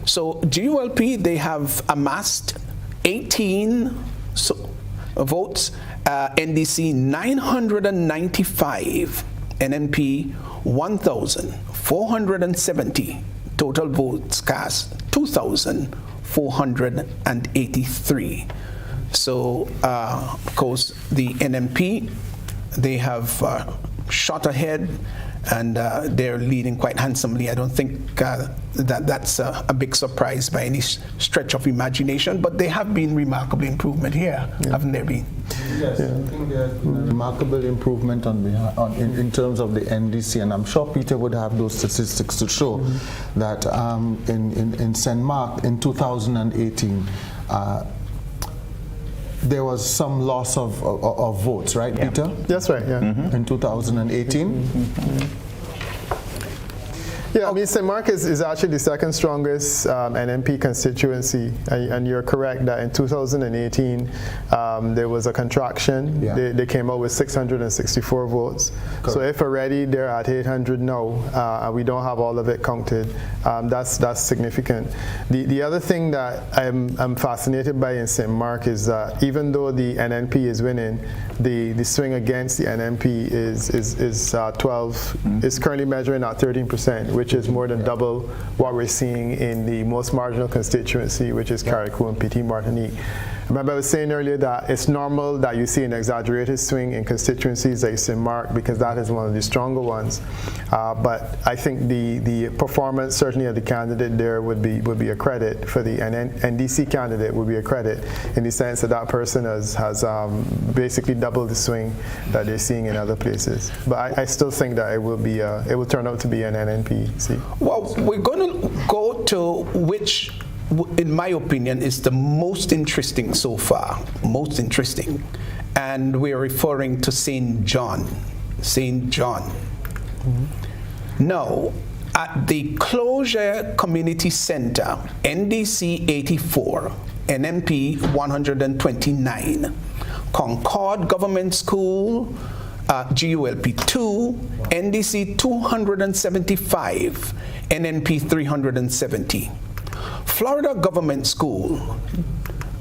So GULP, they have amassed 18 votes, NDC 995, NMP 1,470. Total votes cast 2,483. So, of course, the NMP, they have shot ahead, and they're leading quite handsomely. I don't think that's a big surprise by any stretch of imagination, but there have been remarkable improvement here, haven't there been? Yes, I think there's been a remarkable improvement in terms of the NDC, and I'm sure Peter would have those statistics to show that in St. Mark in 2018, there was some loss of votes, right, Peter? That's right, yeah. In 2018? Yeah, I mean, St. Mark is actually the second strongest NMP constituency, and you're correct that in 2018 there was a contraction. Yeah. They came out with 664 votes. Correct. So if already they're at 800 now, and we don't have all of it counted, that's significant. The other thing that I'm fascinated by in St. Mark is that even though the NNP is winning, the swing against the NNP is 12. Is currently measuring at 13%, which is more than double what we're seeing in the most marginal constituency, which is Carriacou and Petit Martinique. Remember I was saying earlier that it's normal that you see an exaggerated swing in constituencies like St. Mark because that is one of the stronger ones. But I think the performance certainly of the candidate there would be a credit for the NDC candidate would be a credit in the sense that that person has basically doubled the swing that they're seeing in other places. But I still think that it will turn out to be an NNP seat. Well, we're going to go to which, in my opinion, is the most interesting so far, most interesting. And we're referring to St. John. St. John. Now, at the Closure Community Center, NDC 84, NMP 129, Concord Government School, GULP 2, NDC 275, NNP 370. Florida Government School,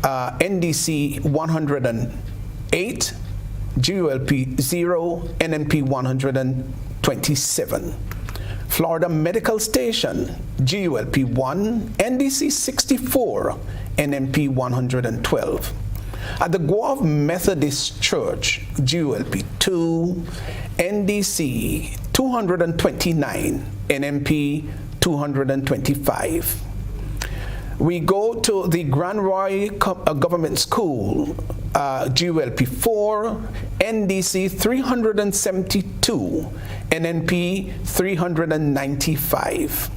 NDC 108, GULP 0, NNP 127. Florida Medical Station, GULP 1, NDC 64, NNP 112. At the Guelph Methodist Church, GULP 2, NDC 229, NMP 225. We go to the Grand Roy Government School, GULP 4, NDC 372, NNP 395.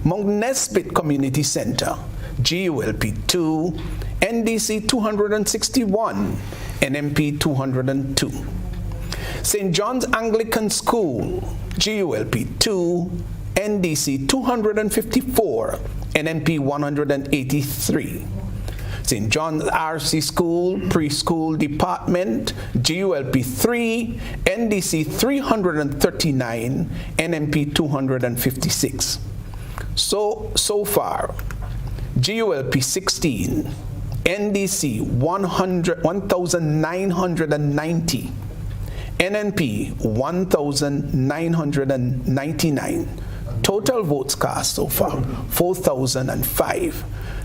Mount Nesbitt Community Center, GULP 2, NDC 261, NMP 202. St. John's Anglican School, GULP 2, NDC 254, NNP 183. St. John's RC School, Preschool Department, GULP 3, NDC 339, NNP 256. So far, GULP 16, NDC 1,990, NNP 1,999. Total votes cast so far, 4,005.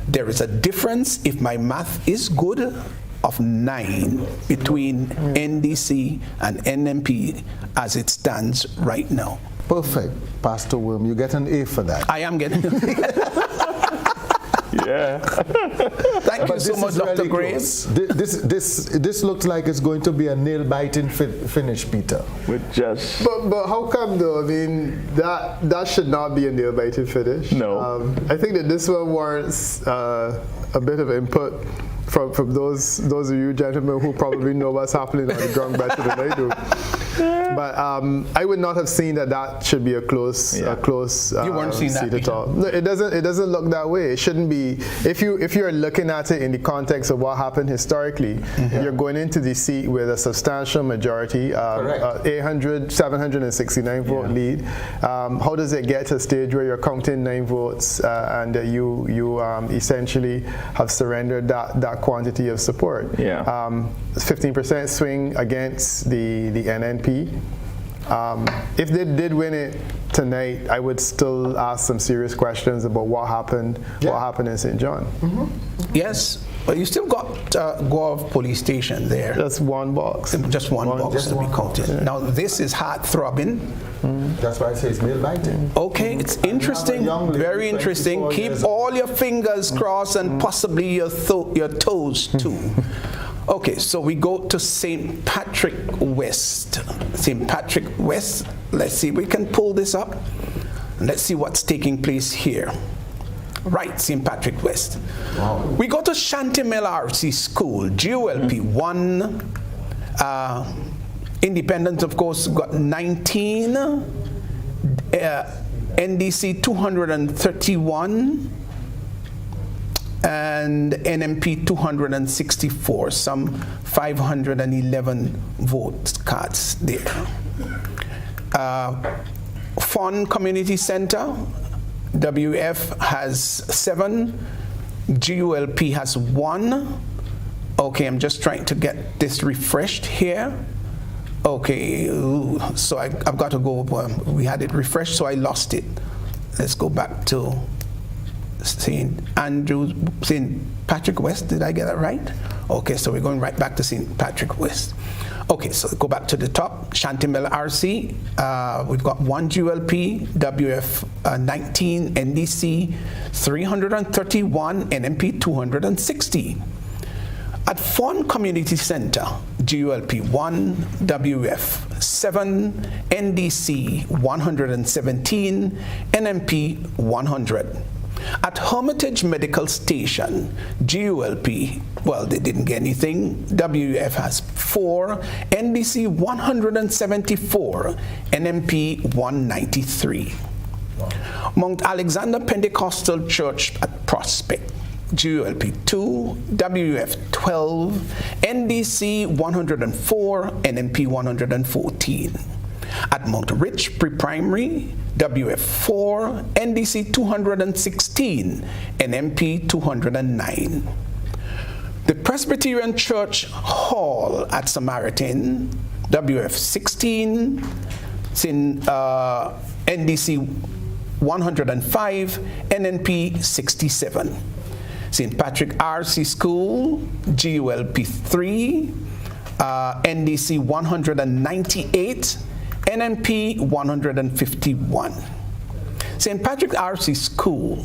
There is a difference, if my math is good, of 9 between NDC and NMP as it stands right now. Perfect, Pastor Worm. You get an A for that. I am getting an A. Yeah. Thank you so much, Dr. Grace. This looks like it's going to be a nail-biting finish, Peter. With just. But how come though? I mean, that should not be a nail-biting finish. No. I think that this one warrants a bit of input from those of you gentlemen who probably know what's happening on the ground better than I do. But I would not have seen that should be a close you weren't seeing seat that at all. No, it doesn't look that way. It shouldn't be. If you're looking at it in the context of what happened historically, you're going into the seat with a substantial majority, 769 vote lead. How does it get to a stage where you're counting 9 votes and you essentially have surrendered that quantity of support? 15% swing against the NNP. If they did win it tonight, I would still ask some serious questions about what happened in St. John. Yes, but you still got Gov Police Station there. Just one box. Just one box to be counted. Yeah. Now this is heart-throbbing. That's why I say it's nail-biting. Okay, it's interesting, very interesting. Keep all your fingers crossed and possibly your toes too. Okay, so we go to St. Patrick West. St. Patrick West, let's see if we can pull this up. Let's see what's taking place here. Right, St. Patrick West. Wow. We go to Shantimel RC School, GOLP 1. Independent, of course, got 19. NDC 231. And NMP 264, some 511 vote cards there. Fawn Community Center, WF has 7, GULP has 1. Okay, I'm just trying to get this refreshed here. Okay, so I've got to go, we had it refreshed, so I lost it. Let's go back to St. Patrick West, did I get that right? Okay, so we're going right back to St. Patrick West. Okay, so go back to the top, Shantimel RC, we've got 1 GLP, WF 19, NDC 331, NMP 260. At Fawn Community Center, GULP 1, WF 7, NDC 117, NMP 100. At Hermitage Medical Station, GULP, well, they didn't get anything. WF has 4, NDC 174, NMP 193. Mount Alexander Pentecostal Church at Prospect, GULP 2, WF 12, NDC 104, NMP 114. At Mount Rich Pre-Primary, WF 4, NDC 216, NMP 209. The Presbyterian Church Hall at Samaritan, WF 16, NDC 105, NNP 67. St. Patrick RC School, GULP 3, NDC 198, NNP 151. St. Patrick RC School,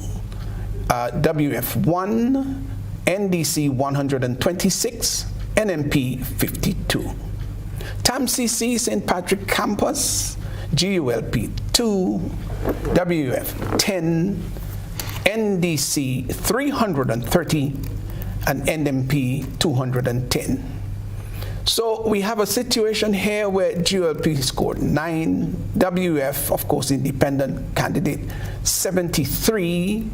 WF 1, NDC 126, NMP 52. TAMCC St. Patrick Campus, GULP 2, WF 10, NDC 330, and NMP 210. So we have a situation here where GLP scored 9, WF, of course, independent candidate, 73,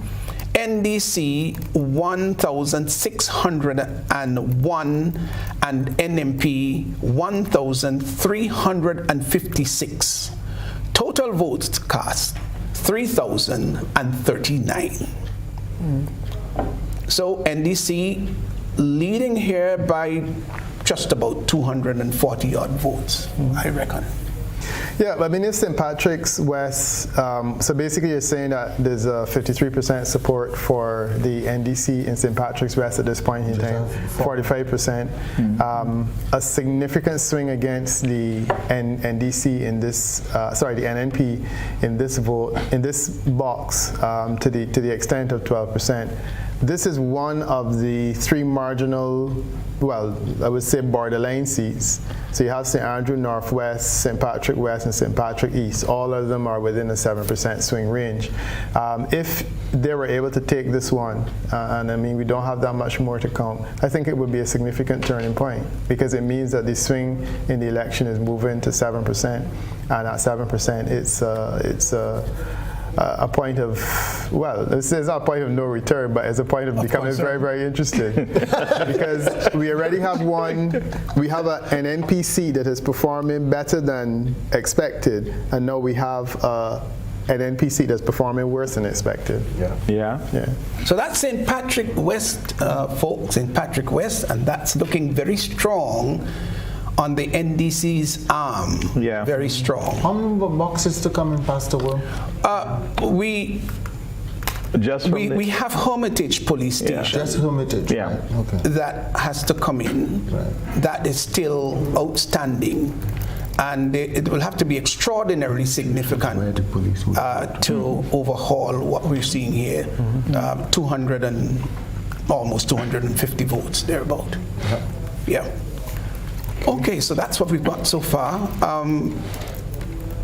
NDC 1,601, and NMP 1,356. Total votes cast 3,039. So NDC leading here by just about 240 odd votes, I reckon. Yeah, I mean, it's St. Patrick's West. So basically you're saying that there's a 53% support for the NDC in St. Patrick's West at this point in time, 45%. A significant swing against the NDC in this, the NNP in this vote, in this box, to the extent of 12%. This is one of the 3 marginal, well, I would say borderline seats. So you have St. Andrew Northwest, St. Patrick West, and St. Patrick East. All of them are within a 7% swing range. If they were able to take this one, and I mean, we don't have that much more to count, I think it would be a significant turning point, because it means that the swing in the election is moving to 7%, and at 7%, it's a point of, well, it's not a point of no return, but it's a point of becoming very, very interesting. Because we already have we have an NPC that is performing better than expected, and now we have an NPC that's performing worse than expected. Yeah. So that's St. Patrick West, folks, St. Patrick West, and that's looking very strong on the NDC's arm. Yeah. Very strong. How many boxes to come in, Pastor Will? We have Hermitage Police Station. Just Hermitage. Yeah. Right. Okay. That has to come in. Right. That is still outstanding. And it will have to be extraordinarily significant to overhaul what we're seeing here. 200 and almost 250 votes, thereabout. Yeah. Okay, so that's what we've got so far.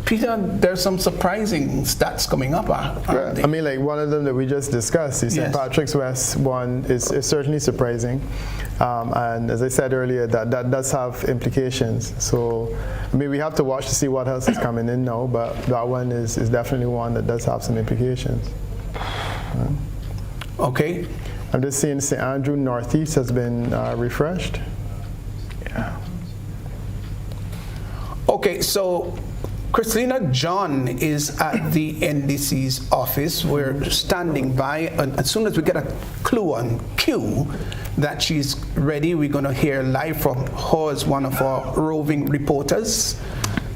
Peter, there's some surprising stats coming up. I mean, like one of them that we just discussed, the St. Patrick's West one is certainly surprising. And as I said earlier, that does have implications. So, I mean, we have to watch to see what else is coming in now, but that one is definitely one that does have some implications. Okay. I'm just seeing St. Andrew Northeast has been refreshed. Yeah. Okay, so Christina John is at the NDC's office. We're standing by, and as soon as we get a clue on cue that she's ready, we're going to hear live from her as one of our roving reporters.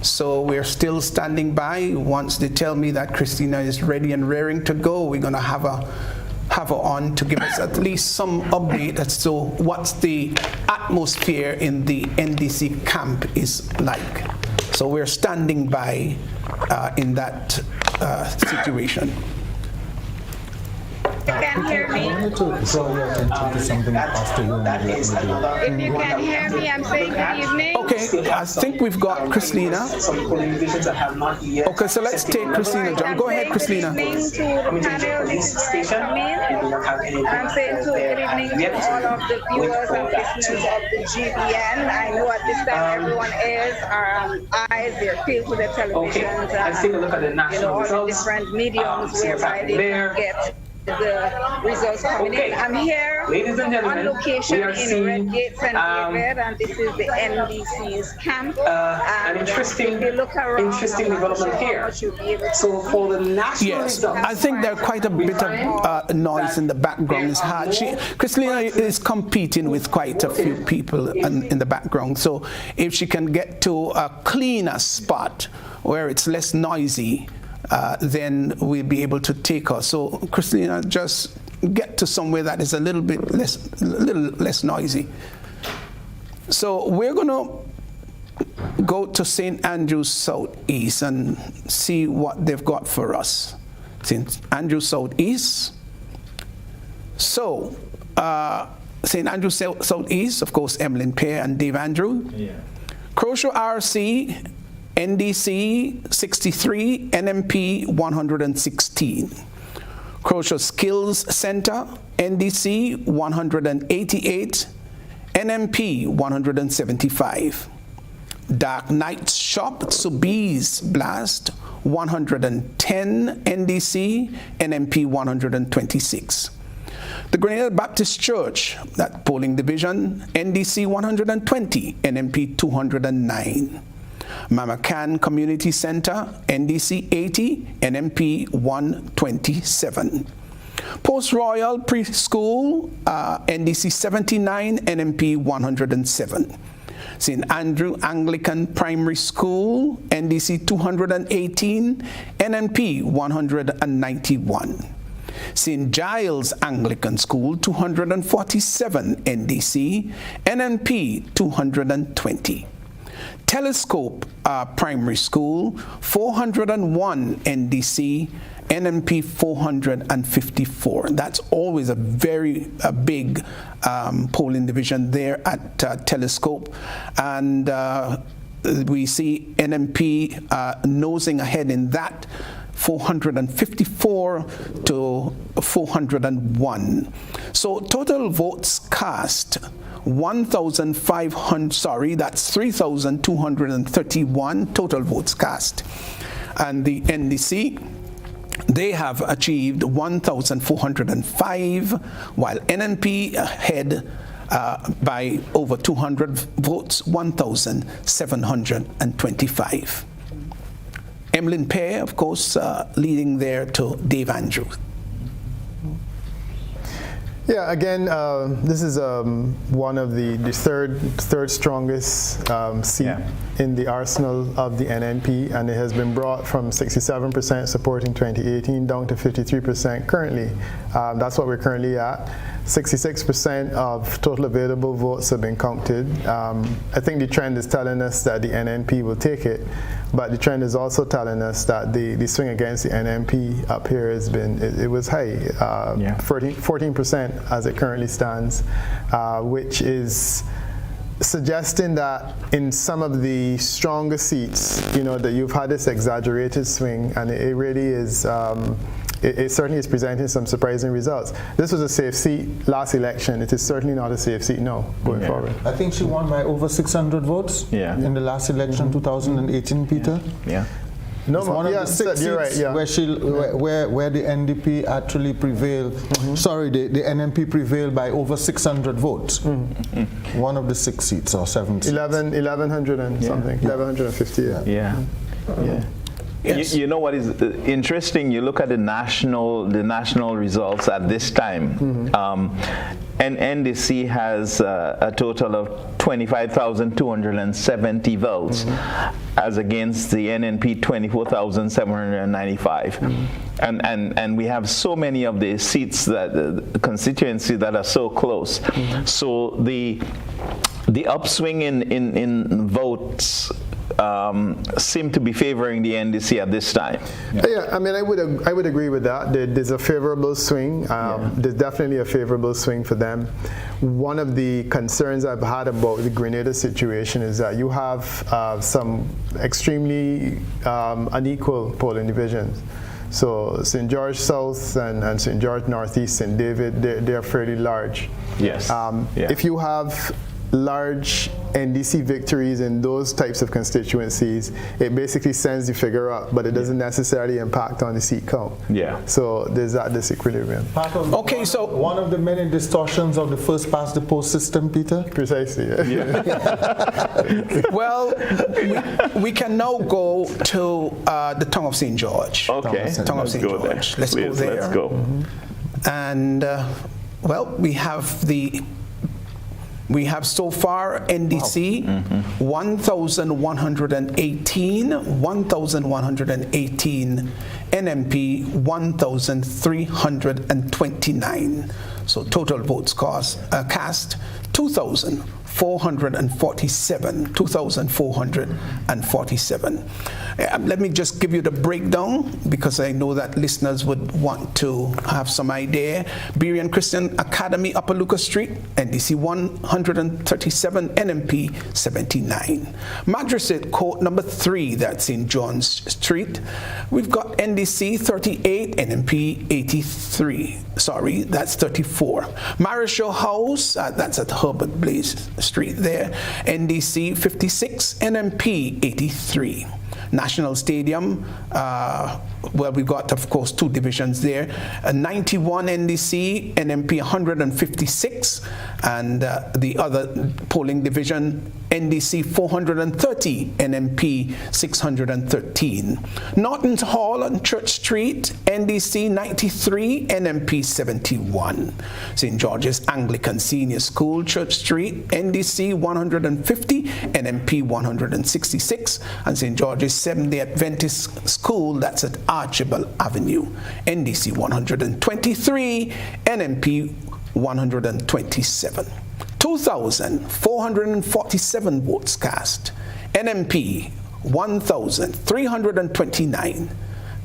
So we're still standing by. Once they tell me that Christina is ready and raring to go, we're going to have her on to give us at least some update as to what's the atmosphere in the NDC camp is like. So we're standing by in that situation. You can hear me? I wanted to draw your attention to something Pastor Will. If you can hear me, I'm saying good evening. Okay, I think we've got Christina. Okay, so let's take Christina John. Go ahead, Christina. Good evening to the panel. This is I'm saying good evening to all of the viewers and listeners of the GBN. I know at this time everyone is eyes, they're peeled to their televisions, all the different mediums whereby they can get the results coming in. I'm here on location in Redgate, St. David, and this is the NDC's camp. An interesting development here. So for the national results, I think there's quite a bit of noise in the background. It's hard. Christina is competing with quite a few people in the background. So if she can get to a cleaner spot where it's less noisy, then we'll be able to take her. So Christina, just get to somewhere that is a little less noisy. So we're going to go to St. Andrews Southeast and see what they've got for us. St. Andrews Southeast. So St. Andrews Southeast, of course, Emlyn Pear and Dave Andrew. Yeah. Croshaw RC, NDC 63, NMP 116. Croshaw Skills Center, NDC 188, NMP 175. Dark Nights Shop, Sobeys Blast 110, NDC, NMP 126. The Grenada Baptist Church, that polling division, NDC 120, NMP 209. Mama Can Community Center, NDC 80, NMP 127. Post Royal Preschool, NDC 79, NMP 107. St. Andrew Anglican Primary School, NDC 218, NMP 191. St. Giles Anglican School, 247 NDC, NMP 220. Telescope Primary School, 401 NDC, NMP 454. That's always a very big polling division there at Telescope. And we see NMP nosing ahead in that, 454 to 401. So total votes cast, 1,500, that's 3,231 total votes cast. And the NDC, they have achieved 1,405, while NNP ahead by over 200 votes, 1,725. Emlyn Pear, of course, leading there to Dave Andrews. Yeah, again, this is one of the third strongest seat in the arsenal of the NNP, and it has been brought from 67% support in 2018 down to 53% currently. That's what we're currently at. 66% of total available votes have been counted. I think the trend is telling us that the NNP will take it, but the trend is also telling us that the swing against the NNP up here has been, it was high, 14% as it currently stands, which is suggesting that in some of the stronger seats, that you've had this exaggerated swing, and it really is, it certainly is presenting some surprising results. This was a safe seat last election. It is certainly not a safe seat now going forward. I think she won by over 600 votes in the last election, 2018, Peter. No, it's one of the 6 seats where the NDP actually prevailed. Sorry, the NNP prevailed by over 600 votes. One of the 6 seats or 7 seats. 1100 and something. 1150. Yes. You know what is interesting? You look at the national results at this time, and NDC has a total of 25,270 votes, as against the NNP 24,795, and we have so many of the seats constituencies that are so close. So the upswing in votes seem to be favoring the NDC at this time. I mean, I would agree with that. There's a favorable swing. There's definitely a favorable swing for them. One of the concerns I've had about the Grenada situation is that you have some extremely unequal polling divisions. So St. George South and St. George Northeast, St. David, they're fairly large. If you have large NDC victories in those types of constituencies, it basically sends the figure up, but it doesn't necessarily impact on the seat count. So there's that disequilibrium. So one of the many distortions of the first past the post system, Peter? Precisely. Well, we can now go to the Tongue of St. George. Tongue of St. George. Let's go there. Let's go. And well, we have so far NDC 1,118, NMP 1,329. So total votes cast 2,447. Let me just give you the breakdown, because I know that listeners would want to have some idea. Berean Christian Academy, Upper Lucas Street, NDC 137, NMP 79. Madrasat Court number 3, that's in John's Street. We've got NDC 38, NMP 83. Sorry, that's 34. Marischal House, that's at Herbert Blaze Street there, NDC 56, NMP 83. National Stadium, well, we've got, of course, 2 divisions there. 91 NDC, NMP 156, and the other polling division, NDC 430, NMP 613. Norton Hall on Church Street, NDC 93, NMP 71. St. George's Anglican Senior School, Church Street, NDC 150, NMP 166, and St. George's Seventh-day Adventist School, that's at Archibald Avenue, NDC 123, NMP 127. 2,447 votes cast. NMP 1,329.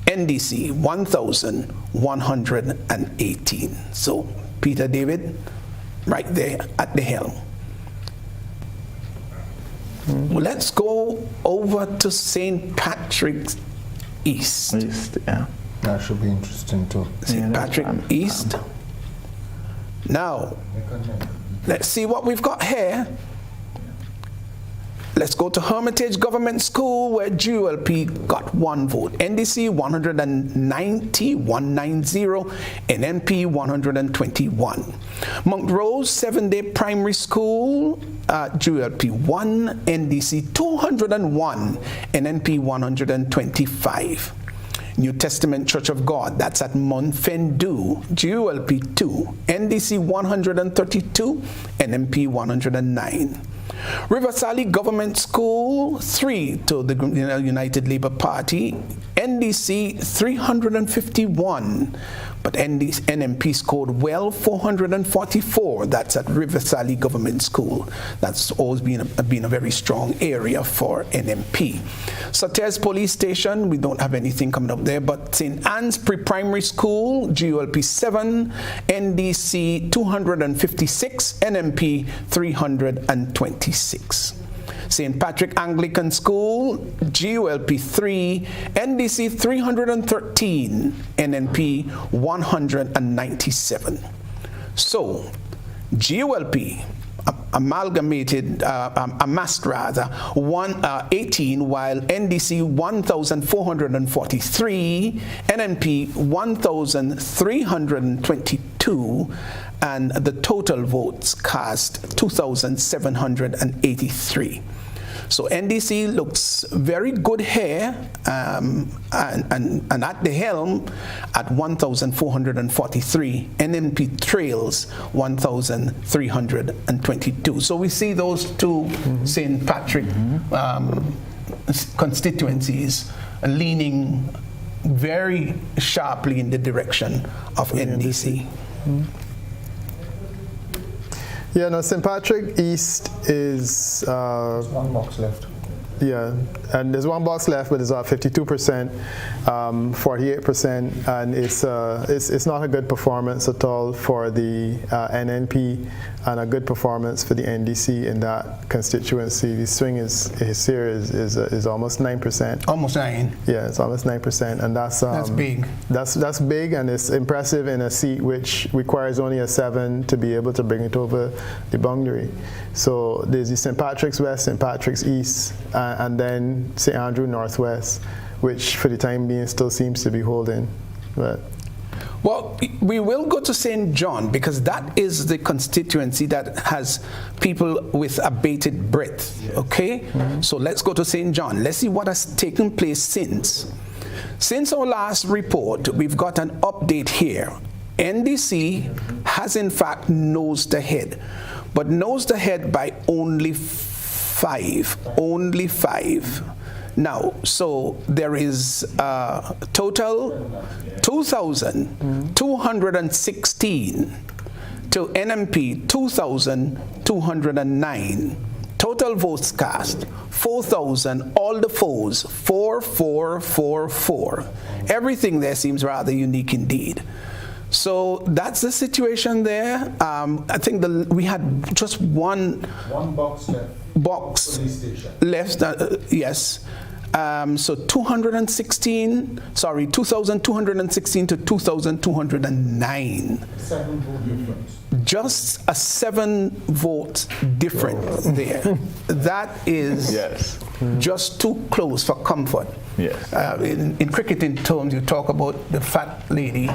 NDC 1,118. So Peter David, right there at the helm. Well, let's go over to St. Patrick's East. That should be interesting too. St. Patrick East. Now, let's see what we've got here. Let's go to Hermitage Government School, where GULP got 1 vote. NDC 190, NNP 121. Montrose 7-day Primary School, GULP 1, NDC 201, NNP 125. New Testament Church of God, that's at Mount Fendu, GULP 2, NDC 132, NMP 109. River Sally Government School 3 to the United Labour Party, NDC 351, but NMP scored well 444. That's at River Sally Government School. That's always been a very strong area for NMP. Sauters Police Station, we don't have anything coming up there, but St. Anne's Pre-Primary School, GULP 7, NDC 256, NMP 326. St. Patrick Anglican School, GULP 3, NDC 313, NNP 197. So, GULP amassed 18, while NDC 1,443, NNP 1,322, and the total votes cast 2,783. So NDC looks very good here, and at the helm at 1,443. NMP trails 1,322. So we see those two St. Patrick constituencies leaning very sharply in the direction of NDC. Yeah, no, St. Patrick East is... There's one box left. Yeah, and there's one box left, but it's at 52%, 48%, and it's not a good performance at all for the NNP, and a good performance for the NDC in that constituency. The swing is almost 9%. Almost 9. Yeah, it's almost 9%, and that's big. That's big, and it's impressive in a seat which requires only a 7 to be able to bring it over the boundary. So there's the St. Patrick's West, St. Patrick's East, and then St. Andrew Northwest, which for the time being still seems to be holding. But well, we will go to St. John because that is the constituency that has people with abated breath, okay? So let's go to St. John. Let's see what has taken place since. Since our last report, we've got an update here. NDC has in fact nosed ahead, but nosed ahead by only 5. Only 5. Now, so there is total 2,216 to NMP 2,209. Total votes cast 4,000. All the foes 4, 4, 4, 4. Everything there seems rather unique indeed. So that's the situation there. I think we had just one box left. Police station. Left, yes. So 2,216 to 2,209. 7 vote difference. Just a 7 vote difference there. That is just too close for comfort. Yes. In cricketing terms, you talk about the fat lady.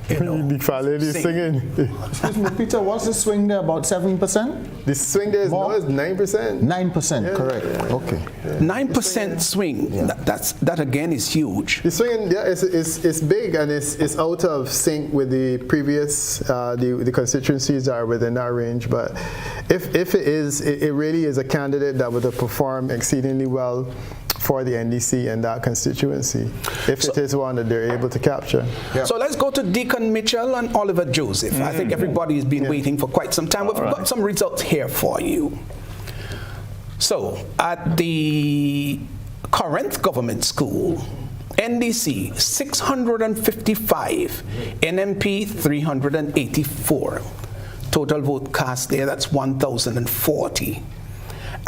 Big fat lady singing. Excuse me, Peter, what's the swing there? About 7%? The swing there is 9%. 9%, correct. Yeah. Okay. 9% swing. Yeah. That again is huge. The swing, yeah, it's big, and it's out of sync with the previous the constituencies that are within that range. But if it is, it really is a candidate that would have performed exceedingly well for the NDC and that constituency, if it is one that they're able to capture. Yeah. So let's go to Deacon Mitchell and Oliver Joseph. I think everybody has been waiting for quite some time. We've got some results here for you. So at the Corinth Government School, NDC 655, NMP 384. Total vote cast there, that's 1,040.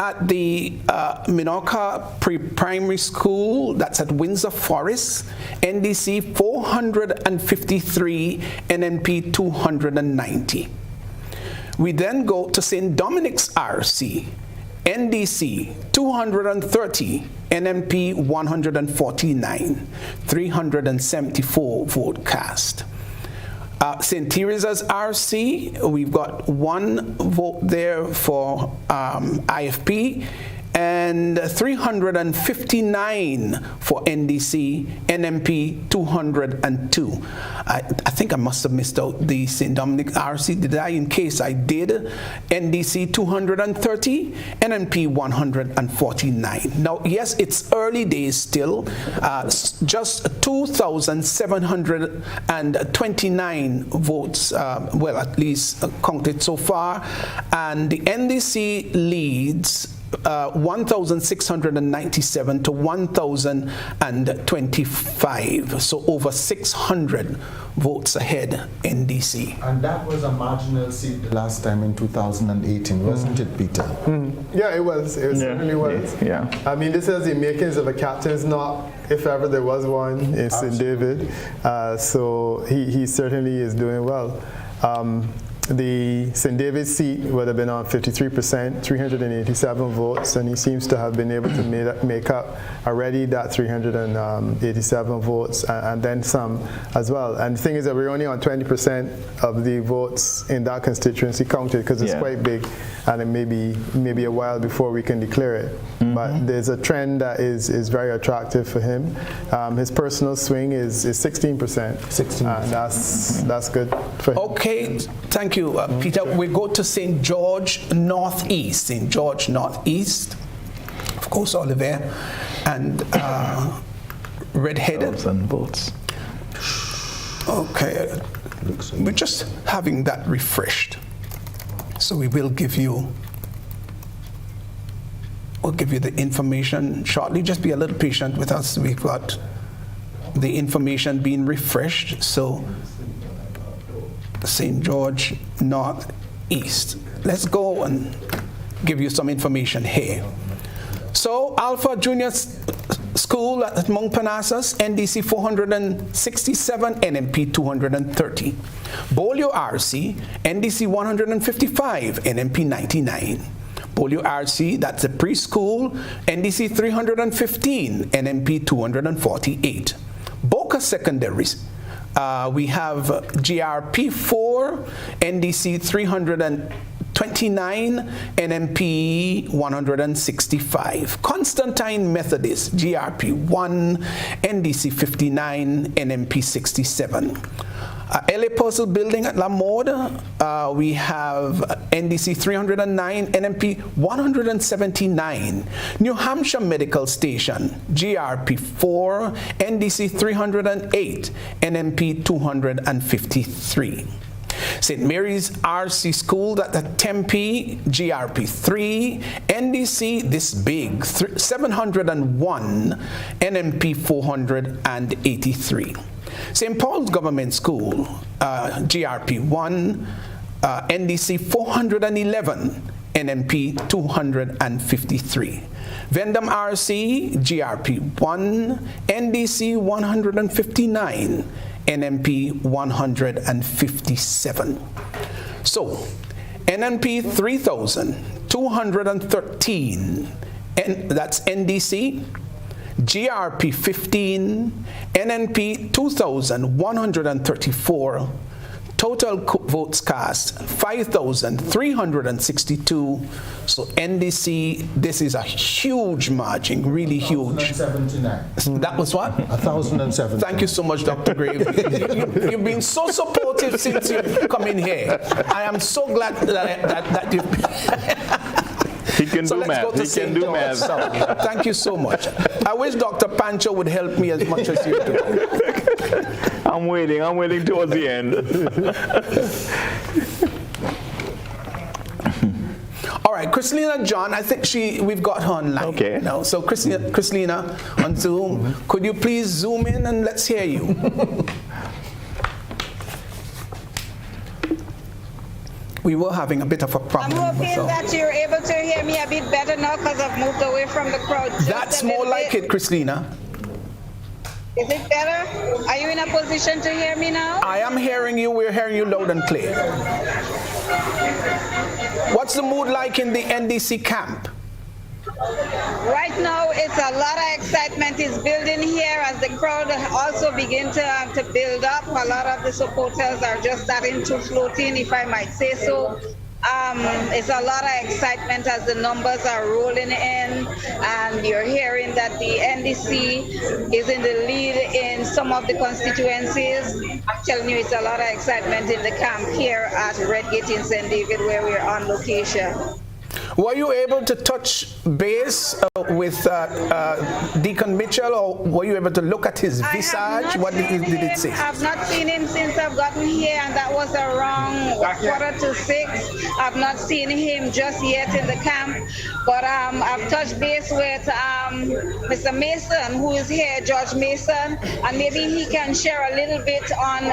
At the Minorca Pre-Primary School, that's at Windsor Forest, NDC 453, NNP 290. We then go to St. Dominic's RC, NDC 230, NMP 149, 374 vote cast. St. Teresa's RC, we've got 1 vote there for IFP, and 359 for NDC, NMP 202. I think I must have missed out the St. Dominic RC. Did I? In case I did, NDC 230, NMP 149. Now, yes, it's early days still. Just 2,729 votes, well, at least counted so far, and the NDC leads 1,697 to 1,025, so over 600 votes ahead NDC. And that was a marginal seat the last time in 2018, wasn't it, Peter? Yeah, it was. It certainly was. Yeah. I mean, this is the makings of a captain's knot, if ever there was one, in St. David. So he certainly is doing well. The St. David seat would have been on 53%, 387 votes, and he seems to have been able to make up already that 387 votes and then some as well. And the thing is that we're only on 20% of the votes in that constituency counted because it's quite big, and it may be a while before we can declare it. But there's a trend that is very attractive for him. His personal swing is 16%. 16%. That's good for him. Okay, thank you, Peter. We go to St. George Northeast. St. George Northeast, of course, Oliver, and red-headed. Votes. Okay, we're just having that refreshed. So we will give you. We'll give you the information shortly. Just be a little patient with us. We've got the information being refreshed. So St. George Northeast. Let's go and give you some information here. So Alpha Junior School at Mount Parnassus, NDC 467, NMP 230. Bolio RC, NDC 155, NMP 99. Bolio RC, that's a preschool, NDC 315, NMP 248. Boca Secondaries, we have GRP 4, NDC 329, NMP 165. Constantine Methodist, GRP 1, NDC 59, NMP 67. LA Puzzle Building at La Mode, we have NDC 309, NMP 179. New Hampshire Medical Station, GRP 4, NDC 308, NMP 253. St. Mary's RC School at Tempe, GRP 3, NDC, this big, 701, NMP 483. St. Paul's Government School, GRP 1, NDC 411, NMP 253. Vendom RC, GRP 1, NDC 159, NMP 157. So, NMP 3,213, and that's NDC. GRP 15, NNP 2,134, total votes cast 5,362. So NDC, this is a huge margin, really huge. 1,079. That was what? 1,070. Thank you so much, Dr. Grave. You've been so supportive since you've come in here. I am so glad that you've He can do math. He can do math. Thank you so much. I wish Dr. Pancho would help me as much as you do. I'm waiting towards the end. All right, Christina John, I think we've got her online. Okay. Now. So Christina on Zoom, could you please zoom in and let's hear you? We were having a bit of a problem. I'm hoping that you're able to hear me a bit better now because I've moved away from the crowd. That's more like it, Christina. Is it better? Are you in a position to hear me now? I am hearing you. We're hearing you loud and clear. What's the mood like in the NDC camp? Right now, it's a lot of excitement is building here as the crowd also begin to build up. A lot of the supporters are just starting to float in, if I might say so. It's a lot of excitement as the numbers are rolling in, and you're hearing that the NDC is in the lead in some of the constituencies. I'm telling you, it's a lot of excitement in the camp here at Redgate in St. David, where we're on location. Were you able to touch base with Deacon Mitchell, or were you able to look at his visage? What did it say? I've not seen him since I've gotten here, and that was around 5:45. I've not seen him just yet in the camp, but I've touched base with Mr. Mason, who is here, George Mason, and maybe he can share a little bit on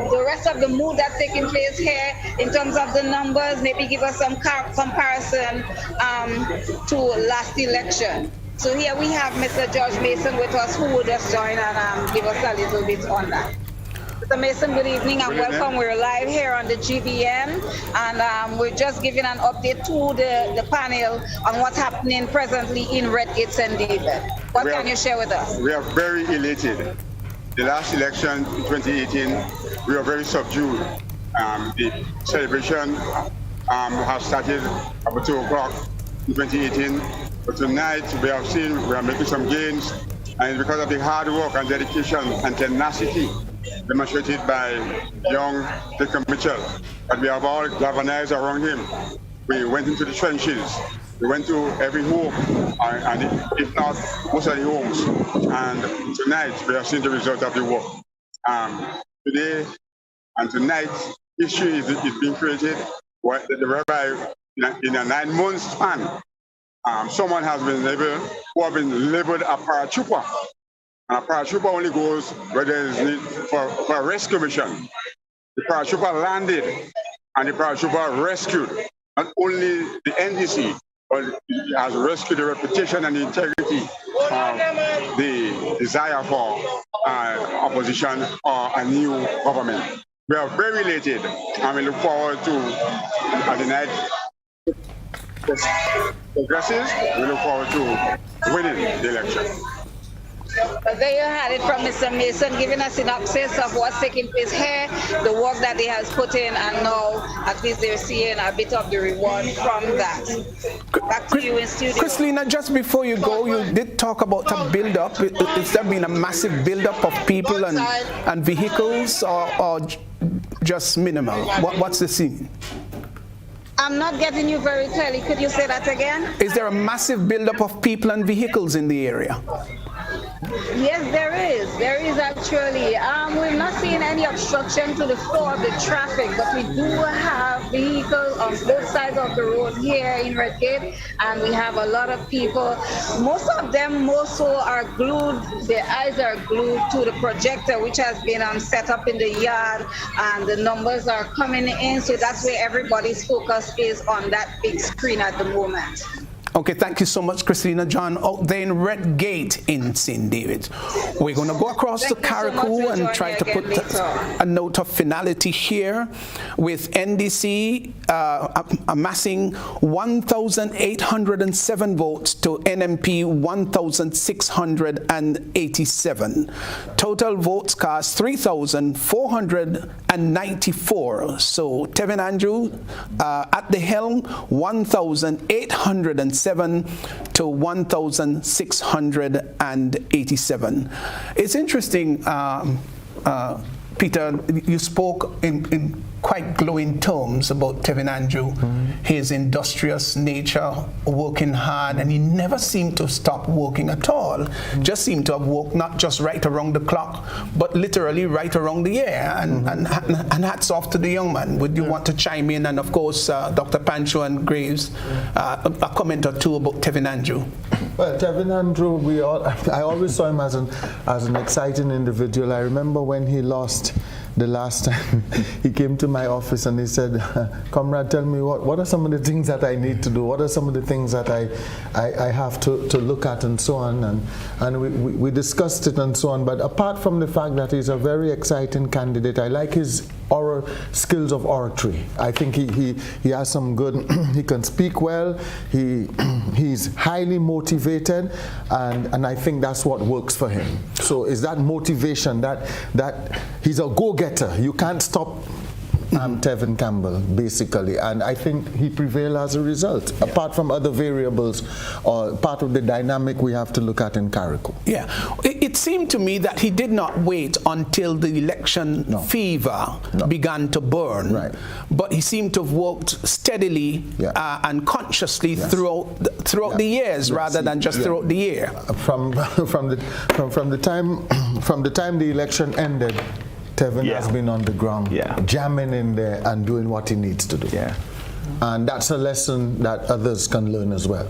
the rest of the mood that's taking place here in terms of the numbers, maybe give us some comparison to last election. So here we have Mr. George Mason with us, who will just join and give us a little bit on that. Mr. Mason, good evening and welcome. We're live here on the GBN, and we're just giving an update to the panel on what's happening presently in Redgate St. David. What can you share with us? We are very elated. The last election in 2018, we were very subdued. The celebration has started about 2 o'clock in 2018, but tonight we have seen we are making some gains, and because of the hard work and dedication and tenacity demonstrated by young Deacon Mitchell, that we have all galvanized around him. We went into the trenches, we went to every home, and if not, most of the homes, and tonight we have seen the result of the work. Today and tonight, history is being created, whereby in a 9-month span, someone has been labeled a paratrooper. And a paratrooper only goes where there is need for a rescue mission. The paratrooper landed, and the paratrooper rescued not only the NDC, but it has rescued the reputation and the integrity of the desire for opposition or a new government. We are very elated, and we look forward to the night progresses. We look forward to winning the election. But there you had it from Mr. Mason, giving us synopsis of what's taking place here, the work that he has put in, and now at least they're seeing a bit of the reward from that. Back to you in studio. Christina, just before you go, you did talk about a build-up. Is there been a massive build-up of people and vehicles, or just minimal? What's the scene? I'm not getting you very clearly. Could you say that again? Is there a massive build-up of people and vehicles in the area? Yes, there is. There is actually. We're not seeing any obstruction to the flow of the traffic, but we do have vehicles on both sides of the road here in Redgate, and we have a lot of people. Most of them more so are glued, their eyes are glued to the projector, which has been set up in the yard, and the numbers are coming in, so that's where everybody's focus is, on that big screen at the moment. Okay, thank you so much, Christina John, out there in Redgate in St. David. We're going to go across to Carriacou and try to put a note of finality here with NDC amassing 1,807 votes to NMP 1,687. Total votes cast 3,494. So Tevin Andrew at the helm, 1,807 to 1,687. It's interesting, Peter, you spoke in quite glowing terms about Tevin Andrew, his industrious nature, working hard, and he never seemed to stop working at all. Just seemed to have worked not just right around the clock, but literally right around the year. And hats off to the young man. Would you want to chime in? And of course, Dr. Pancho and Graves, a comment or two about Tevin Andrew. Well, Tevin Andrew, I always saw him as an exciting individual. I remember when he lost the last time, he came to my office and he said, "Comrade, tell me what are some of the things that I need to do? What are some of the things that I have to look at," and so on. And we discussed it and so on. But apart from the fact that he's a very exciting candidate, I like his oral skills of oratory. I think he has some good, he can speak well, he's highly motivated, and I think that's what works for him. So is that motivation, that he's a go-getter. You can't stop Tevin Campbell, basically. And I think he prevailed as a result, apart from other variables or part of the dynamic we have to look at in Carriacou. Yeah. It seemed to me that he did not wait until the election fever began to burn, but he seemed to have worked steadily and consciously throughout the years rather than just throughout the year. From the time the election ended, Tevin has been on the ground, jamming in there and doing what he needs to do. And that's a lesson that others can learn as well.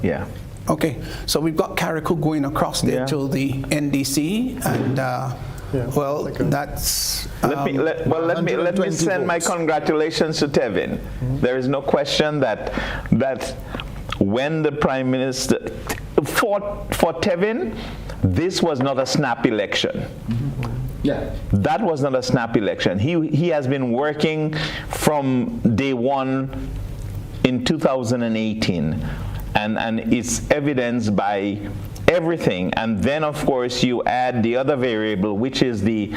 Okay, so we've got Carriacou going across there to the NDC, and well, that's. Let me send my congratulations to Tevin. There is no question that when the Prime Minister for Tevin, this was not a snap election. That was not a snap election. He has been working from day one in 2018, and it's evidenced by everything. And then, of course, you add the other variable, which is the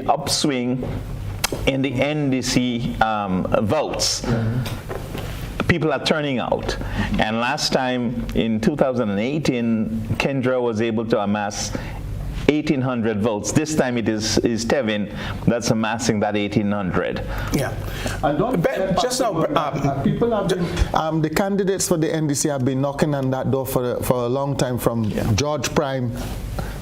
upswing in the NDC votes. People are turning out. And last time in 2018, Kendra was able to amass 1,800 votes. This time it is Tevin that's amassing that 1,800. And don't just now, people have been, the candidates for the NDC have been knocking on that door for a long time, from George Prime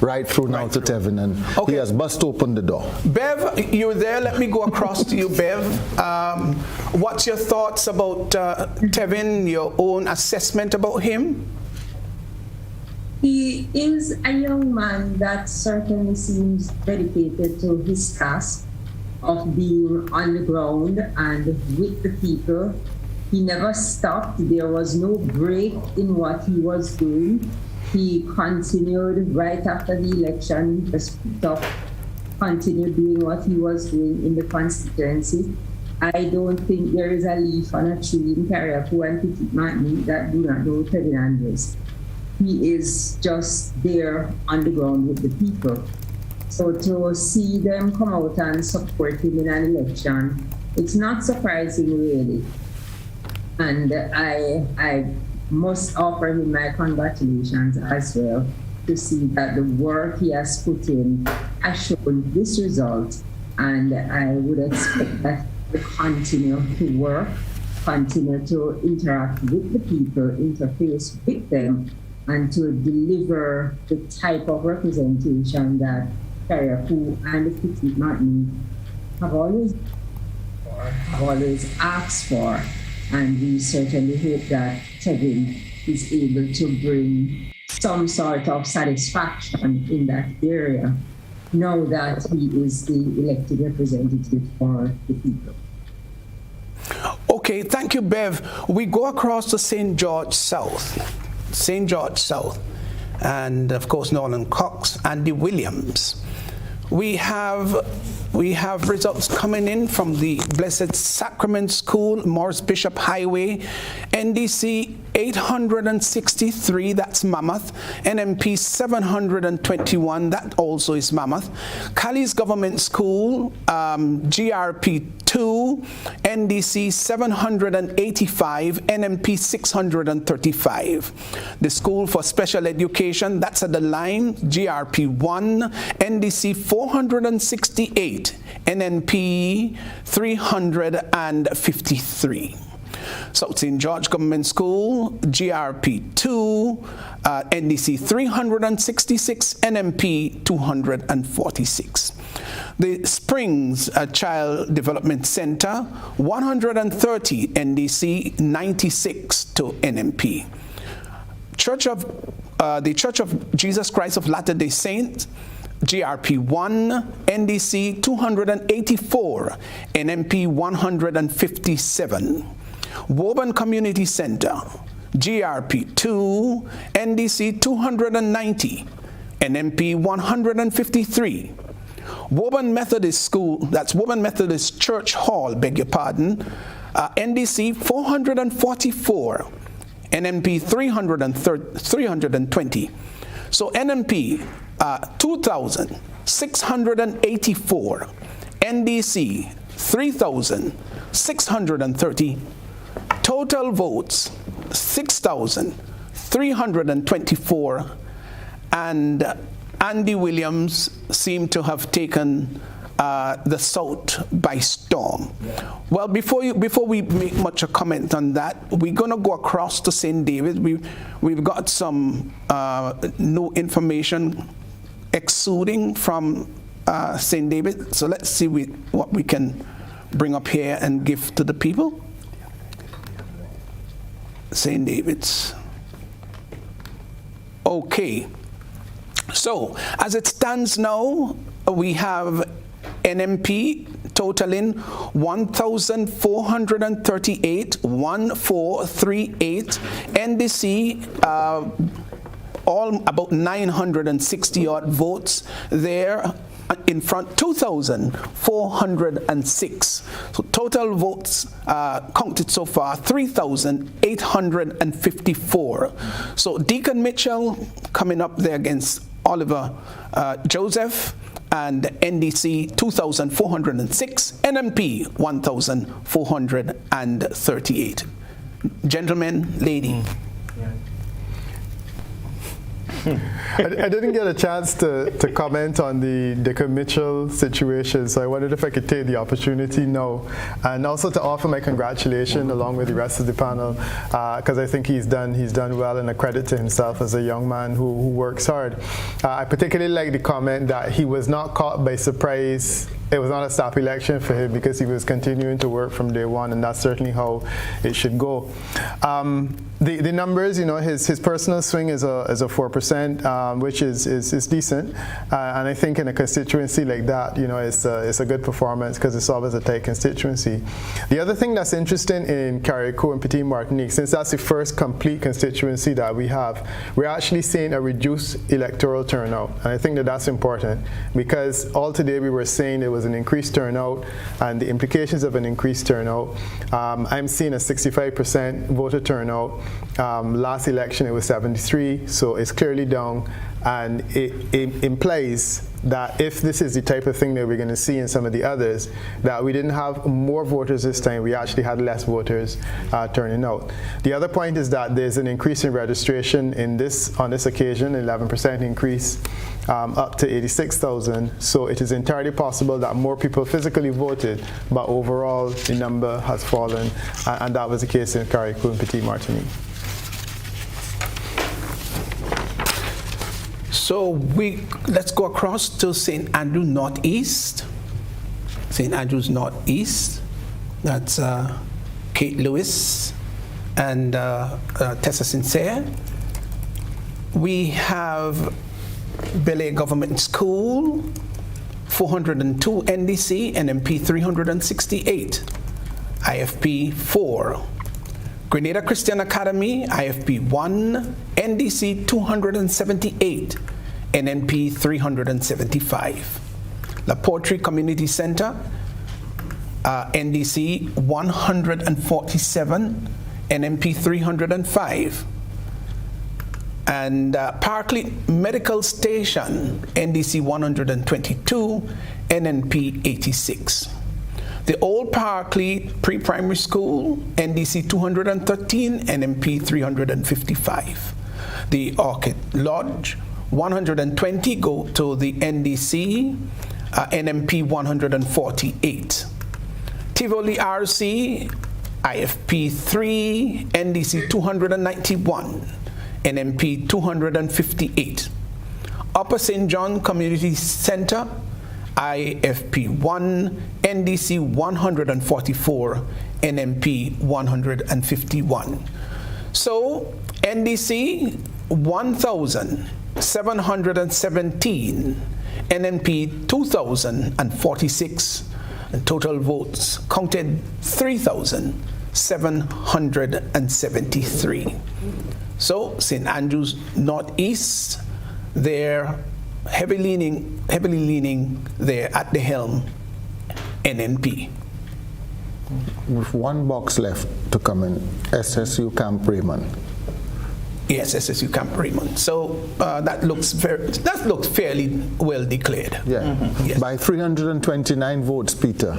right through now to Tevin, and he has bust open the door. Bev, you're there. Let me go across to you, Bev. What's your thoughts about Tevin, your own assessment about him? He is a young man that certainly seems dedicated to his task of being on the ground and with the people. He never stopped. There was no break in what he was doing. He continued right after the election. He just picked up, continued doing what he was doing in the constituency. I don't think there is a leaf on a tree in Carriacou and Petit Martini that do not know Tevin Andrews. He is just there on the ground with the people. So to see them come out and support him in an election, it's not surprising, really. And I must offer him my congratulations as well, to see that the work he has put in has shown this result. And I would expect that to continue to work, continue to interact with the people, interface with them, and to deliver the type of representation that Carriacou and the Petit Martini have always asked for. And we certainly hope that Tevin is able to bring some sort of satisfaction in that area, now that he is the elected representative for the people. Okay, thank you, Bev. We go across to St. George South, and of course Nolan Cox, Andy Williams. We have results coming in from the Blessed Sacrament School, Morris Bishop Highway, NDC 863, that's Mammoth, NMP 721, that also is Mammoth, Cali's Government School, GRP 2, NDC 785, NMP 635. The School for Special Education, that's at the line, GRP 1, NDC 468, NNP 353. South St. George Government School, GRP 2, NDC 366, NMP 246. The Springs Child Development Center, 130, NDC 96 to NMP. The Church of Jesus Christ of Latter-day Saints, GRP 1, NDC 284, NMP 157. Woburn Community Center, GRP 2, NDC 290, NMP 153. Woburn Methodist School, that's Woburn Methodist Church Hall, beg your pardon, NDC 444, NMP 320. So NMP 2,684, NDC 3,684. 630. Total votes, 6,324. And Andy Williams seemed to have taken the South by storm. Well, before we make much a comment on that, we're going to go across to St. David. We've got some new information exuding from St. David. So let's see what we can bring up here and give to the people. St. David's. Okay. So as it stands now, we have NMP totaling 1,438, 1438. NDC, all about 960 odd votes there. In front, 2,406. So total votes counted so far, 3,854. So Deacon Mitchell coming up there against Oliver Joseph, and NDC 2,406, NMP 1,438. Gentlemen, lady. I didn't get a chance to comment on the Deacon Mitchell situation, so I wondered if I could take the opportunity now and also to offer my congratulations along with the rest of the panel, because I think he's done well, and a credit to himself as a young man who works hard. I particularly like the comment that he was not caught by surprise. It was not a stop election for him because he was continuing to work from day one, and that's certainly how it should go. The numbers, his personal swing is a 4%, which is decent, and I think in a constituency like that, it's a good performance because it's always a tight constituency. The other thing that's interesting in Carriacou and Petite Martinique, since that's the first complete constituency that we have, we're actually seeing a reduced electoral turnout, and I think that that's important because all today we were saying there was an increased turnout and the implications of an increased turnout. I'm seeing a 65% voter turnout. Last election it was 73, so it's clearly down, and it implies that if this is the type of thing that we're going to see in some of the others, that we didn't have more voters this time, we actually had less voters turning out. The other point is that there's an increase in registration on this occasion, 11% increase, up to 86,000. So it is entirely possible that more people physically voted, but overall the number has fallen, and that was the case in Carriacou and Petite Martinique. So let's go across to St. Andrew Northeast. St. Andrew's Northeast. That's Kate Lewis and Tessa Sincere. We have Bel-Air Government School, 402 NDC, NMP 368, IFP 4. Grenada Christian Academy, IFP 1, NDC 278, NMP 375. La Portrie Community Center, NDC 147, NMP 305. And Parkley Medical Station, NDC 122, NNP 86. The Old Parkley Pre-Primary School, NDC 213, NMP 355. The Orchid Lodge, 120 go to the NDC, NMP 148. Tivoli RC, IFP 3, NDC 291, NMP 258. Upper St. John Community Center, IFP 1, NDC 144, NMP 151. So NDC 1,717, NMP 2,046, and total votes counted 3,773. So St. Andrews Northeast, they're heavily leaning there at the helm, NNP. With one box left to come in, SSU Camp Raymond. Yes, SSU Camp Raymond. So that looks fairly well declared. Yeah, Yes. by 329 votes, Peter.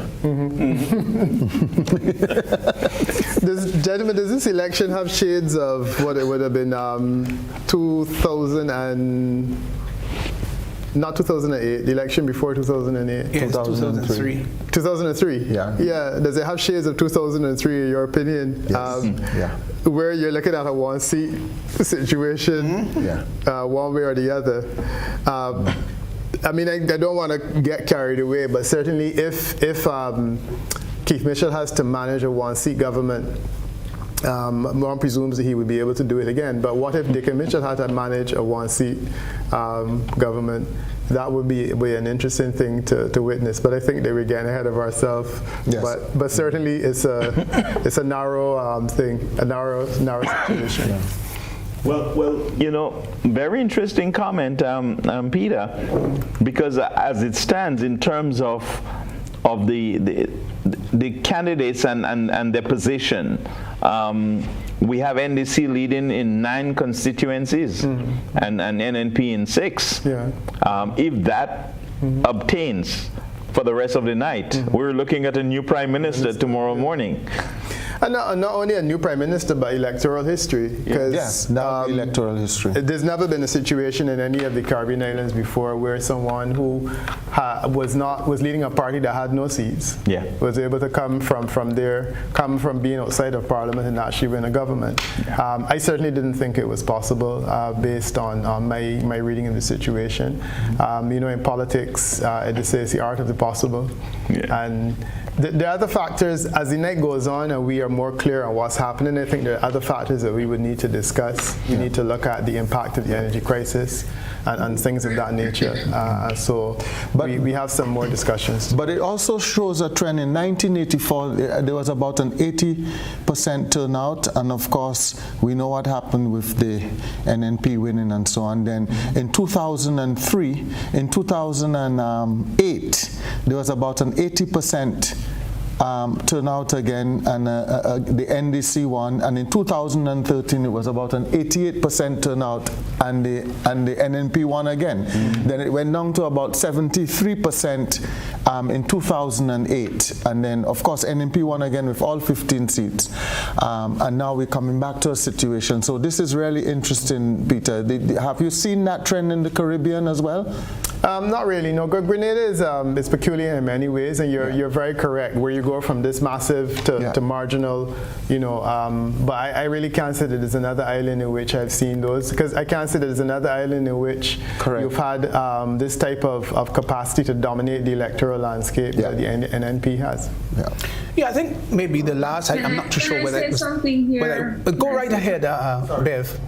Gentlemen, does this election have shades of what it would have been 2000 and not 2008, the election before 2008? Yes, 2003. 2003? Yeah. Yeah, does it have shades of 2003 in your opinion? Yes. Yeah. Where you're looking at a one-seat situation, one way or the other. I mean, I don't want to get carried away, but certainly if Keith Mitchell has to manage a one-seat government, one presumes that he would be able to do it again. But what if Dick and Mitchell had to manage a one-seat government? That would be an interesting thing to witness. But I think they were getting ahead of ourselves. Yes. But certainly it's a narrow thing, a narrow situation. Yeah. Well, you know, very interesting comment, Peter, because as it stands in terms of the candidates and their position, we have NDC leading in 9 constituencies and NNP in 6. Yeah. If that obtains for the rest of the night, we're looking at a new prime minister tomorrow morning. And not only a new prime minister, but electoral history. Because electoral history. There's never been a situation in any of the Caribbean islands before where someone who was leading a party that had no seats was able to come from being outside of Parliament and actually win a government. I certainly didn't think it was possible based on my reading of the situation. You know, in politics, it says the art of the possible. And there are other factors as the night goes on and we are more clear on what's happening. I think there are other factors that we would need to discuss. We need to look at the impact of the energy crisis and things of that nature. We have some more discussions. But it also shows a trend. In 1984, there was about an 80% turnout, and of course, we know what happened with the NNP winning and so on. Then in 2003, in 2008, there was about an 80% turnout again, and the NDC won. And in 2013, it was about an 88% turnout, and the NNP won again. Then it went down to about 73% in 2008, and then of course NNP won again with all 15 seats. And now we're coming back to a situation. So this is really interesting, Peter. Have you seen that trend in the Caribbean as well? Not really. No, Grenada is peculiar in many ways, and you're very correct. Where you go from this massive to marginal, you know. But I really can't say that there's another island in which I've seen those, because I can't say that there's another island in which you've had this type of capacity to dominate the electoral landscape that the NNP has. Yeah, I think maybe the last. I'm not too sure whether it was. Something here. Go right ahead, Bev.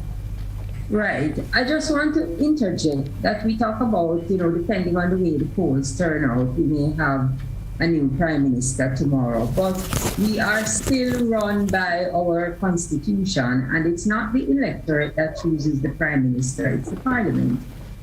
Right. I just want to interject that we talk about, you know, depending on the way the polls turn out, we may have a new prime minister tomorrow. But we are still run by our constitution, and it's not the electorate that chooses the prime minister, it's the parliament.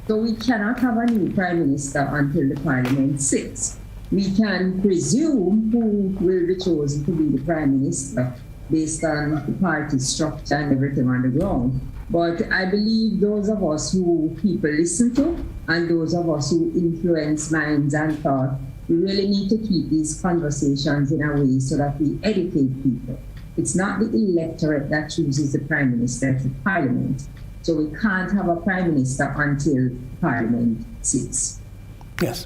So we cannot have a new prime minister until the parliament sits. We can presume who will be chosen to be the prime minister based on the party structure and everything on the ground. But I believe those of us who people listen to and those of us who influence minds and thought, we really need to keep these conversations in a way so that we educate people. It's not the electorate that chooses the prime minister, it's the parliament. So we can't have a prime minister until parliament sits. Yes.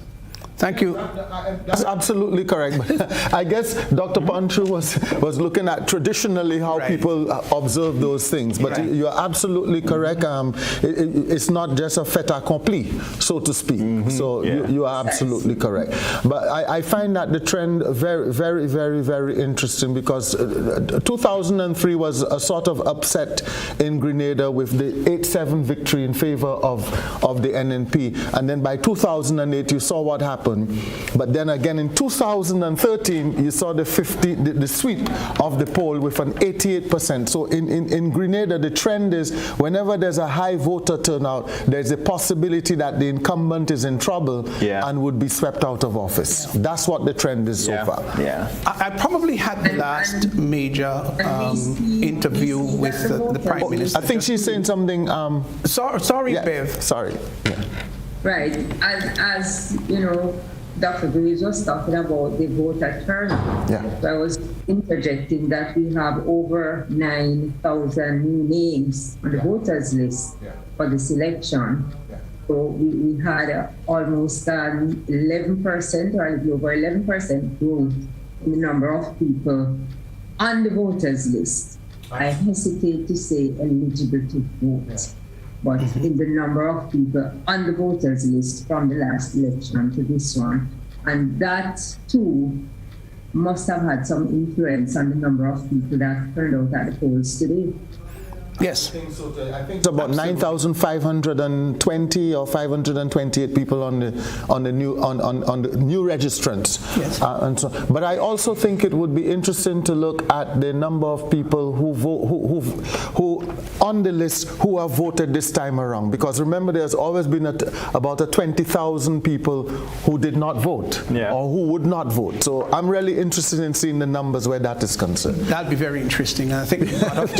Thank you. That's absolutely correct. But I guess Dr. Panchu was looking at traditionally how people observe those things. But you're absolutely correct. It's not just a fait accompli, so to speak. So you are absolutely correct. But I find that the trend very, very, very, very interesting, because 2003 was a sort of upset in Grenada with the 8-7 victory in favor of the NNP. And then by 2008, you saw what happened. happen. But then again, in 2013, you saw the sweep of the poll with an 88%. So in Grenada, the trend is whenever there's a high voter turnout, there's a possibility that the incumbent is in trouble and would be swept out of office. That's what the trend is so far. I probably had the last major interview with the Prime Minister. I think she's saying something. Sorry, Bev. Sorry. Right. As you know, Dr. Graves was talking about the voter turnout. So I was interjecting that we have over 9,000 new names on the voters list for this election. So we had almost 11% or a little over 11% growth in the number of people on the voters list. I hesitate to say eligible to vote, but in the number of people on the voters list from the last election to this one. And that too must have had some influence on the number of people that turned out at the polls today. Yes. I think it's about 9,520 or 528 people on the new registrants. Yes. And so, but I also think it would be interesting to look at the number of people who vote, who on the list who have voted this time around. Because remember, there's always been about 20,000 people who did not vote or who would not vote. So I'm really interested in seeing the numbers where that is concerned. That'd be very interesting. And I think we got up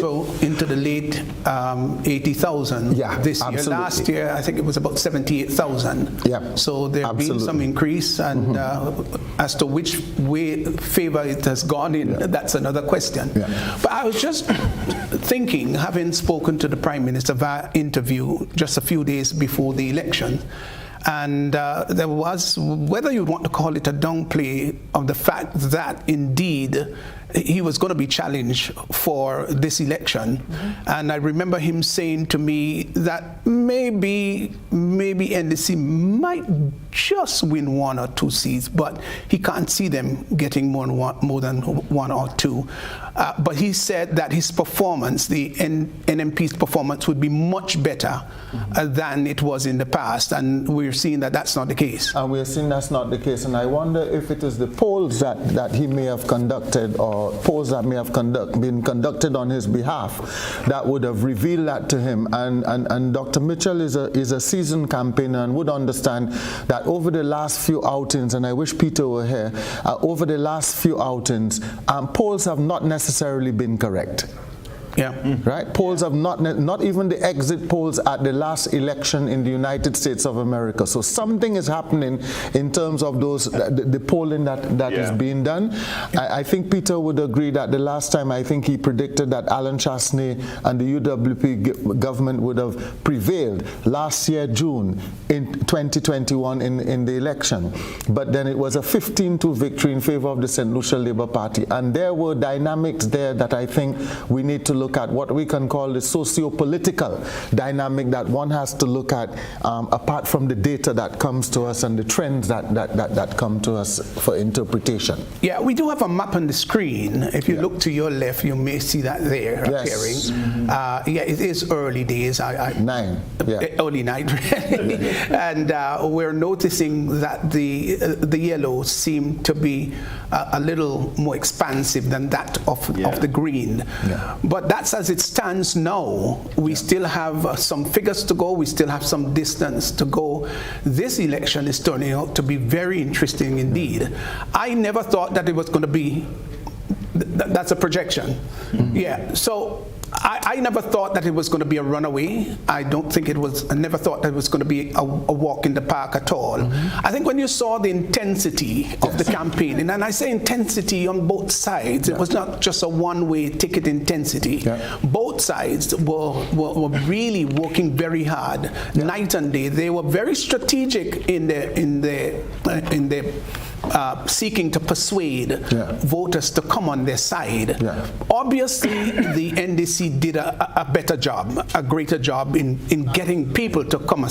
into the late 80,000 this year. Last year, I think it was about 78,000. So there's been some increase, and as to which favor it has gone in, that's another question. But I was just thinking, having spoken to the Prime Minister via interview just a few days before the election, and there was, whether you want to call it a downplay of the fact that indeed he was going to be challenged for this election. And I remember him saying to me that maybe NDC might just win 1 or 2 seats, but he can't see them getting more than 1 or 2. But he said that his performance, the NMP's performance, would be much better than it was in the past, and we're seeing that that's not the case. And we're seeing that's not the case, and I wonder if it is the polls that he may have conducted, or polls that may have been conducted on his behalf, that would have revealed that to him. And Dr. Mitchell is a seasoned campaigner and would understand that over the last few outings, and I wish Peter were here, over the last few outings, polls have not necessarily been correct. Right? Polls have not even the exit polls at the last election in the United States of America. So something is happening in terms of those the polling that is being done. I think Peter would agree that the last time, I think he predicted that Alan Chasney and the UWP government would have prevailed last year, June, in 2021 in the election. But then it was a 15-2 victory in favor of the St. Lucia Labour Party. And there were dynamics there that I think we need to look at, what we can call the socio-political dynamic that one has to look at, apart from the data that comes to us and the trends that come to us for interpretation. Yeah, we do have a map on the screen. If you look to your left, you may see that there appearing. It is early days. Early night, really. And we're noticing that the yellow seem to be a little more expansive than that of the green. But that's as it stands now. We still have some figures to go. We still have some distance to go. This election is turning out to be very interesting indeed. I never thought that it was going to be, that's a projection. So I never thought that it was going to be a runaway. I never thought that it was going to be a walk in the park at all. I think when you saw the intensity of the campaign, and I say intensity on both sides, it was not just a one-way ticket intensity. Both sides were really working very hard, night and day. They were very strategic in their seeking to persuade voters to come on their side. Obviously, the NDC did a better job, a greater job in getting people to come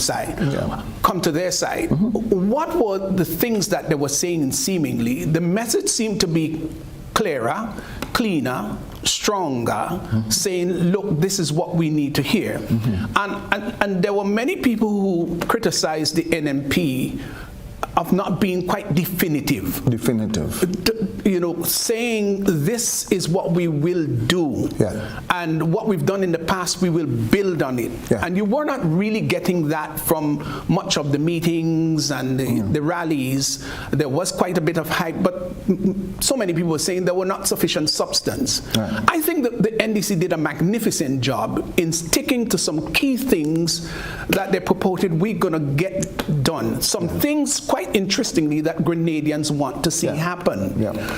to their side. What were the things that they were saying seemingly? The message seemed to be clearer, cleaner, stronger, saying, look, this is what we need to hear. And there were many people who criticized the NMP of not being quite definitive. You know, saying this is what we will do, and what we've done in the past, we will build on it. And you were not really getting that from much of the meetings and the rallies. There was quite a bit of hype, but so many people were saying there were not sufficient substance. I think that the NDC did a magnificent job in sticking to some key things that they purported we're going to get done. Some things, quite interestingly, that Grenadians want to see happen.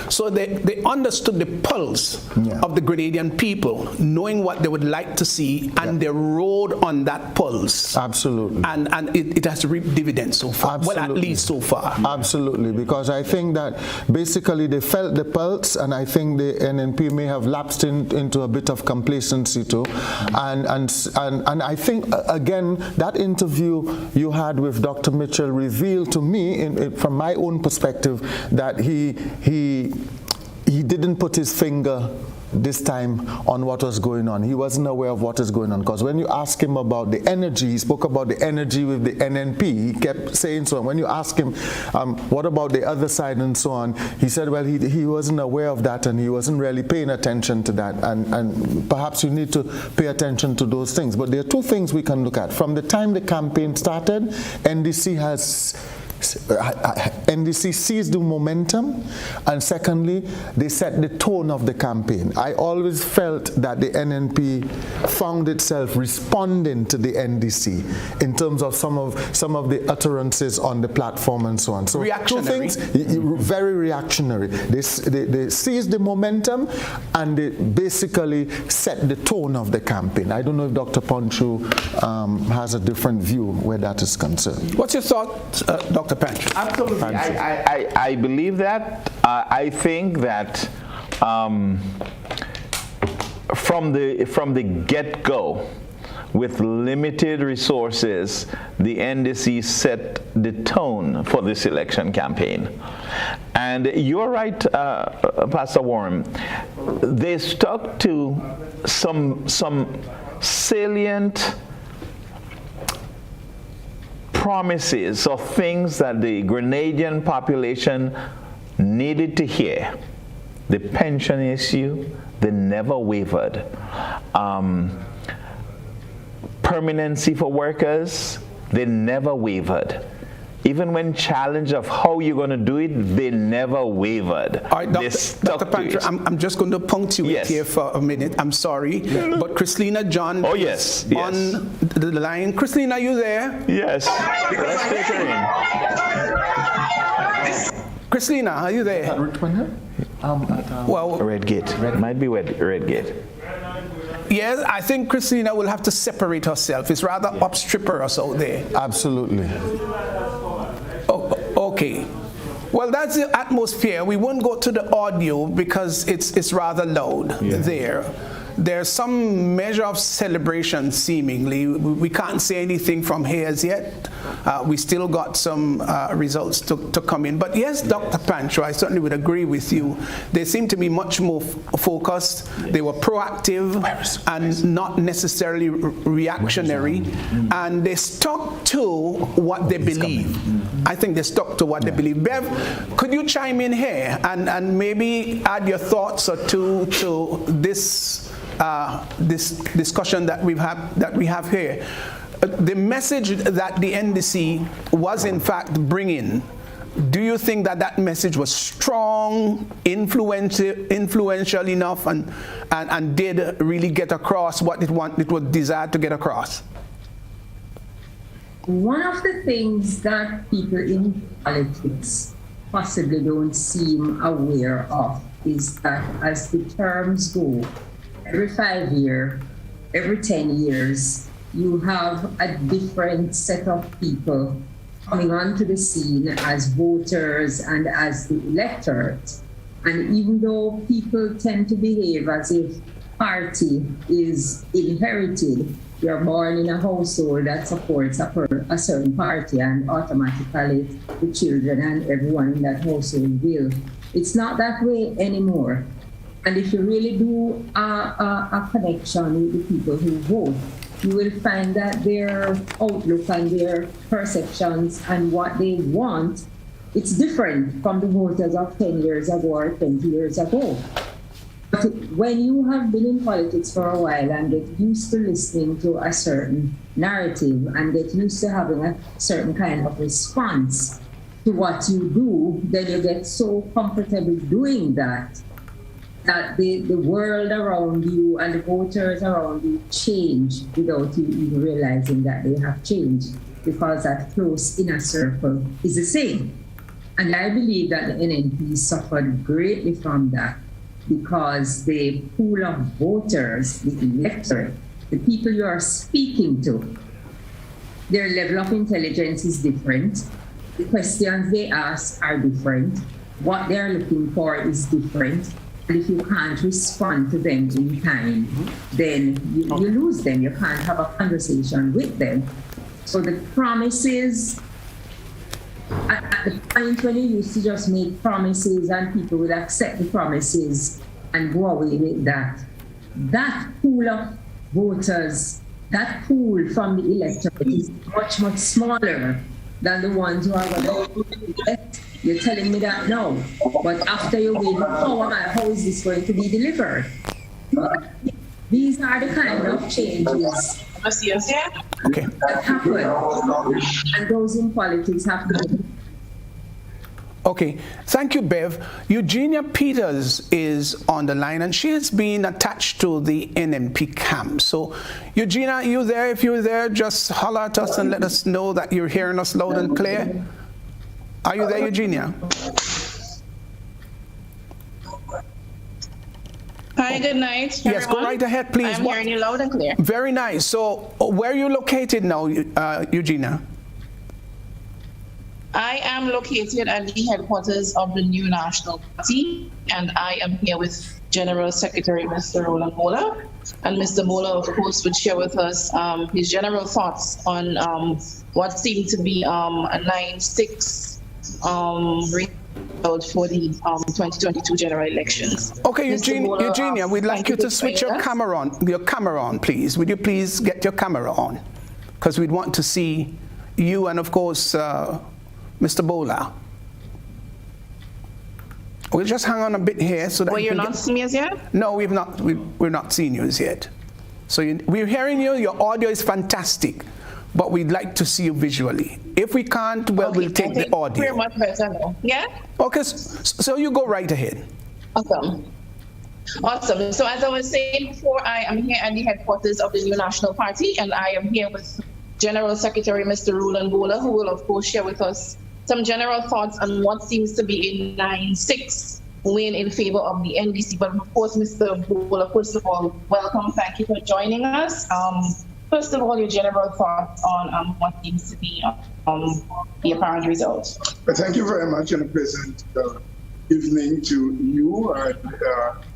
So they understood the pulse of the Grenadian people, knowing what they would like to see, and they rode on that pulse. Absolutely. And it has reaped dividends so far. Well, at least so far. Absolutely, because I think that basically they felt the pulse, and I think the NNP may have lapsed into a bit of complacency too. And I think, again, that interview you had with Dr. Mitchell revealed to me, from my own perspective, that he didn't put his finger this time on what was going on. He wasn't aware of what is going on, because when you ask him about the energy, he spoke about the energy with the NNP. He kept saying so. And when you ask him, what about the other side and so on, he said, well, he wasn't aware of that, and he wasn't really paying attention to that. And perhaps you need to pay attention to those things. But there are two things we can look at. From the time the campaign started, NDC seized the momentum, and secondly, they set the tone of the campaign. I always felt that the NNP found itself responding to the NDC in terms of some of the utterances on the platform and so on. So two things, very reactionary. They seized the momentum, and they basically set the tone of the campaign. I don't know if Dr. Ponchu has a different view where that is concerned. What's your thought, Dr. Panch? Absolutely. I believe that. I think that from the get-go, with limited resources, the NDC set the tone for this election campaign. And you're right, Pastor Warren. They stuck to some salient promises of things that the Grenadian population needed to hear. The pension issue, they never wavered. Permanency for workers, they never wavered. Even when challenged of how you're going to do it, they never wavered. All right, Dr. Pancher, I'm just going to punctuate here for a minute. I'm sorry, but Christina John is on the line. Christina, are you there? Yes. Let's take her in. Christina, are you there? Well, Red Gate. Might be Red Gate. Yes, I think Christina will have to separate herself. It's rather obstreperous out there. Absolutely. Okay. Well, that's the atmosphere. We won't go to the audio because it's rather loud there. There's some measure of celebration, seemingly. We can't say anything from here as yet. We still got some results to come in. But yes, Dr. Pancho, I certainly would agree with you. They seem to be much more focused. They were proactive and not necessarily reactionary. And they stuck to what they believe. I think they stuck to what they believe. Bev, could you chime in here and maybe add your thoughts or two to this discussion that we have here? The message that the NDC was in fact bringing, do you think that message was strong, influential enough, and did really get across what it was desired to get across? One of the things that people in politics possibly don't seem aware of is that as the terms go, every 5 years, every 10 years, you have a different set of people coming onto the scene as voters and as the electorate. And even though people tend to behave as if party is inherited, you're born in a household that supports a certain party, and automatically the children and everyone in that household will. It's not that way anymore. And if you really do a connection with the people who vote, you will find that their outlook and their perceptions and what they want It's different from the voters of 10 years ago or 20 years ago. But when you have been in politics for a while and get used to listening to a certain narrative and get used to having a certain kind of response to what you do, then you get so comfortable doing that, that the world around you and the voters around you change without you even realizing that they have changed, because that close inner circle is the same. And I believe that the NNP suffered greatly from that, because the pool of voters, the electorate, the people you are speaking to, their level of intelligence is different. The questions they ask are different. What they're looking for is different. And if you can't respond to them in time, then you lose them. You can't have a conversation with them. So the promises, at the point when you used to just make promises and people would accept the promises and go away with that, that pool of voters, that pool from the electorate is much, much smaller than the ones who are going to get. You're telling me that now, but after you win power, how is this going to be delivered? These are the kind of changes that happen, and those in politics have to. Okay, thank you, Bev. Eugenia Peters is on the line, and she has been attached to the NNP camp. So, Eugenia, are you there? If you're there, just holler at us and let us know that you're hearing us loud and clear. Are you there, Eugenia? Hi, good night. Yes, go right ahead, please. I'm hearing you loud and clear. Very nice. So, where are you located now, Eugenia? I am located at the headquarters of the New National Party, and I am here with General Secretary Mr. Roland Bola. And Mr. Bola, of course, would share with us his general thoughts on what seemed to be a 9-6 result for the 2022 general elections. Okay, Eugenia, we'd like you to switch your camera on, please. Would you please get your camera on? Because we'd want to see you and, of course, Mr. Bola. We'll just hang on a bit here so that you're not seeing me as yet? No, we're not seeing you as yet. So we're hearing you. Your audio is fantastic, but we'd like to see you visually. If we can't, well, we'll take the audio. We're much better now. Yeah. Okay, so you go right ahead. Awesome. So as I was saying before, I am here at the headquarters of the New National Party, and I am here with General Secretary Mr. Roland Bola, who will, of course, share with us some general thoughts on what seems to be a 9-6 win in favor of the NDC. But of course, Mr. Bola, first of all, welcome. Thank you for joining us. First of all, your general thoughts on what seems to be the apparent result. Thank you very much, and a pleasant evening to you,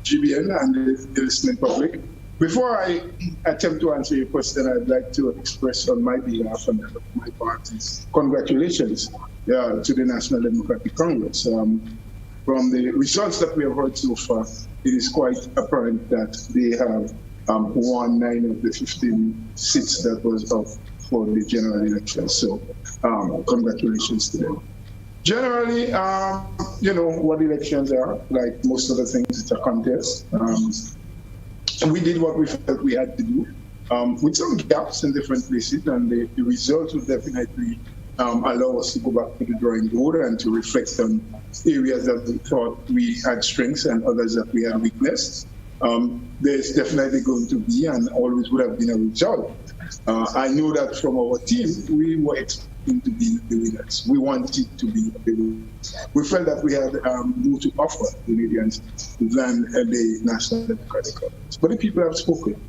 GBN, and the listening public. Before I attempt to answer your question, I'd like to express on my behalf and that of my party's congratulations to the National Democratic Congress. From the results that we have heard so far, it is quite apparent that they have won 9 of the 15 seats that was up for the general election. So congratulations to them. Generally, you know what elections are, like most other things, it's a contest. We did what we felt we had to do, with some gaps in different places, and the results will definitely allow us to go back to the drawing board and to reflect on areas that we thought we had strengths and others that we had weaknesses. There's definitely going to be and always would have been a result. I know that from our team, we were expecting to be the winners. We wanted to be the winners. We felt that we had more to offer Canadians than the National Democratic Congress. But the people have spoken.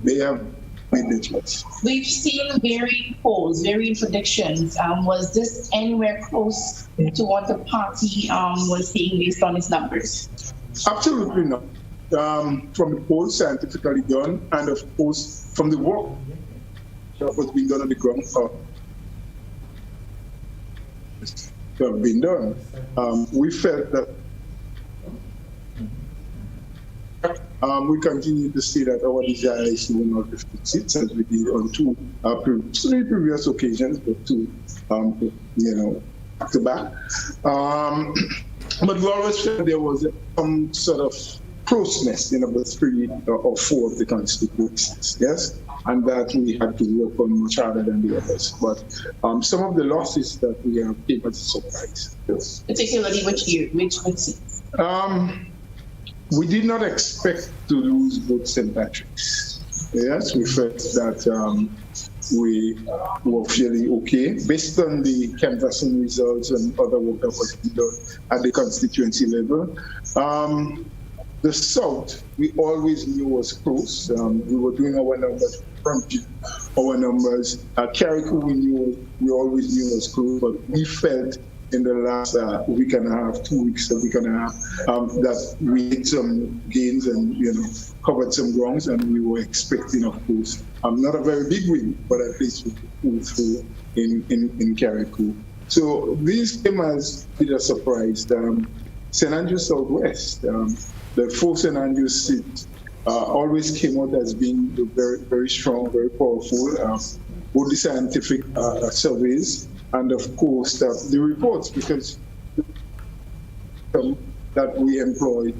They have made their choice. We've seen varying polls, varying predictions. Was this anywhere close to what the party was seeing based on its numbers? Absolutely not. From the polls scientifically done, and of course from the work that was being done on the ground have been done. We felt that we continue to see that our desire is to win all 15 seats, as we did on 2 previous occasions, but 2, back to back. But we always felt there was some sort of closeness in about 3 or 4 of the constituencies, yes? And that we had to work on much harder than the others. But some of the losses that we have came as a surprise. Yes. Particularly which seat? We did not expect to lose both St. Patrick's. Yes, we felt that we were fairly okay based on the canvassing results and other work that was done at the constituency level. The South, we always knew was close. We were doing our numbers, our numbers. Carriacou, we always knew was close, but we felt in the last week and a half, 2 weeks, a week and a half, that we made some gains and covered some grounds, and we were expecting, of course, not a very big win, but at least we could pull through in Carriacou. So these came as a surprise. St. Andrews Southwest, the 4 St. Andrews seat always came out as being very, very strong, very powerful. Both the scientific surveys and, of course, the reports, because that we employ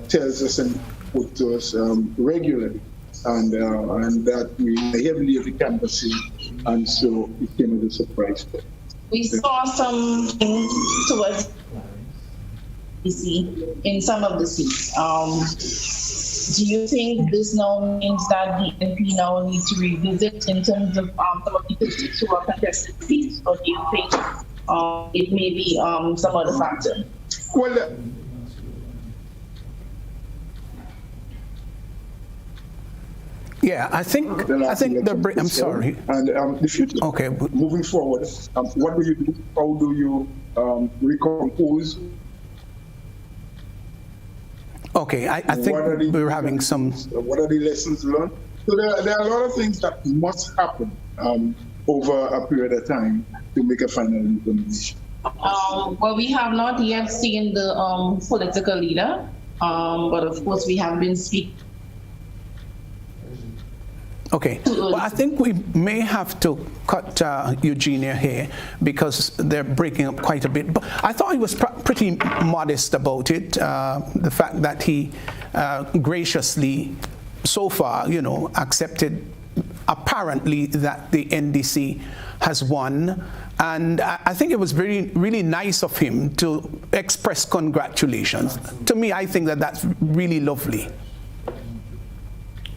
tells us and puts to us regularly, and that we heavily have the canvassing, and so it came as a surprise. We saw some things towards in some of the seats. Do you think this now means that the NP now need to revisit in terms of some of the seats who are contested seats, or do you think it may be some other factor? Well, yeah, I think I'm sorry. And the future. Okay. Moving forward, what do you do? How do you recompose? Okay, I think we're having some. What are the lessons learned? So there are a lot of things that must happen over a period of time to make a final determination. Well, we have not yet seen the political leader, but of course we have been speaking. Okay, well, I think we may have to cut Eugenia here because they're breaking up quite a bit. But I thought he was pretty modest about it, the fact that he graciously, so far, accepted apparently that the NDC has won. And I think it was really nice of him to express congratulations. To me, I think that that's really lovely.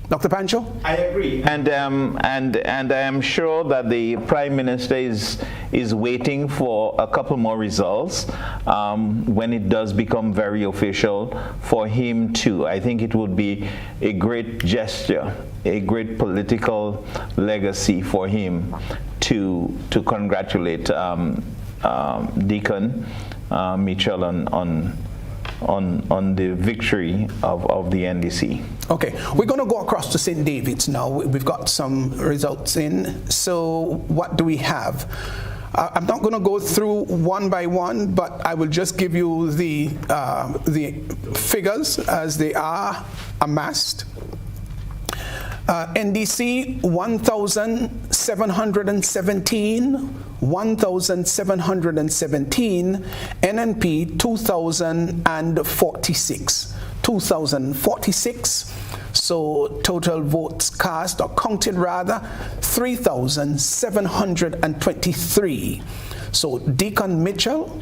Dr. Pancho? I agree. And I am sure that the Prime Minister is waiting for a couple more results when it does become very official for him too. I think it would be a great gesture, a great political legacy for him to congratulate Deacon Mitchell on the victory of the NDC. Okay, we're going to go across to St. David's now. We've got some results in. So what do we have? I'm not going to go through one by one, but I will just give you the figures as they are amassed. NDC 1,717, NNP 2,046. So total votes cast or counted rather 3,723. So Deacon Mitchell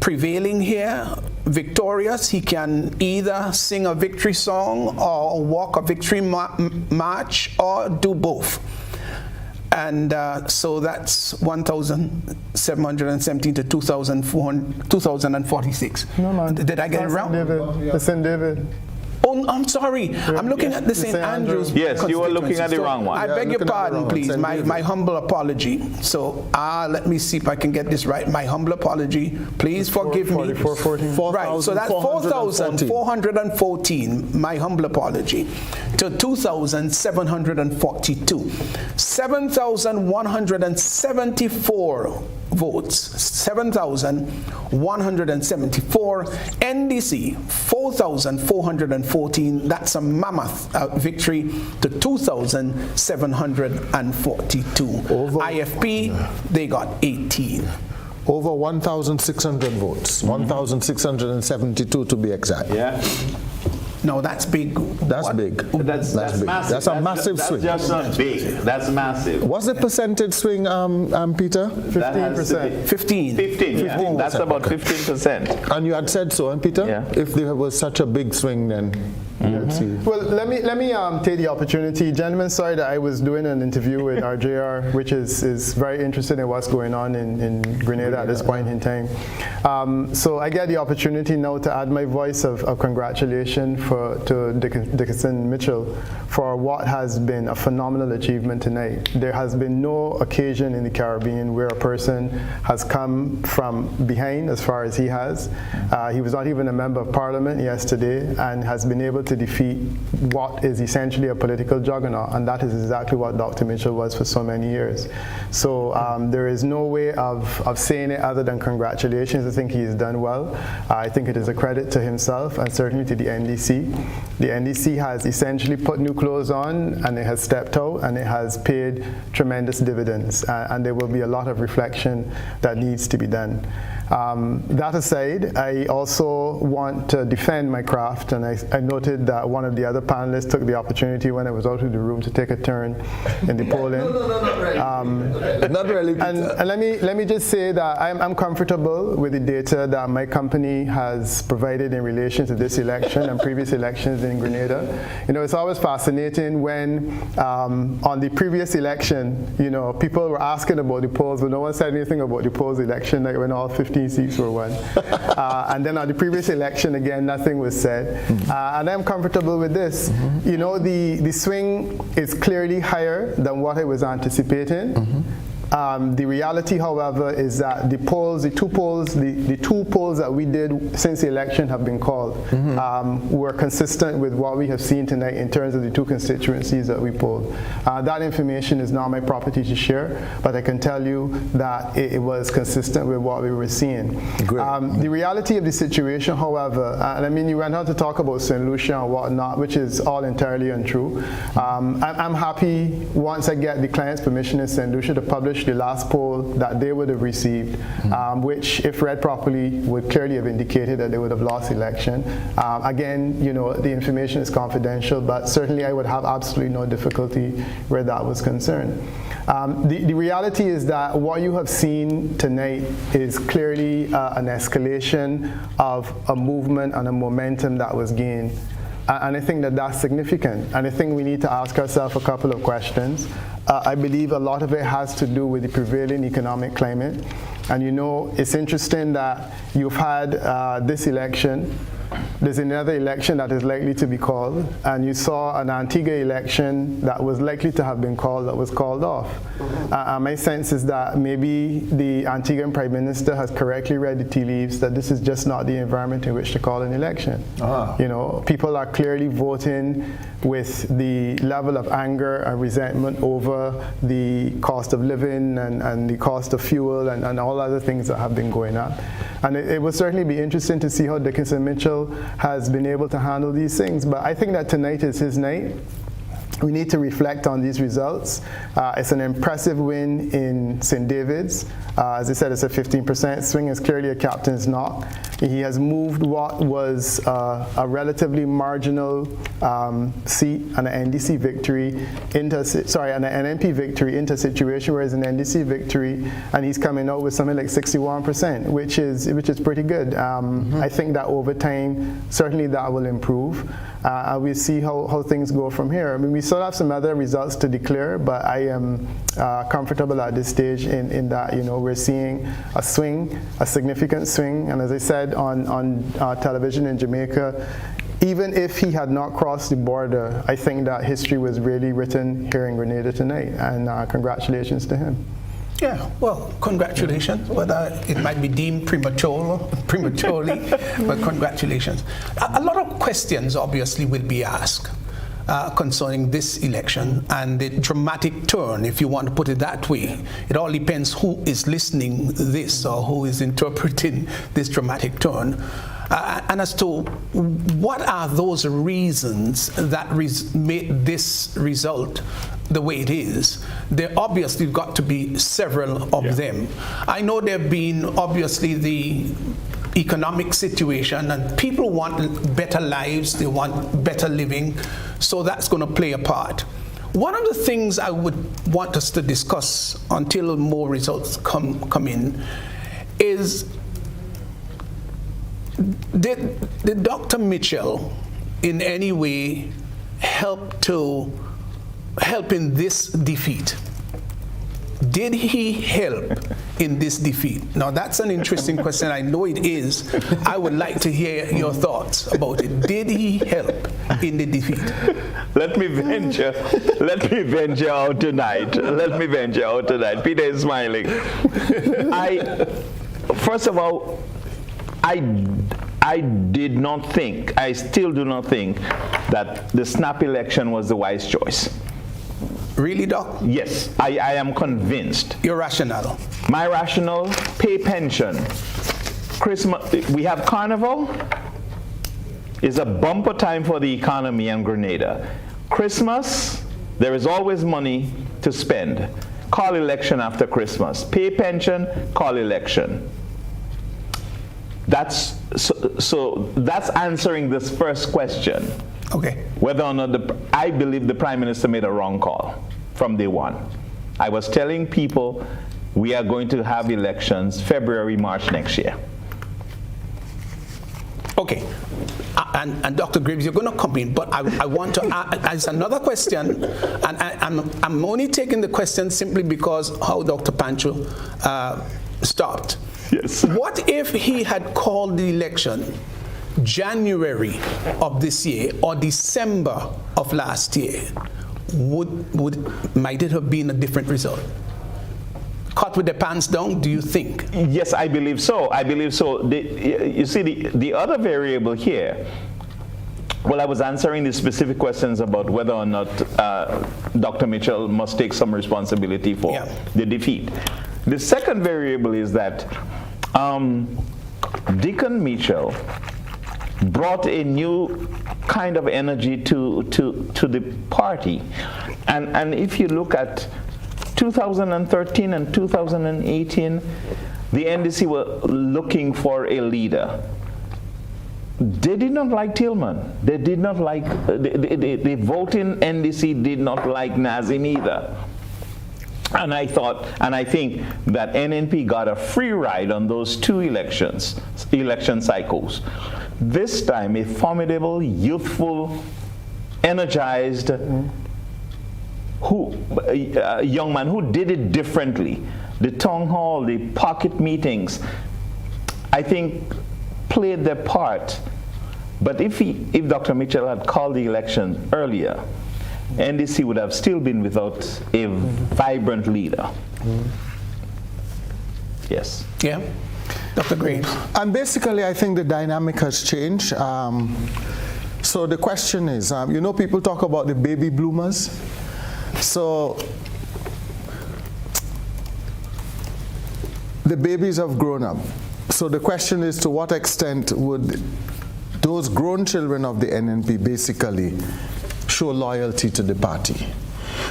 prevailing here, victorious. He can either sing a victory song or walk a victory march or do both. And so that's 1,717 to 2,046. No. Did I get it wrong? The St. David. Oh, I'm sorry. I'm looking at the St. Andrews. Yes, you were looking at the wrong one. I beg your pardon, please. My humble apology. So, let me see if I can get this right. My humble apology. Please forgive me. Right, so that's 4,414. My humble apology. To 2,742. 7,174 votes. 7,174. NDC, 4,414. That's a mammoth victory to 2,742. IFP, they got 18. over 1,600 votes, 1,672 to be exact. Yeah. No, that's big. That's big. That's big. massive. That's a massive swing. That's just not big. That's massive. What's the percentage swing, Peter? 15%. 15. 15. Yeah. That's about 15%. And you had said so, Peter? Yeah. If there was such a big swing, then let's see. Well, let me take the opportunity. Gentlemen, sorry that I was doing an interview with RJR, which is very interested in what's going on in Grenada at this point in time. So I get the opportunity now to add my voice of congratulations to Dickinson Mitchell for what has been a phenomenal achievement tonight. There has been no occasion in the Caribbean where a person has come from behind as far as he has. He was not even a member of parliament yesterday and has been able to defeat what is essentially a political juggernaut, and that is exactly what Dr. Mitchell was for so many years. So there is no way of saying it other than congratulations. I think he's done well. I think it is a credit to himself and certainly to the NDC. The NDC has essentially put new clothes on, and it has stepped out, and it has paid tremendous dividends, and there will be a lot of reflection that needs to be done. That aside, I also want to defend my craft, and I noted that one of the other panelists took the opportunity when I was out of the room to take a turn in the polling. Not really. And let me just say that I'm comfortable with the data that my company has provided in relation to this election and previous elections in Grenada. You know, it's always fascinating when on the previous election, you know, people were asking about the polls, but no one said anything about the polls election, like when all 15 seats were won. And then on the previous election, again, nothing was said. And I'm comfortable with this. You know, the swing is clearly higher than what I was anticipating. The reality, however, is that the two polls that we did since the election have been called were consistent with what we have seen tonight in terms of the two constituencies that we polled. That information is not my property to share, but I can tell you that it was consistent with what we were seeing. The reality of the situation, however, and I mean, you went on to talk about St. Lucia and whatnot, which is all entirely untrue. I'm happy once I get the client's permission in St. Lucia to publish the last poll that they would have received, which, if read properly, would clearly have indicated that they would have lost the election. Again, you know, the information is confidential, but certainly I would have absolutely no difficulty where that was concerned. The reality is that what you have seen tonight is clearly an escalation of a movement and a momentum that was gained. And I think that that's significant. And I think we need to ask ourselves a couple of questions. I believe a lot of it has to do with the prevailing economic climate. And you know, it's interesting that you've had this election. There's another election that is likely to be called, and you saw an Antigua election that was likely to have been called that was called off. My sense is that maybe the Antiguan Prime Minister has correctly read the tea leaves, that this is just not the environment in which to call an election. You know, people are clearly voting with the level of anger and resentment over the cost of living and the cost of fuel and all other things that have been going on. And it will certainly be interesting to see how Dickinson Mitchell has been able to handle these things. But I think that tonight is his night. We need to reflect on these results. It's an impressive win in St. David's. As I said, it's a 15% swing. It's clearly a captain's knock. He has moved what was a relatively marginal seat and an NDC victory into, an NP victory into a situation where it's an NDC victory, and he's coming out with something like 61%, which is pretty good. I think that over time, certainly that will improve. We'll see how things go from here. I mean, we still have some other results to declare, but I am comfortable at this stage in that, you know, we're seeing a swing, a significant swing, and as I said on television in Jamaica, even if he had not crossed the border, I think that history was really written here in Grenada tonight, and congratulations to him. Yeah, well, congratulations. Whether it might be deemed prematurely, but congratulations. A lot of questions obviously will be asked concerning this election and the dramatic turn, if you want to put it that way. It all depends who is listening this or who is interpreting this dramatic turn. and as to what are those reasons that made this result the way it is. There obviously got to be several of them. I know there have been obviously the economic situation, and people want better lives, they want better living, so that's going to play a part. One of the things I would want us to discuss until more results come in is, did Dr. Mitchell in any way help in this defeat? Did he help in this defeat? Now that's an interesting question. I know it is. I would like to hear your thoughts about it. Did he help in the defeat? Let me venture out tonight. Peter is smiling. First of all, I did not think, I still do not think that the snap election was the wise choice. Really, Doc? Yes, I am convinced. Your rationale? My rationale, pay pension. Christmas, we have Carnival. It's a bumper time for the economy in Grenada. Christmas, there is always money to spend. Call election after Christmas. Pay pension, call election. That's so that's answering this first question. Okay. Whether or not I believe the Prime Minister made a wrong call from day one. I was telling people we are going to have elections February, March next year. Okay. And Dr. Graves, you're going to come in, but I want to ask another question, and I'm only taking the question simply because how Dr. Pancho stopped. Yes. What if he had called the election January of this year or December of last year? Might it have been a different result? Caught with the pants down, do you think? Yes, I believe so. You see, the other variable here, well, I was answering the specific questions about whether or not Dr. Mitchell must take some responsibility for the defeat. The second variable is that Deacon Mitchell brought a new kind of energy to the party. And if you look at 2013 and 2018, the NDC were looking for a leader. They did not like Tillman. They did not like, the voting NDC did not like Nazim either. And I think that NNP got a free ride on those two election cycles. This time, a formidable, youthful, energized young man who did it differently. The town hall, the pocket meetings, I think played their part. But if Dr. Mitchell had called the election earlier, NDC would have still been without a vibrant leader. Yes. Yeah. Dr. Graves. And basically, I think the dynamic has changed. So the question is, people talk about the baby bloomers. So the babies have grown up. So the question is, to what extent would those grown children of the NNP basically show loyalty to the party?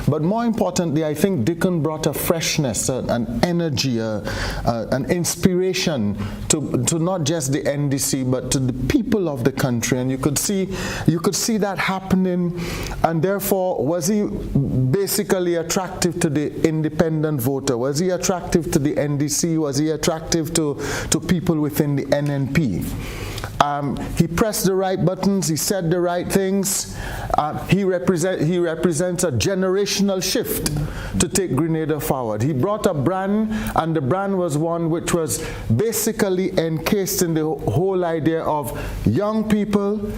But more importantly, I think Deacon brought a freshness, an energy, an inspiration to not just the NDC, but to the people of the country. And you could see that happening. And therefore, was he basically attractive to the independent voter? Was he attractive to the NDC? Was he attractive to people within the NNP? He pressed the right buttons. He said the right things. He represents a generational shift to take Grenada forward. He brought a brand, and the brand was one which was basically encased in the whole idea of young people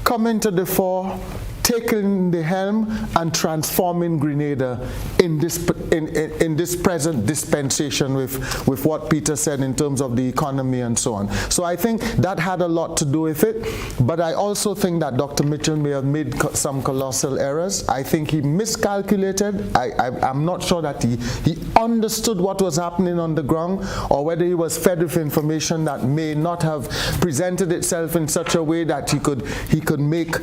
coming to the fore, taking the helm and transforming Grenada in this present dispensation with what Peter said in terms of the economy and so on. So I think that had a lot to do with it, but I also think that Dr. Mitchell may have made some colossal errors. I think he miscalculated. I'm not sure that he understood what was happening on the ground, or whether he was fed with information that may not have presented itself in such a way that he could make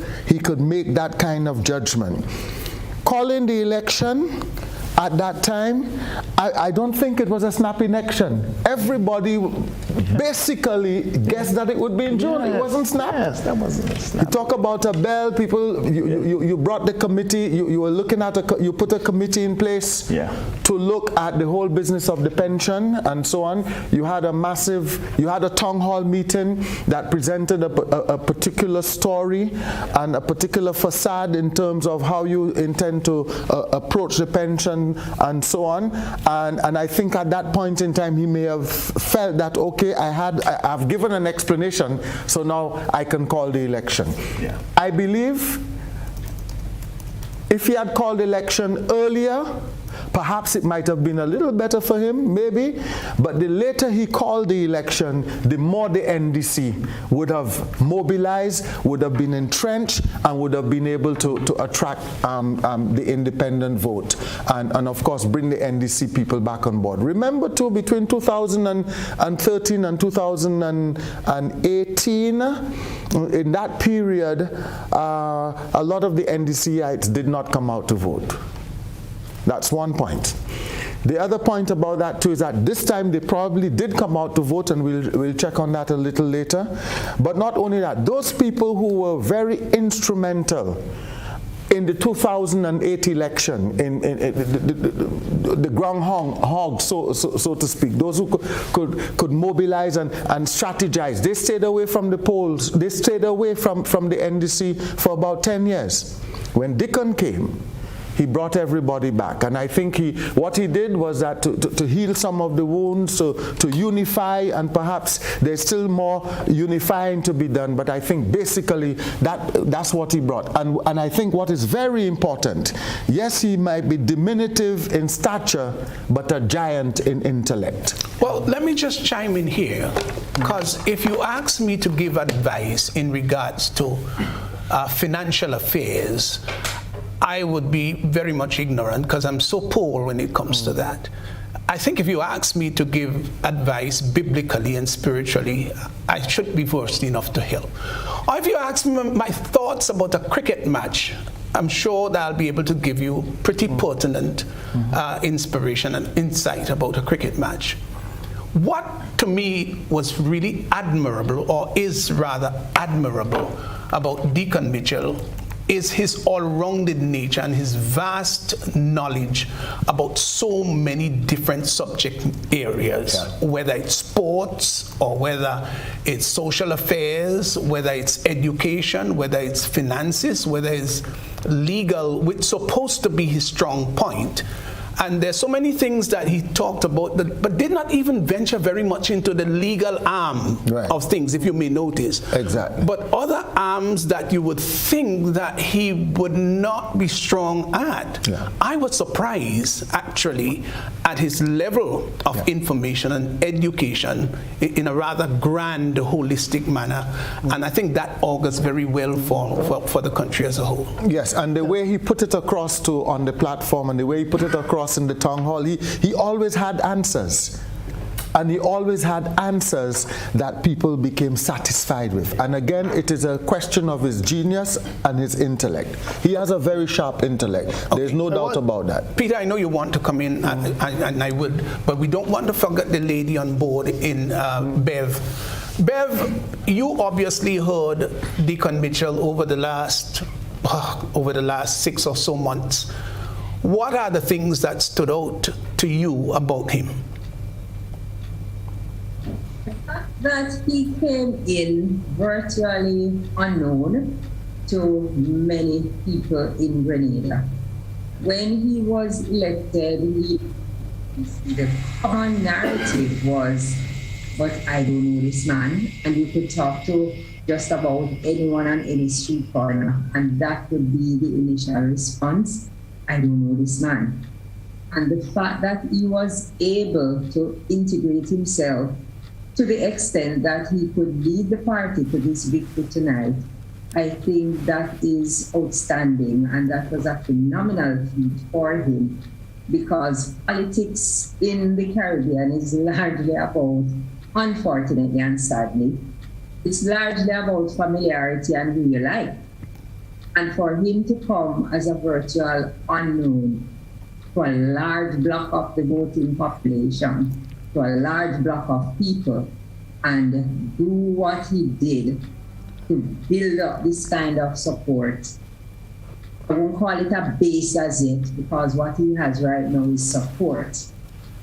that kind of judgment. Calling the election at that time, I don't think it was a snap election. Everybody basically guessed that it would be in June. It wasn't snap. Yes, that wasn't a snap. You talk about a bell, people, you brought the committee, you were looking at, you put a committee in place to look at the whole business of the pension and so on. You had a town hall meeting that presented a particular story and a particular facade in terms of how you intend to approach the pension and so on, and I think at that point in time he may have felt that, okay, I've given an explanation, so now I can call the election. I believe if he had called the election earlier, perhaps it might have been a little better for him, maybe, but the later he called the election, the more the NDC would have mobilized, would have been entrenched, and would have been able to attract the independent vote, and of course bring the NDC people back on board. Remember too, between 2013 and 2018, in that period, a lot of the NDCites did not come out to vote. That's one point. The other point about that too is that this time they probably did come out to vote, and we'll check on that a little later. But not only that, those people who were very instrumental in the 2008 election, in the groundhog, so to speak, those who could mobilize and strategize, they stayed away from the polls, they stayed away from the NDC for about 10 years. When Dickon came, he brought everybody back, and I think what he did was that to heal some of the wounds, to unify, and perhaps there's still more unifying to be done, but I think basically that's what he brought. And I think what is very important, yes, he might be diminutive in stature, but a giant in intellect. Well, let me just chime in here, because if you ask me to give advice in regards to financial affairs, I would be very much ignorant, because I'm so poor when it comes to that. I think if you ask me to give advice biblically and spiritually, I should be versed enough to help. Or if you ask me my thoughts about a cricket match, I'm sure that I'll be able to give you pretty pertinent inspiration and insight about a cricket match. What to me was really admirable, or is rather admirable, about Deacon Mitchell is his all-rounded nature and his vast knowledge about so many different subject areas, whether it's sports, or whether it's social affairs, whether it's education, whether it's finances, whether it's legal, which is supposed to be his strong point. And there's so many things that he talked about, but did not even venture very much into the legal arm of things, if you may notice. Exactly. But other arms that you would think that he would not be strong at. I was surprised, actually, at his level of information and education in a rather grand, holistic manner. And I think that augurs very well for the country as a whole. Yes, and the way he put it across on the platform, and the way he put it across in the town hall, he always had answers. And he always had answers that people became satisfied with. And again, it is a question of his genius and his intellect. He has a very sharp intellect. There's no doubt about that. Peter, I know you want to come in, and I would, but we don't want to forget the lady on board in Bev. Bev, you obviously heard Deacon Mitchell over the last 6 or so months. What are the things that stood out to you about him? That he came in virtually unknown to many people in Grenada. When he was elected, the common narrative was but I don't know this man. And you could talk to just about anyone on any street corner, and that would be the initial response. I don't know this man. And the fact that he was able to integrate himself to the extent that he could lead the party to this victory tonight, I think that is outstanding, and that was a phenomenal feat for him, because politics in the Caribbean is largely about, unfortunately and sadly, it's largely about familiarity and who you like. And for him to come as a virtual unknown to a large block of the voting population, to a large block of people, and do what he did to build up this kind of support. I won't call it a base as yet, because what he has right now is support.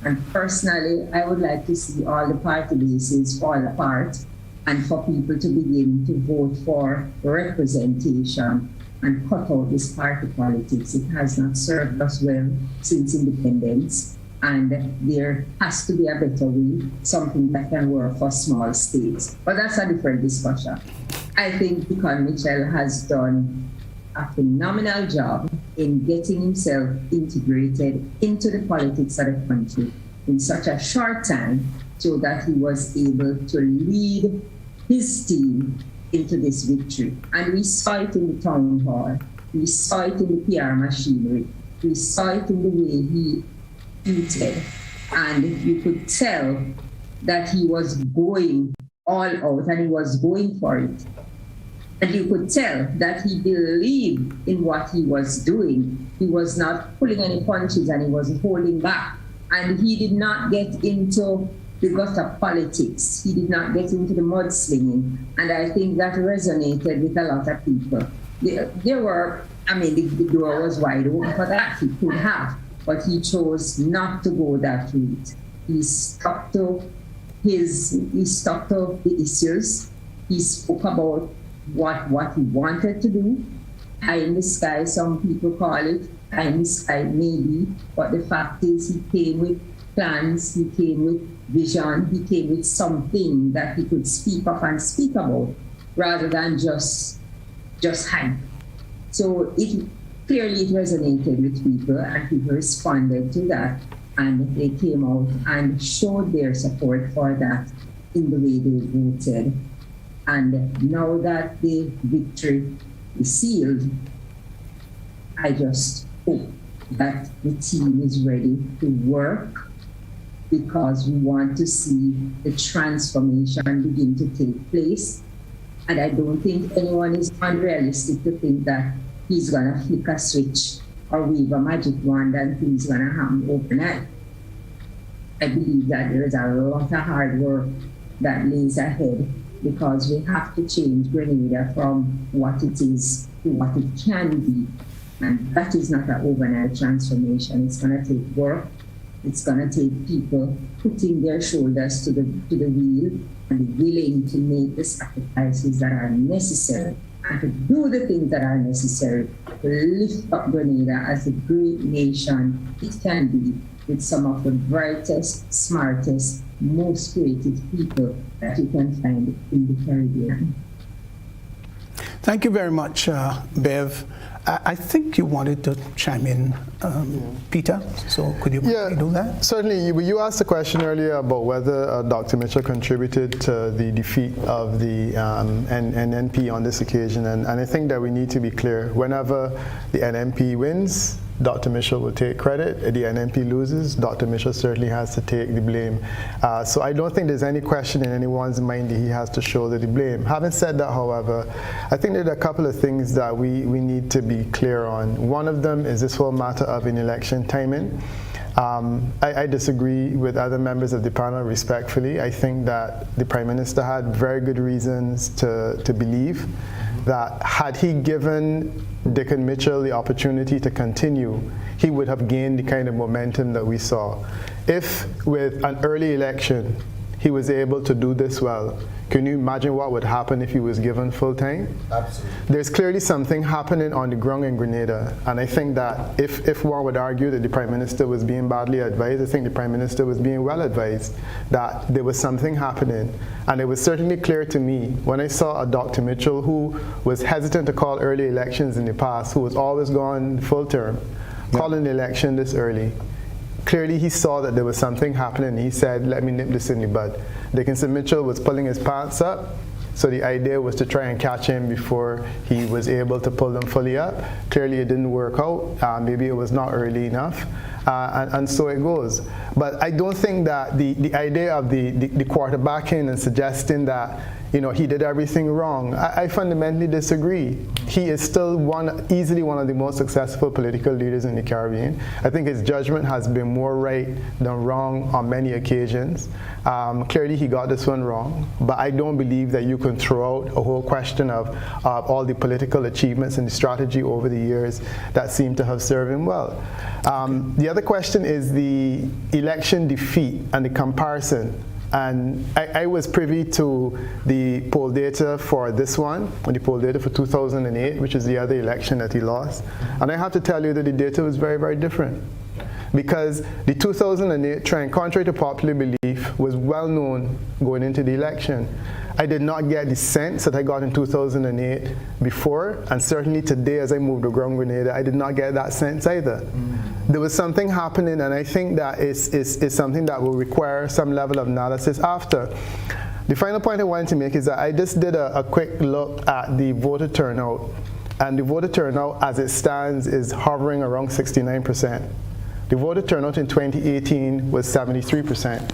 And personally, I would like to see all the party bases fall apart and for people to begin to vote for representation and cut out this party politics. It has not served us well since independence, and there has to be a better way, something that can work for small states. But that's a different discussion. I think Deacon Mitchell has done a phenomenal job in getting himself integrated into the politics of the country in such a short time, so that he was able to lead his team into this victory. And we saw it in the town hall, we saw it in the PR machinery, we saw it in the way he tweeted, and you could tell that he was going all out and he was going for it. And you could tell that he believed in what he was doing. He was not pulling any punches and he was holding back. And he did not get into the gutter politics. He did not get into the mudslinging. And I think that resonated with a lot of people. There were, the door was wide open for that. He could have, but he chose not to go that route. He stuck to the issues. He spoke about what he wanted to do. Pie in the sky, some people call it. Pie in the sky, maybe. But the fact is, he came with plans, he came with vision, he came with something that he could speak of and speak about, rather than just hype. So it clearly resonated with people, and people responded to that, and they came out and showed their support for that in the way they voted. And now that the victory is sealed, I just hope that the team is ready to work, because we want to see the transformation begin to take place. And I don't think anyone is unrealistic to think that he's going to flick a switch or wave a magic wand and things going to happen overnight. I believe that there is a lot of hard work that lays ahead, because we have to change Grenada from what it is to what it can be. And that is not an overnight transformation. It's going to take work. It's going to take people putting their shoulders to the wheel and willing to make the sacrifices that are necessary and to do the things that are necessary to lift up Grenada as a great nation it can be, with some of the brightest, smartest, most creative people that you can find in the Caribbean. Thank you very much, Bev. I think you wanted to chime in, Peter, so could you do that? Certainly. You asked a question earlier about whether Dr. Mitchell contributed to the defeat of the NNP on this occasion, and I think that we need to be clear. Whenever the NNP wins, Dr. Mitchell will take credit. If the NNP loses, Dr. Mitchell certainly has to take the blame. So I don't think there's any question in anyone's mind that he has to shoulder the blame. Having said that, however, I think there are a couple of things that we need to be clear on. One of them is this whole matter of an election timing. I disagree with other members of the panel respectfully. I think that the Prime Minister had very good reasons to believe that had he given Deacon Mitchell the opportunity to continue, he would have gained the kind of momentum that we saw. If with an early election, he was able to do this well. Can you imagine what would happen if he was given full time? Absolutely. There's clearly something happening on the ground in Grenada, and I think that if one would argue that the Prime Minister was being badly advised, I think the Prime Minister was being well advised, that there was something happening. And it was certainly clear to me when I saw a Dr. Mitchell who was hesitant to call early elections in the past, who was always gone full term, calling the election this early. Clearly he saw that there was something happening. He said, let me nip this in the bud. Dickinson Mitchell was pulling his pants up, so the idea was to try and catch him before he was able to pull them fully up. Clearly it didn't work out. Maybe it was not early enough. And so it goes. But I don't think that the idea of the quarterbacking and suggesting that he did everything wrong, I fundamentally disagree. He is still easily one of the most successful political leaders in the Caribbean. I think his judgment has been more right than wrong on many occasions. Clearly he got this one wrong, but I don't believe that you can throw out a whole question of all the political achievements and the strategy over the years that seem to have served him well. The other question is the election defeat and the comparison. And I was privy to the poll data for this one, and the poll data for 2008, which is the other election that he lost. And I have to tell you that the data was very, very different. Because the 2008 trend, contrary to popular belief, was well known going into the election. I did not get the sense that I got in 2008 before, and certainly today as I moved around Grenada, I did not get that sense either. There was something happening, and I think that is something that will require some level of analysis after. The final point I wanted to make is that I just did a quick look at the voter turnout, and the voter turnout as it stands is hovering around 69%. The voter turnout in 2018 was 73%.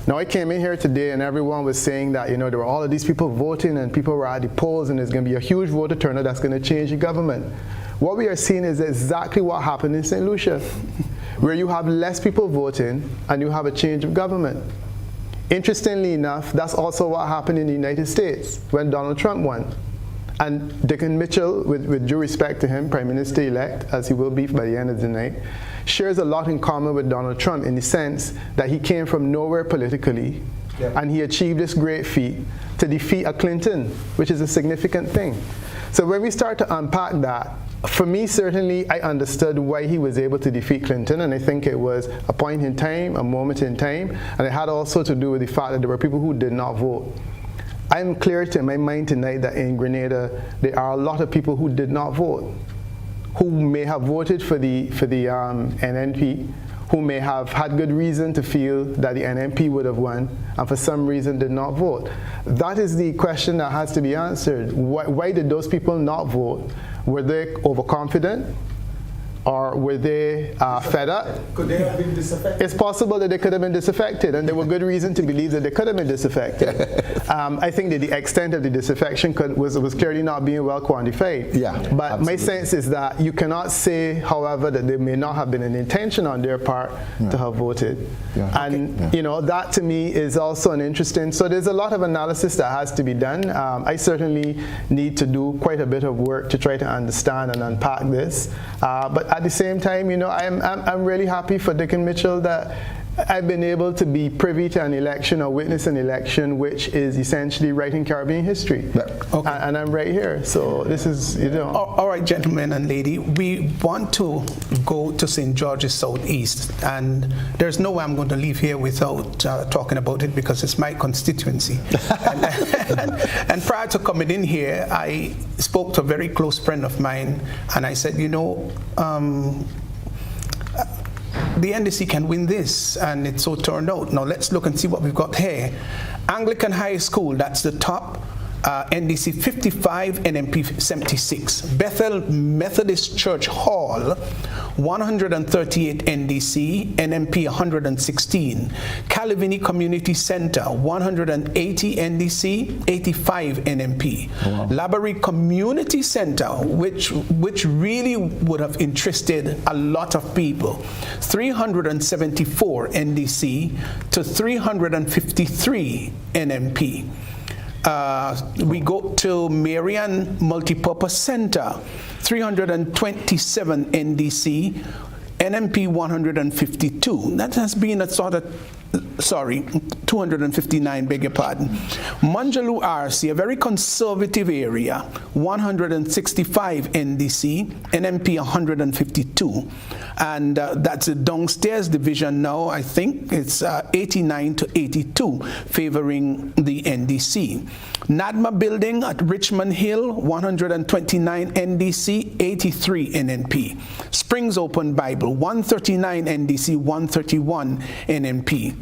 Now I came in here today and everyone was saying that there were all of these people voting and people were at the polls and there's going to be a huge voter turnout that's going to change the government. What we are seeing is exactly what happened in St. Lucia, where you have less people voting and you have a change of government. Interestingly enough, that's also what happened in the United States when Donald Trump won. And Dickinson Mitchell, with due respect to him, Prime Minister-elect, as he will be by the end of the night, shares a lot in common with Donald Trump in the sense that he came from nowhere politically, and he achieved this great feat to defeat a Clinton, which is a significant thing. So when we start to unpack that, for me, certainly, I understood why he was able to defeat Clinton, and I think it was a point in time, a moment in time, and it had also to do with the fact that there were people who did not vote. I'm clear in my mind tonight that in Grenada, there are a lot of people who did not vote, who may have voted for the NNP, who may have had good reason to feel that the NNP would have won, and for some reason did not vote. That is the question that has to be answered. Why did those people not vote? Were they overconfident? Or were they fed up? Could they have been disaffected? It's possible that they could have been disaffected, and there were good reason to believe that they could have been disaffected. I think that the extent of the disaffection was clearly not being well quantified. But absolutely. My sense is that you cannot say, however, that there may not have been an intention on their part to have voted. And that to me is also an interesting, so there's a lot of analysis that has to be done. I certainly need to do quite a bit of work to try to understand and unpack this. But at the same time, I'm really happy for Dickinson Mitchell that I've been able to be privy to an election or witness an election which is essentially writing Caribbean history. Okay. And I'm right here. So this is, All right, gentlemen and lady, we want to go to St. George's Southeast, and there's no way I'm going to leave here without talking about it because it's my constituency. and prior to coming in here, I spoke to a very close friend of mine, and I said, the NDC can win this, and it so turned out. Now let's look and see what we've got here. Anglican High School, that's the top. NDC 55, NMP 76. Bethel Methodist Church Hall 138 NDC, NMP 116. Calavini Community Center 180 NDC, 85 NMP. Wow. Laborie Community Center, which really would have interested a lot of people, 374 NDC to 353 NMP. We go to Marian Multipurpose Center, 327 NDC, NMP 152. That has been a sort of 259, beg your pardon. Manjaloo RC, a very conservative area, 165 NDC, NMP 152. And that's a downstairs division now. I think it's 89 to 82 favoring the NDC. NADMA building at Richmond Hill, 129 NDC, 83 NNP. Springs Open Bible, 139 NDC, 131 NNP.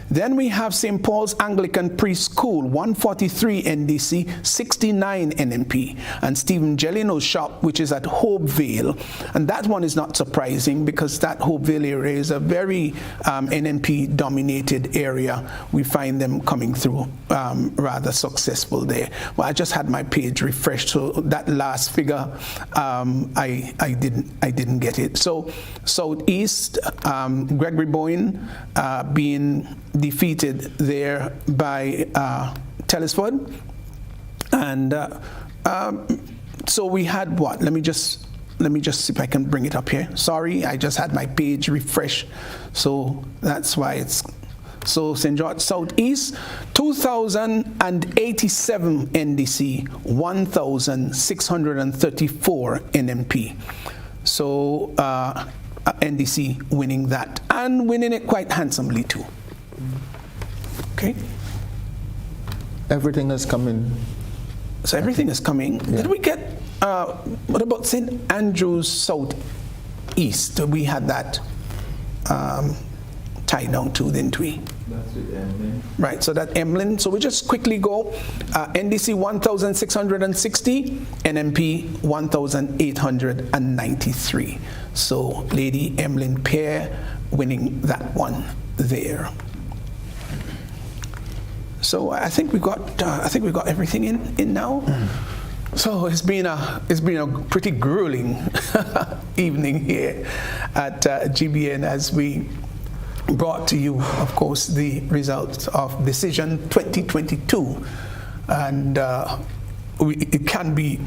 Then we have St. Paul's Anglican Preschool, 143 NDC, 69 NMP. And Stephen Gelino's shop, which is at Hopevale. And that one is not surprising because that Hopevale area is a very NMP-dominated area. We find them coming through rather successful there. Well, I just had my page refreshed, so that last figure, I didn't get it. So Southeast, Gregory Boyne being defeated there by Telesford, and so we had what? Let me just see if I can bring it up here. Sorry, I just had my page refreshed, so that's why it's so. St. George Southeast, 2,087 NDC, 1,634 NMP. So NDC winning that and winning it quite handsomely too. Okay. Everything is coming. So everything is coming. Yeah. Did we get, what about St. Andrews Southeast? We had that tied down too, didn't we? That's with Emlyn. Right, so that Emlyn. So we just quickly go. NDC 1,660, NMP 1,893. So Lady Emlyn Pear winning that one there. So I think we got everything in now. So it's been a pretty grueling evening here at GBN as we brought to you, of course, the results of Decision 2022, and it can be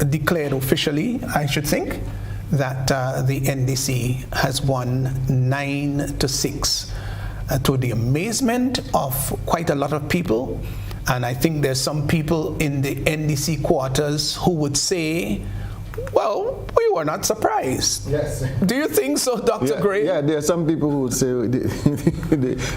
declared officially, I should think, that the NDC has won 9-6. To the amazement of quite a lot of people. And I think there's some people in the NDC quarters who would say, well, we were not surprised. Yes. Do you think so, Dr. Gray? Yeah, there are some people who would say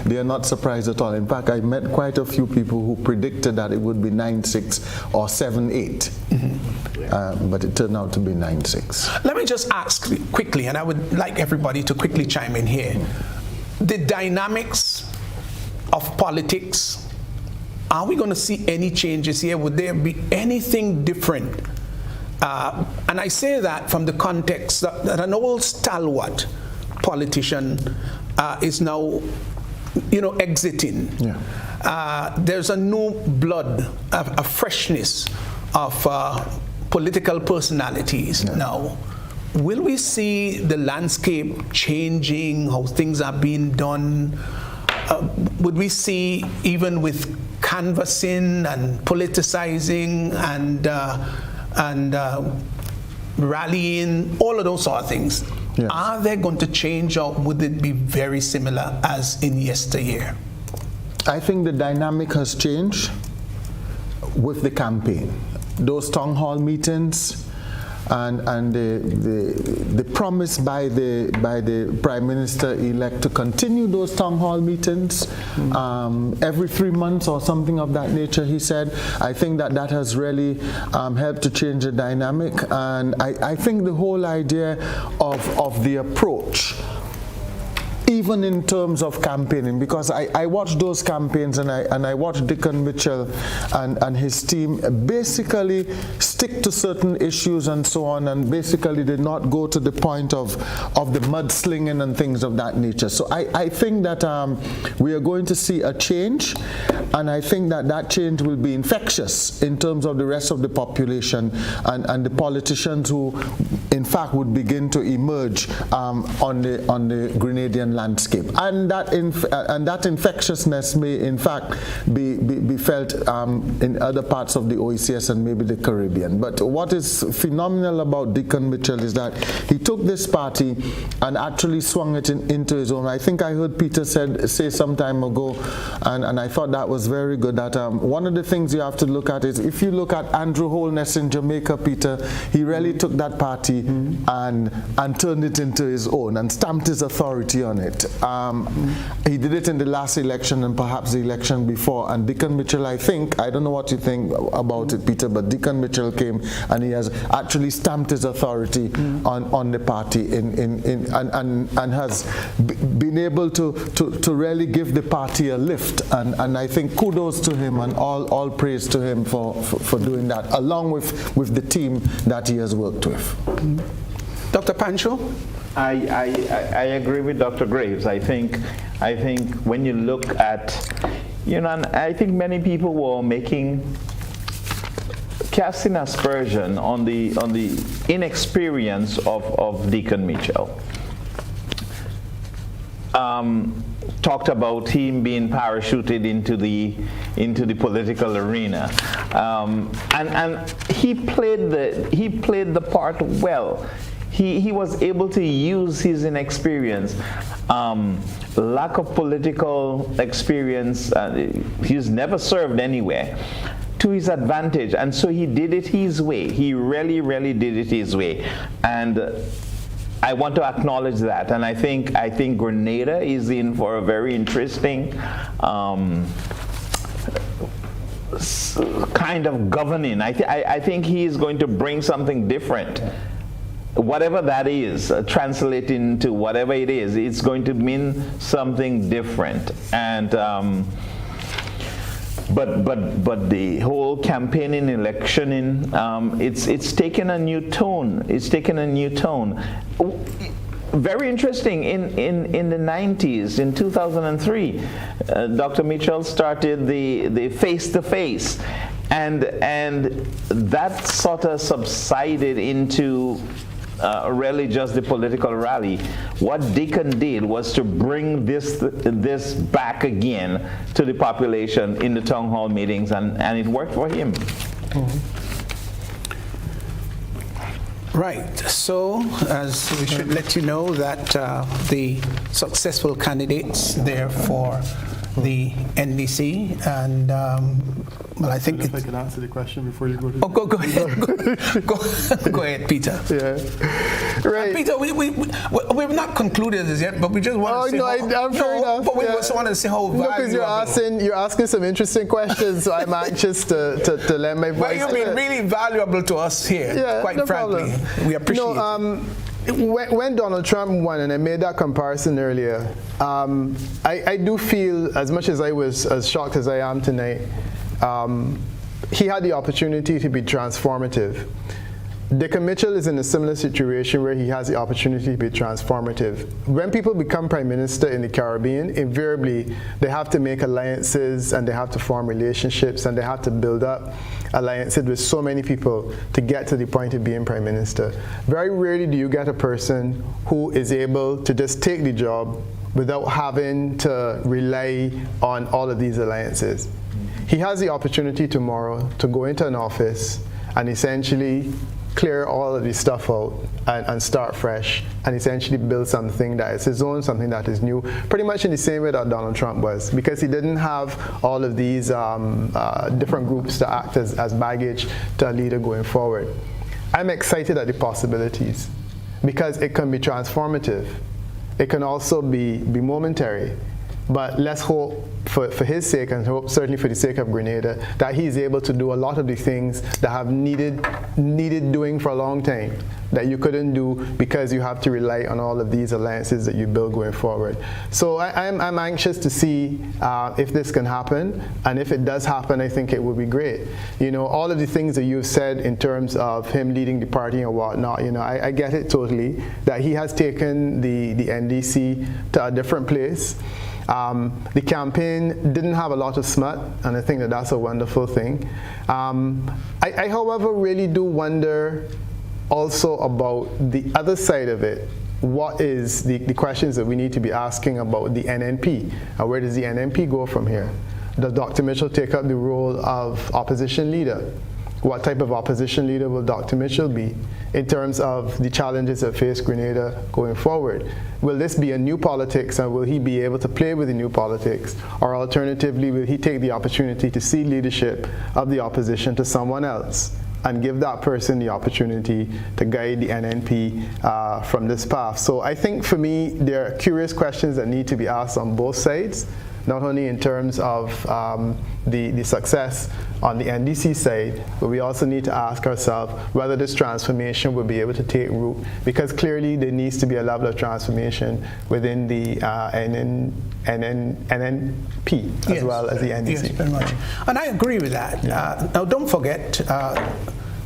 they are not surprised at all. In fact, I met quite a few people who predicted that it would be 9-6 or 7-8. Mm-hmm. But it turned out to be 9-6. Let me just ask quickly, and I would like everybody to quickly chime in here. The dynamics of politics, are we going to see any changes here? Would there be anything different? And I say that from the context that an old stalwart politician is now, exiting. Yeah. There's a new blood, a freshness of political personalities now. Will we see the landscape changing, how things are being done? Would we see, even with canvassing and politicizing and rallying, all of those sort of things, yes, are they going to change, or would it be very similar as in yesteryear? I think the dynamic has changed with the campaign. Those town hall meetings, and the promise by the Prime Minister-elect to continue those town hall meetings every 3 months or something of that nature, he said. I think that has really helped to change the dynamic, and I think the whole idea of the approach, even in terms of campaigning, because I watched those campaigns and I watched Dickon Mitchell and his team basically stick to certain issues and so on, and basically did not go to the point of the mudslinging and things of that nature. So I think that we are going to see a change, and I think that change will be infectious in terms of the rest of the population and the politicians who in fact, would begin to emerge on the Grenadian landscape, and that infectiousness may, in fact, be felt in other parts of the OECS and maybe the Caribbean. But what is phenomenal about Deacon Mitchell is that he took this party and actually swung it into his own. I think I heard Peter say some time ago, and I thought that was very good, that one of the things you have to look at is, if you look at Andrew Holness in Jamaica, Peter, he really took that party and turned it into his own and stamped his authority on it. He did it in the last election and perhaps the election before, and Deacon Mitchell, I don't know what you think about it, Peter, but Deacon Mitchell came and he has actually stamped his authority on the party and has been able to really give the party a lift, and I think kudos to him and all praise to him for doing that, along with the team that he has worked with. Dr. Pancho? I agree with Dr. Graves. I think when you look at, and I think many people were casting aspersion on the inexperience of Deacon Mitchell. Talked about him being parachuted into the political arena, and he played the part well. He was able to use his inexperience, lack of political experience. He's never served anywhere, to his advantage, and so he did it his way. He really did it his way, and I want to acknowledge that. And I think Grenada is in for a very interesting kind of governing. I think he is going to bring something different. Whatever that is, translating to whatever it is, it's going to mean something different. And but the whole campaigning, electioning, it's taken a new tone. It's taken a new tone. Very interesting. In the 90s, in 2003, Dr. Mitchell started the face-to-face, and that sort of subsided into really just the political rally. What Deacon did was to bring this back again to the population in the town hall meetings, and it worked for him. Right, so as we should let you know that the successful candidates there for the NDC, and well, I think if I could answer the question before you go to. Oh, go ahead. Go ahead, Peter. Yeah. Right. Peter, we've not concluded this yet, but we just want to say. I'm fair enough. But we just want to see how. Because you're asking some interesting questions, so I'm anxious to lend my voice. Well, you've been really valuable to us here. Yeah, quite no frankly, problem. We appreciate it. When Donald Trump won, and I made that comparison earlier, I do feel, as much as I was as shocked as I am tonight, he had the opportunity to be transformative. Deacon Mitchell is in a similar situation where he has the opportunity to be transformative. When people become prime minister in the Caribbean, invariably they have to make alliances and they have to form relationships and they have to build up alliances with so many people to get to the point of being prime minister. Very rarely do you get a person who is able to just take the job without having to rely on all of these alliances. He has the opportunity tomorrow to go into an office and essentially clear all of this stuff out and start fresh and essentially build something that is his own, something that is new, pretty much in the same way that Donald Trump was, because he didn't have all of these different groups to act as baggage to a leader going forward. I'm excited at the possibilities because it can be transformative. It can also be momentary. But let's hope for his sake, and hope certainly for the sake of Grenada, that he's able to do a lot of the things that have needed doing for a long time, that you couldn't do because you have to rely on all of these alliances that you build going forward. So I'm anxious to see if this can happen, and if it does happen, I think it would be great. You know, all of the things that you've said in terms of him leading the party and whatnot, you know, I get it totally, that he has taken the NDC to a different place. The campaign didn't have a lot of smut, and I think that that's a wonderful thing. I, however, really do wonder also about the other side of it. What is the questions that we need to be asking about the NNP? And where does the NNP go from here? Does Dr. Mitchell take up the role of opposition leader? What type of opposition leader will Dr. Mitchell be in terms of the challenges that face Grenada going forward? Will this be a new politics, and will he be able to play with the new politics? Or alternatively, will he take the opportunity to cede leadership of the opposition to someone else and give that person the opportunity to guide the NNP from this path? So I think for me, there are curious questions that need to be asked on both sides, not only in terms of the success on the NDC side, but we also need to ask ourselves whether this transformation will be able to take root, because clearly there needs to be a level of transformation within the NNP as well as the NDC. Yes, very much. And I agree with that. Now don't forget,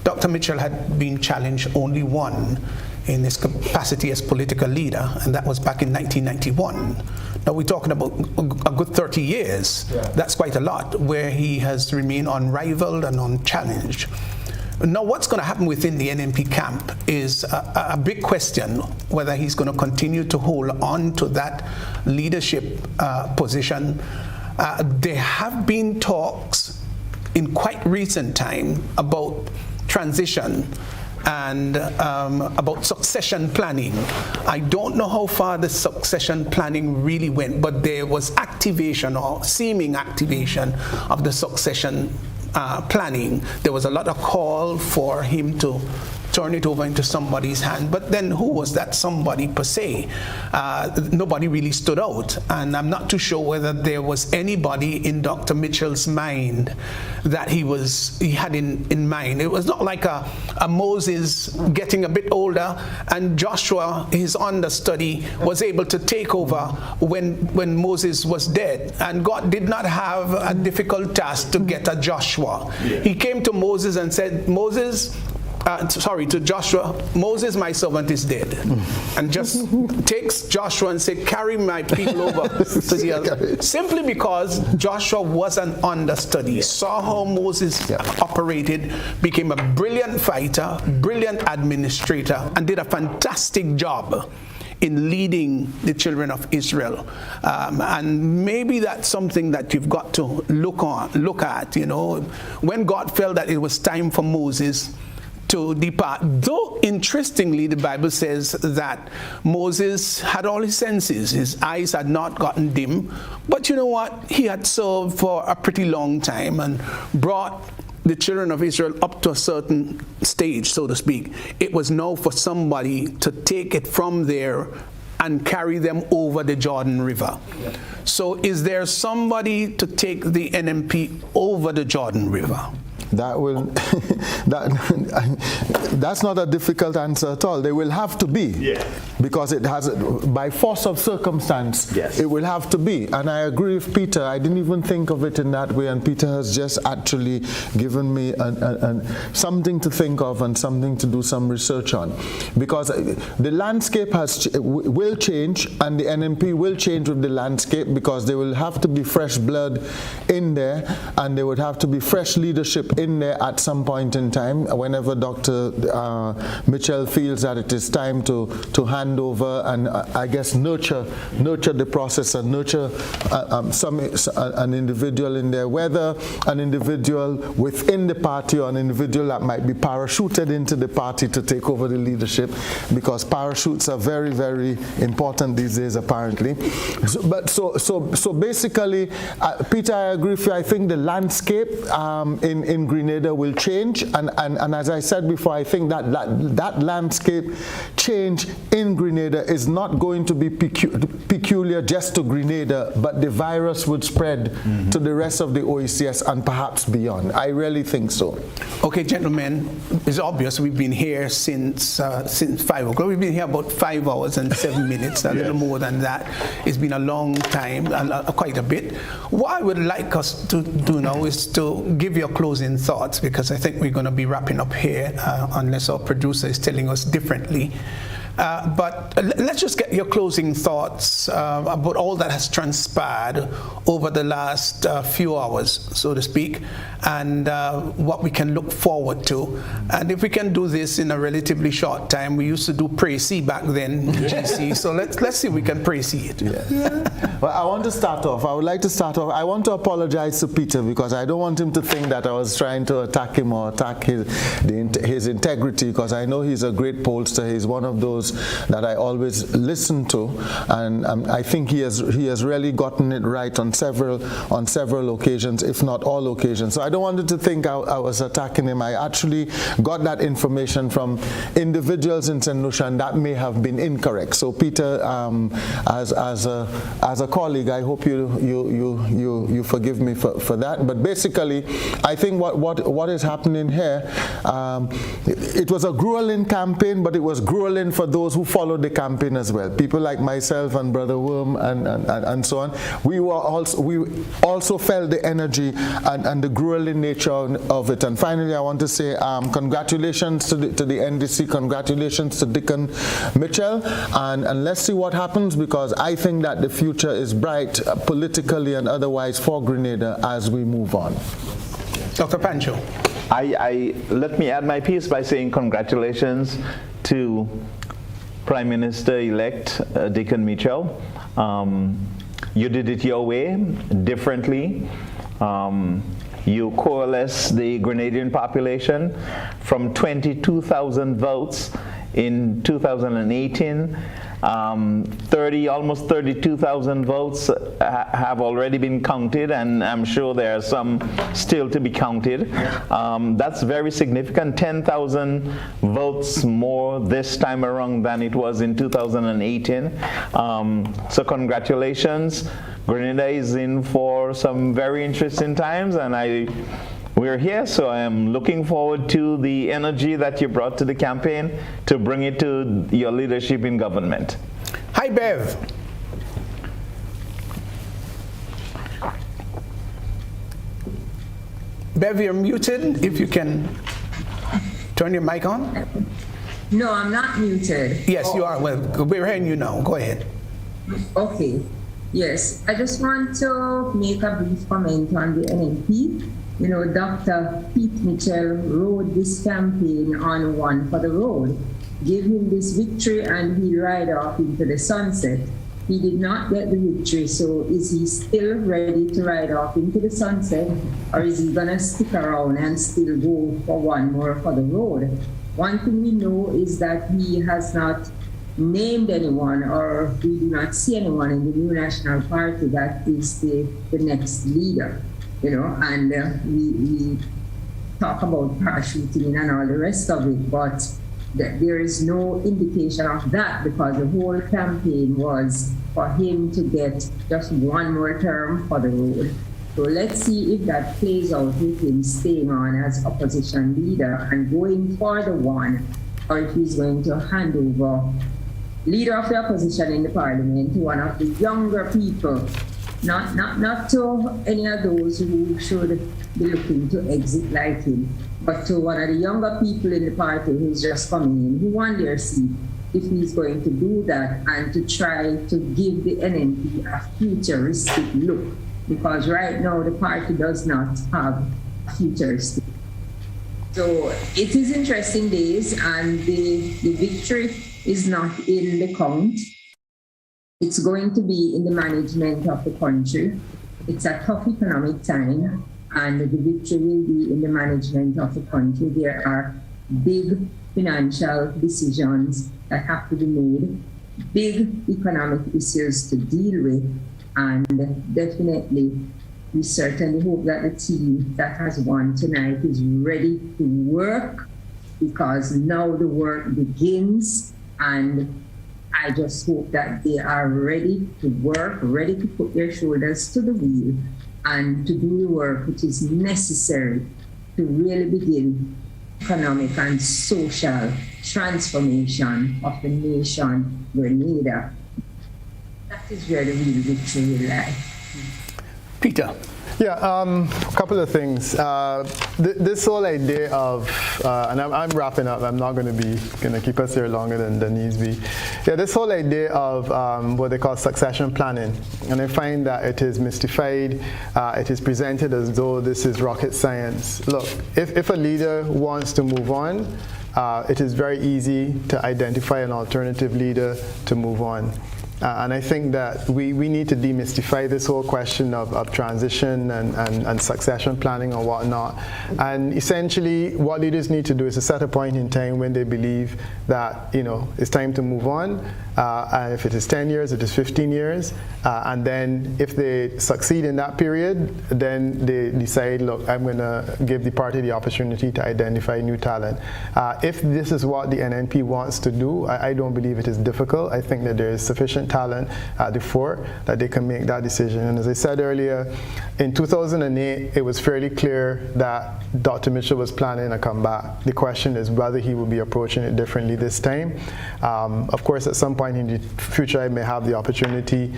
Dr. Mitchell had been challenged only one in his capacity as political leader, and that was back in 1991. Now we're talking about a good 30 years. Yeah. That's quite a lot, where he has remained unrivaled and unchallenged. Now what's going to happen within the NNP camp is a big question, whether he's going to continue to hold on to that leadership position. There have been talks in quite recent time about transition and about succession planning. I don't know how far the succession planning really went, but there was activation or seeming activation of the succession planning. There was a lot of call for him to turn it over into somebody's hand, but then who was that somebody per se? Nobody really stood out, and I'm not too sure whether there was anybody in Dr. Mitchell's mind that he had in mind. It was not like a Moses getting a bit older and Joshua, his understudy, was able to take over when Moses was dead, and God did not have a difficult task to get a Joshua. He came to Moses and said, to Joshua, Moses, my servant, is dead. And just takes Joshua and said, carry my people over to the other. Simply because Joshua was an understudy, saw how Moses operated, became a brilliant fighter, brilliant administrator, and did a fantastic job in leading the children of Israel. And maybe that's something that you've got to look at, when God felt that it was time for Moses to depart. Though, interestingly, the Bible says that Moses had all his senses. His eyes had not gotten dim. But you know what? He had served for a pretty long time and brought the children of Israel up to a certain stage, so to speak. It was now for somebody to take it from there and carry them over the Jordan River. Yeah. So is there somebody to take the NNP over the Jordan River? That's not a difficult answer at all. They will have to be, because it has, by force of circumstance, it will have to be. And I agree with Peter. I didn't even think of it in that way, and Peter has just actually given me something to think of and something to do some research on, because the landscape will change, and the NNP will change with the landscape, because there will have to be fresh blood in there, and there would have to be fresh leadership in there at some point in time, whenever Dr. Mitchell feels that it is time to hand over and I guess nurture the process and nurture an individual in there, whether an individual within the party or an individual that might be parachuted into the party to take over the leadership, because parachutes are very, very important these days apparently. So basically, Peter, I agree with you. I think the landscape in Grenada will change, and as I said before, I think that landscape change in Grenada is not going to be peculiar just to Grenada, but the virus would spread to the rest of the OECS and perhaps beyond. I really think so. Okay, gentlemen, it's obvious we've been here since 5 o'clock. We've been here about 5 hours and 7 minutes, a little more than that. It's been a long time, quite a bit. What I would like us to do now is to give you a closing thoughts, because I think we're going to be wrapping up here unless our producer is telling us differently. But let's just get your closing thoughts about all that has transpired over the last few hours, so to speak, and what we can look forward to. And if we can do this in a relatively short time, we used to do Pre-C back then, GC, so let's see if we can Pre-C it. Well, I want to start off. I would like to start off. I want to apologize to Peter because I don't want him to think that I was trying to attack him or attack his integrity, because I know he's a great pollster. He's one of those that I always listen to, and I think he has really gotten it right on several occasions, if not all occasions. So I don't want him to think I was attacking him. I actually got that information from individuals in St. Lucia, and that may have been incorrect. So Peter, as a colleague, I hope you forgive me for that. But basically, I think what is happening here, it was a grueling campaign, but it was grueling for those who followed the campaign as well. People like myself and Brother Worm and so on. We also felt the energy and the grueling nature of it. And finally, I want to say congratulations to the NDC, congratulations to Dickon Mitchell, and let's see what happens, because I think that the future is bright politically and otherwise for Grenada as we move on. Dr. Pancho. Let me add my piece by saying congratulations to Prime Minister-elect Dickon Mitchell. You did it your way, differently. You coalesced the Grenadian population from 22,000 votes in 2018. Almost 32,000 votes have already been counted, and I'm sure there are some still to be counted. That's very significant, 10,000 votes more this time around than it was in 2018. So congratulations. Grenada is in for some very interesting times, and we're here, so I am looking forward to the energy that you brought to the campaign to bring it to your leadership in government. Hi, Bev. Bev, you're muted. If you can turn your mic on. No, I'm not muted. Yes, you are. Well, we're hearing you now. Go ahead. Okay. Yes, I just want to make a brief comment on the NNP. You know, Dr. Pete Mitchell rode this campaign on One for the Road. Give him this victory and he'll ride off into the sunset. He did not get the victory, so is he still ready to ride off into the sunset, or is he gonna stick around and still go for one more for the road? One thing we know is that he has not named anyone, or we do not see anyone in the new National Party that is the next leader, you know, and we talk about parachuting and all the rest of it, but there is no indication of that, because the whole campaign was for him to get just one more term for the road. So let's see if that plays out with him staying on as opposition leader and going for the one, or if he's going to hand over leader of the opposition in the parliament to one of the younger people, not to any of those who should be looking to exit like him, but to one of the younger people in the party who's just coming in, who won their seat, if he's going to do that and to try to give the NNP a futuristic look, because right now the party does not have a futuristic. So it is interesting days, and the victory is not in the count. It's going to be in the management of the country. It's a tough economic time, and the victory will be in the management of the country. There are big financial decisions that have to be made, big economic issues to deal with, and definitely we certainly hope that the team that has won tonight is ready to work, because now the work begins, and I just hope that they are ready to work, ready to put their shoulders to the wheel and to do the work which is necessary to really begin economic and social transformation of the nation, Grenada. That is where the real victory will lie. Peter. Yeah, a couple of things. This whole idea of, and I'm wrapping up. I'm not going to keep us here longer than needs be. Yeah, this whole idea of what they call succession planning, and I find that it is mystified. It is presented as though this is rocket science. Look, if a leader wants to move on, it is very easy to identify an alternative leader to move on. And I think that we need to demystify this whole question of transition and succession planning or whatnot. And essentially, what leaders need to do is to set a point in time when they believe that, it's time to move on. And if it is 10 years, it is 15 years. And then if they succeed in that period, then they decide, look, I'm going to give the party the opportunity to identify new talent. If this is what the NNP wants to do, I don't believe it is difficult. I think that there is sufficient talent at the fore that they can make that decision. And as I said earlier, in 2008, it was fairly clear that Dr. Mitchell was planning a comeback. The question is whether he will be approaching it differently this time. Of course, at some point in the future, I may have the opportunity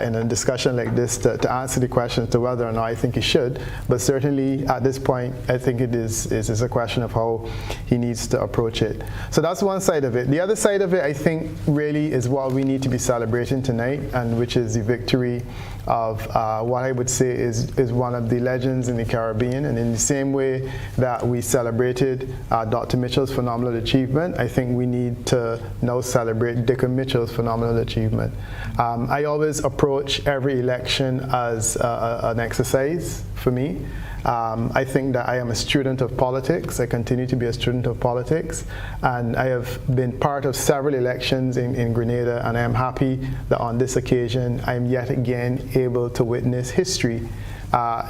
in a discussion like this to answer the question as to whether or not I think he should. But certainly at this point, I think it is a question of how he needs to approach it. So that's one side of it. The other side of it, I think, really is what we need to be celebrating tonight, and which is the victory of what I would say is one of the legends in the Caribbean. And in the same way that we celebrated Dr. Mitchell's phenomenal achievement, I think we need to now celebrate Dickon Mitchell's phenomenal achievement. I always approach every election as an exercise for me. I think that I am a student of politics. I continue to be a student of politics, and I have been part of several elections in Grenada, and I am happy that on this occasion I am yet again able to witness history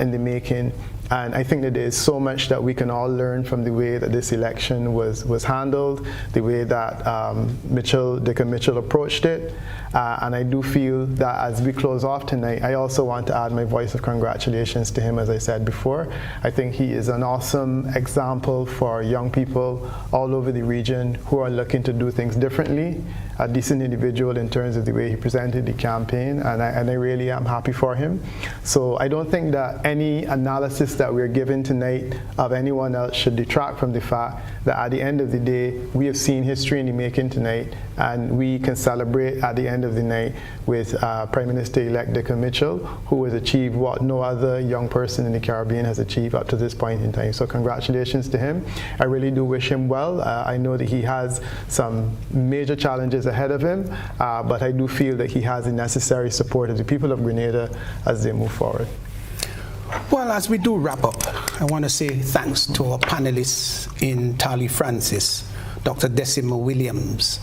in the making. And I think that there is so much that we can all learn from the way that this election was handled, the way that Dickon Mitchell approached it. And I do feel that as we close off tonight, I also want to add my voice of congratulations to him, as I said before. I think he is an awesome example for young people all over the region who are looking to do things differently. A decent individual in terms of the way he presented the campaign, and I really am happy for him. So I don't think that any analysis that we're given tonight of anyone else should detract from the fact that at the end of the day, we have seen history in the making tonight, and we can celebrate at the end of the night with Prime Minister-elect Dickon Mitchell, who has achieved what no other young person in the Caribbean has achieved up to this point in time. So congratulations to him. I really do wish him well. I know that he has some major challenges ahead of him, but I do feel that he has the necessary support of the people of Grenada as they move forward. Well, as we do wrap up, I want to say thanks to our panelists in Tali Francis, Dr. Decima Williams,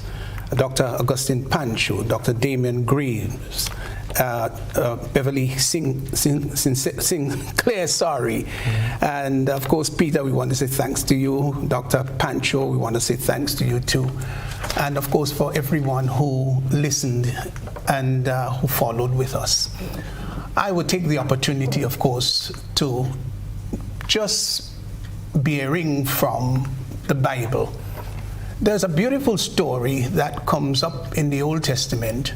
Dr. Augustine Pancho, Dr. Damien Greaves, Beverly Sinclair, and of course, Peter, we want to say thanks to you. Dr. Pancho, we want to say thanks to you too. And of course, for everyone who listened and who followed with us. I would take the opportunity, of course, to just bearing from the Bible. There's a beautiful story that comes up in the Old Testament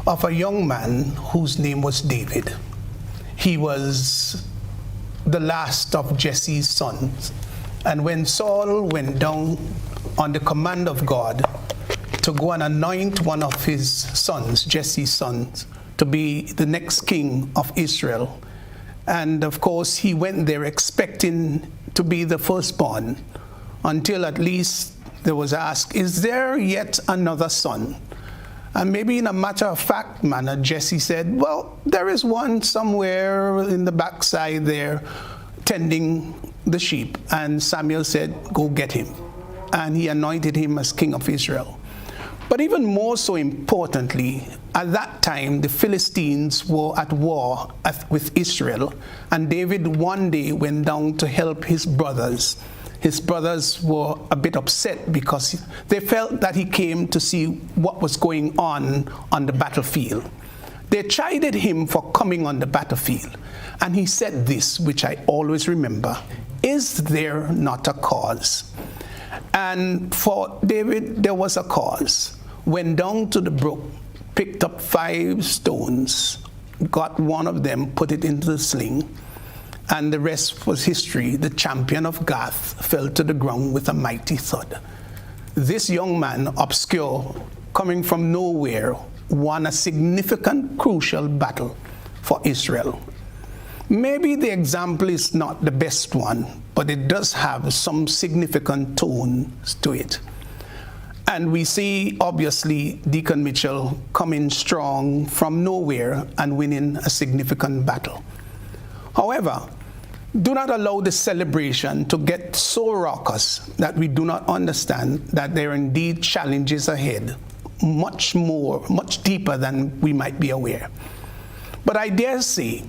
of a young man whose name was David. He was the last of Jesse's sons. And when Saul went down on the command of God to go and anoint one of his sons, Jesse's sons, to be the next king of Israel. And of course, he went there expecting to be the firstborn, until at least there was asked, is there yet another son? And maybe in a matter-of-fact manner, Jesse said, well, there is one somewhere in the backside there tending the sheep. And Samuel said, go get him. And he anointed him as king of Israel. But even more so importantly, at that time, the Philistines were at war with Israel, and David one day went down to help his brothers. His brothers were a bit upset because they felt that he came to see what was going on the battlefield. They chided him for coming on the battlefield, and he said this, which I always remember, is there not a cause? And for David, there was a cause. Went down to the brook, picked up 5 stones, got one of them, put it into the sling, and the rest was history. The champion of Gath fell to the ground with a mighty thud. This young man, obscure, coming from nowhere, won a significant, crucial battle for Israel. Maybe the example is not the best one, but it does have some significant tones to it. And we see, obviously, Deacon Mitchell coming strong from nowhere and winning a significant battle. However, do not allow the celebration to get so raucous that we do not understand that there are indeed challenges ahead, much deeper than we might be aware. But I dare say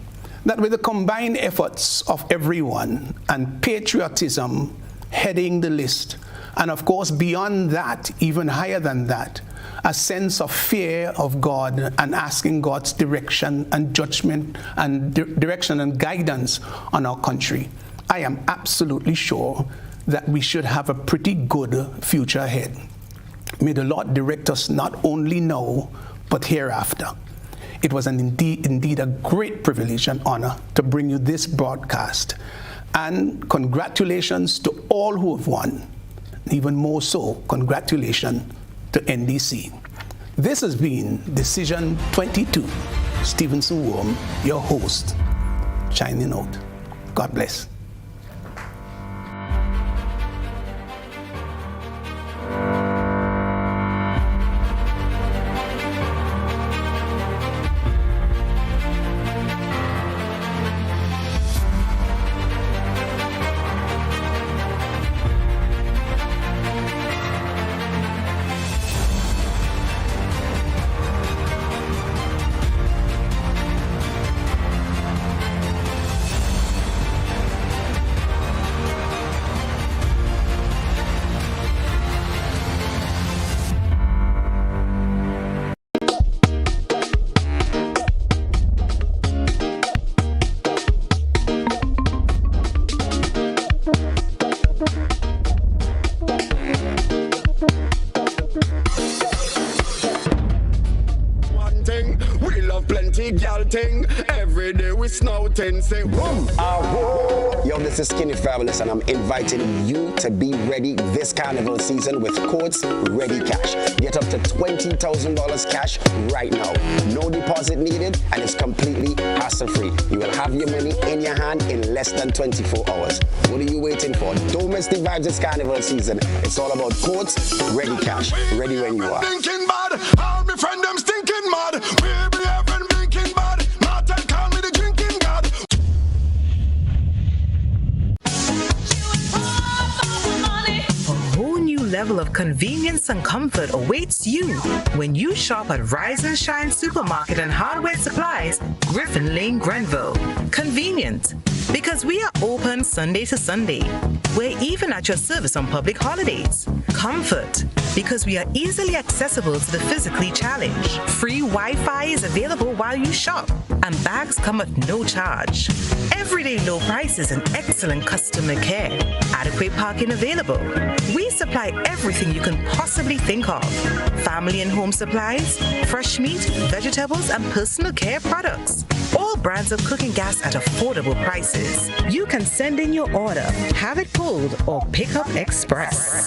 that with the combined efforts of everyone and patriotism heading the list, and of course beyond that, even higher than that, a sense of fear of God and asking God's direction and judgment and direction and guidance on our country, I am absolutely sure that we should have a pretty good future ahead. May the Lord direct us not only now, but hereafter. It was indeed a great privilege and honor to bring you this broadcast. And congratulations to all who have won. Even more so, congratulations to NDC. This has been Decision 22. Stevenson Worm, your host, signing out. God bless. Every day we snouting, say boom. Yo, this is Skinny Fabulous, and I'm inviting you to be ready this carnival season with Courts Ready Cash. Get up to $20,000 cash right now. No deposit needed, and it's completely hassle-free. You will have your money in your hand in less than 24 hours. What are you waiting for? Don't miss the vibes this carnival season. It's all about Courts Ready Cash. Ready when you are. Thinking bad, all my friend them stinking mad. We be having thinking bad. Call me the drinking god. A whole new level of convenience and comfort awaits you when you shop at Rise and Shine Supermarket and Hardware Supplies, Griffin Lane, Grenville. Convenient, because we are open Sunday to Sunday. We're even at your service on public holidays. Comfort, because we are easily accessible to the physically challenged. Free Wi-Fi is available while you shop, and bags come at no charge. Everyday low prices and excellent customer care. Adequate parking available. We supply everything you can possibly think of. Family and home supplies, fresh meat, vegetables, and personal care products. All brands of cooking gas at affordable prices. You can send in your order, have it pulled, or pick up express.